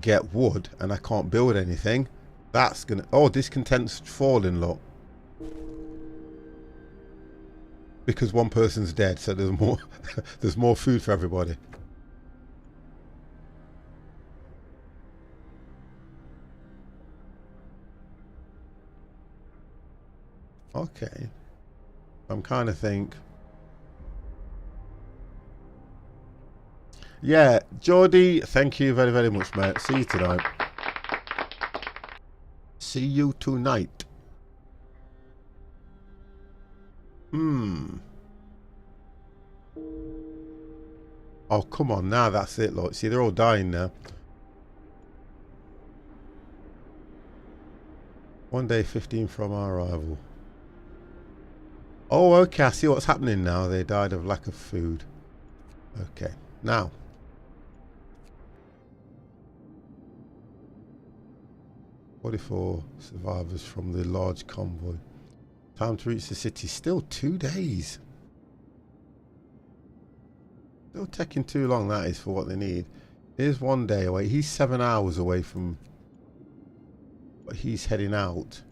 get wood and I can't build anything, that's gonna, oh, discontent's falling, look, because one person's dead, so there's more there's more food for everybody. Okay, I'm kind of think, yeah, Geordie, thank you very, very much, mate. See you tonight. See you tonight. Oh, come on now, that's it, look. See, they're all dying now. One day 15 from our arrival. Oh, okay, I see what's happening now. They died of lack of food. Okay, now. "44 survivors from the large convoy. Time to reach the city. Still 2 days. Still taking too long, that is, for what they need. Here's 1 day away. He's 7 hours away from... But he's heading out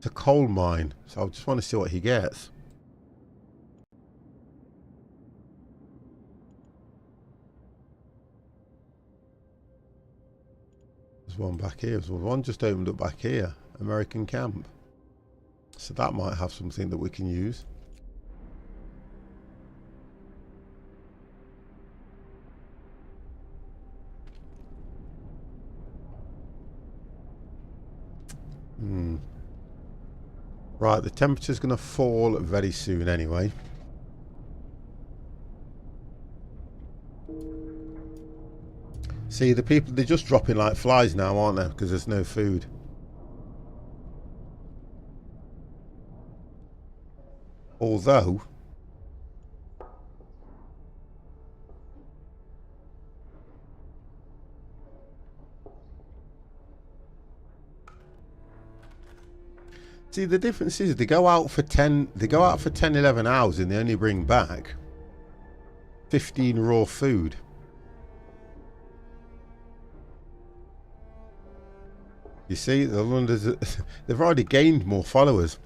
to coal mine. So I just want to see what he gets. There's one back here. There's one just opened up back here. American camp. So that might have something that we can use. Right, the temperature's going to fall very soon anyway. See, the people, they're just dropping like flies now, aren't they? Because there's no food. Although... See, the difference is they go out for 10, 11 hours and they only bring back 15 raw food. You see, the Londoners, they've already gained more followers.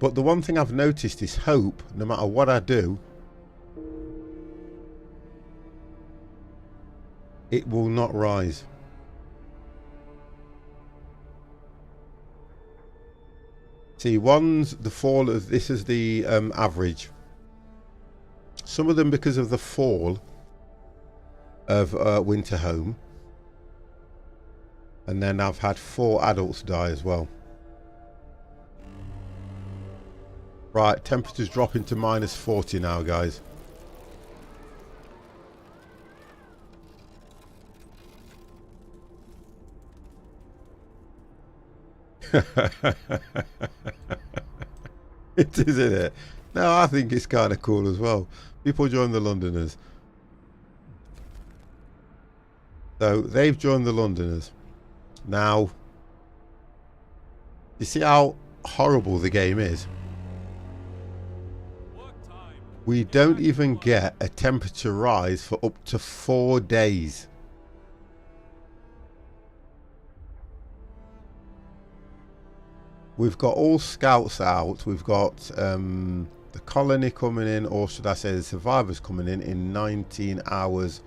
But the one thing I've noticed is hope, no matter what I do, It will not rise. See, one's the fall of this is the average. Some of them because of the fall of winter home, and then I've had 4 adults die as well. Right, temperature's dropping to -40 now, guys. It is, isn't it? No, I think it's kind of cool as well. People join the Londoners. So they've joined the Londoners. Now, you see how horrible the game is? We don't even get a temperature rise for up to 4 days. We've got all scouts out. We've got the colony coming in, or should I say the survivors coming in 19 hours.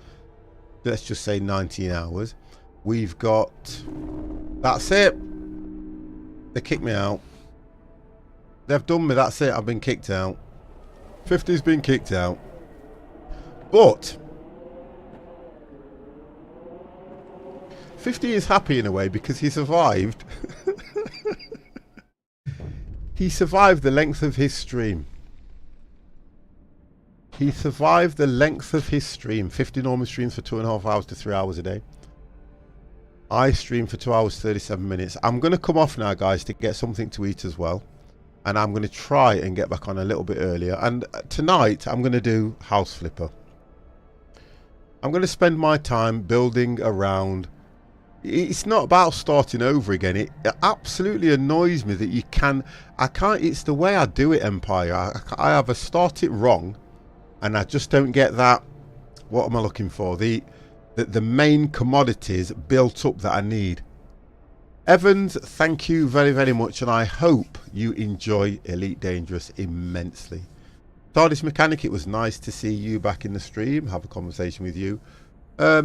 Let's just say 19 hours. We've got... That's it. They kicked me out. They've done me. That's it. I've been kicked out. 50's been kicked out. But 50 is happy in a way because he survived. He survived the length of his stream. He survived the length of his stream. 50 normal streams for 2.5 hours to 3 hours a day. I stream for 2 hours 37 minutes. I'm going to come off now, guys, to get something to eat as well. And I'm going to try and get back on a little bit earlier. And tonight, I'm going to do House Flipper. I'm going to spend my time building around... It's not about starting over again. It absolutely annoys me that you can... I can't... It's the way I do it, Empire. I either start it wrong, and I just don't get that... What am I looking for? The main commodities built up that I need. Evans, thank you very, very much, and I hope you enjoy Elite Dangerous immensely. TARDIS Mechanic, it was nice to see you back in the stream, have a conversation with you.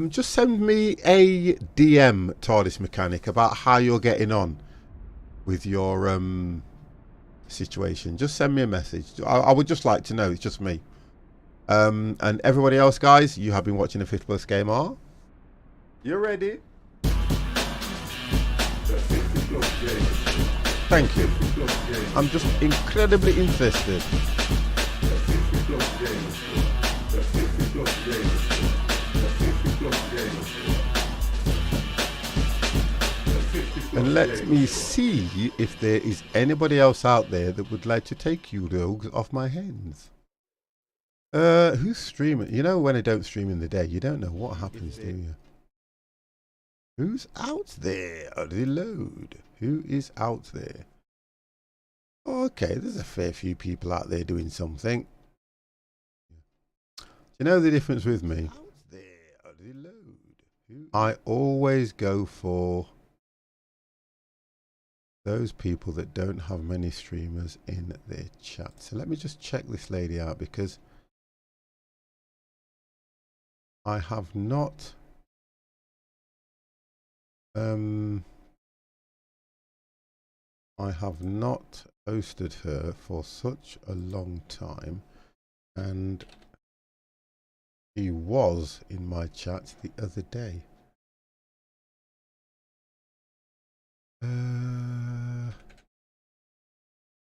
Just send me a DM, TARDIS Mechanic, about how you're getting on with your situation. Just send me a message. I would just like to know. It's just me. And everybody else, guys, you have been watching the 50 Plus Gamer. You're ready? Thank you. I'm just incredibly interested. And let me see if there is anybody else out there that would like to take you rogues off my hands. Who's streaming? You know, when I don't stream in the day, you don't know what happens, do you? Who's out there? Reload. Who is out there? Okay, there's a fair few people out there doing something. Do you know the difference with me? Out there. Reload. I always go for those people that don't have many streamers in their chat. So let me just check this lady out, because I have not hosted her for such a long time, and she was in my chat the other day.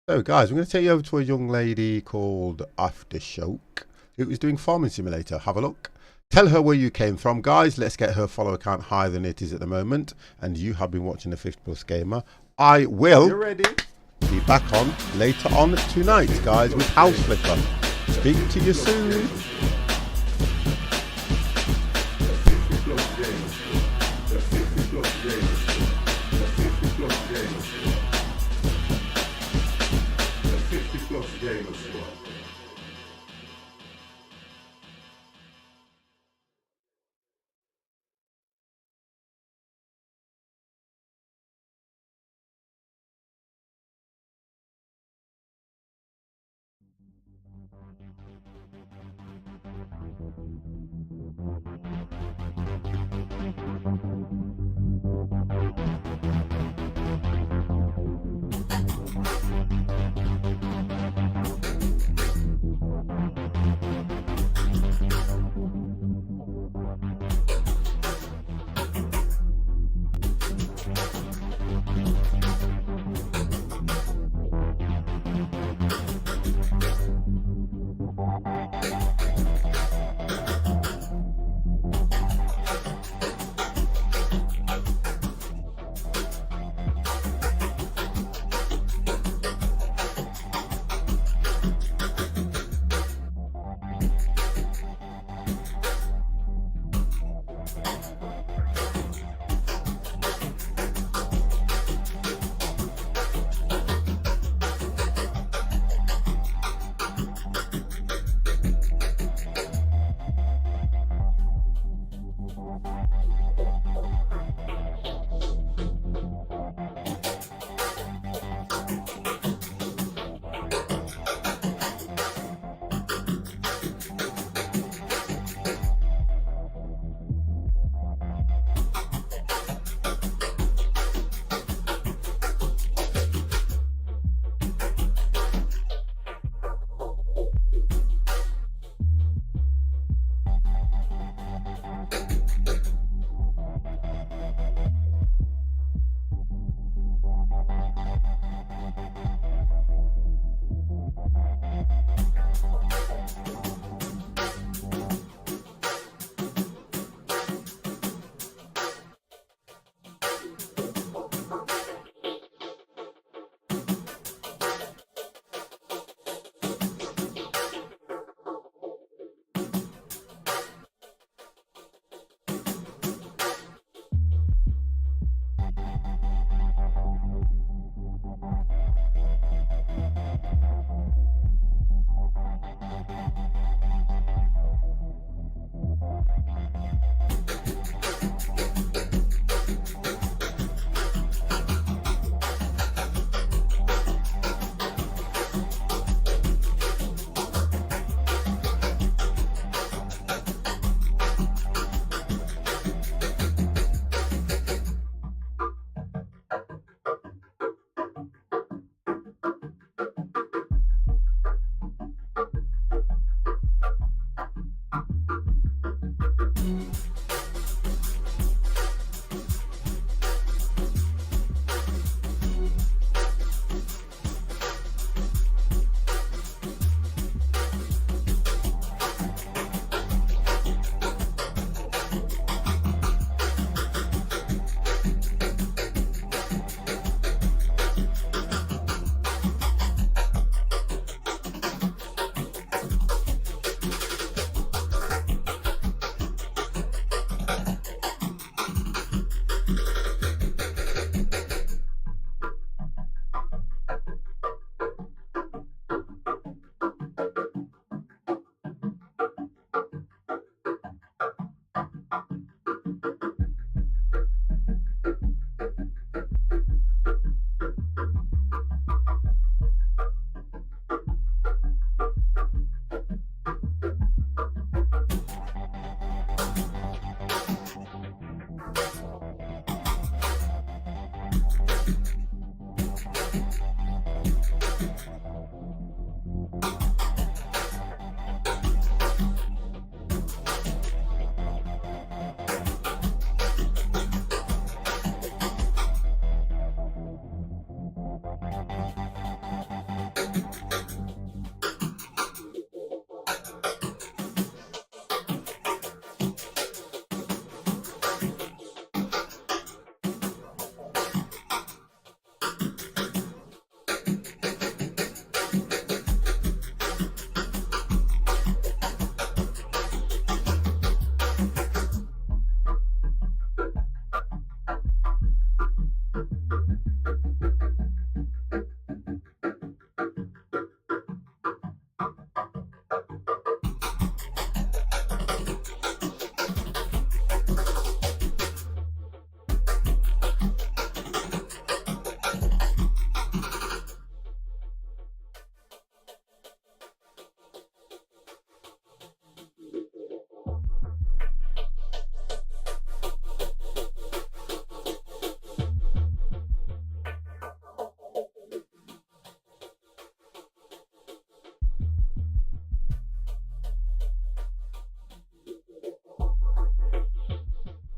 So guys, I'm going to take you over to a young lady called Aftershock, who is doing Farming Simulator. Have a look. Tell her where you came from, guys. Let's get her follower count higher than it is at the moment. And you have been watching the 50 Plus Gamer. I will be back on later on tonight, guys, with House Flipper. Speak to you soon.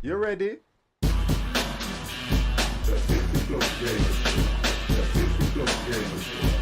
You ready? The 50 plus game. The 50 plus game.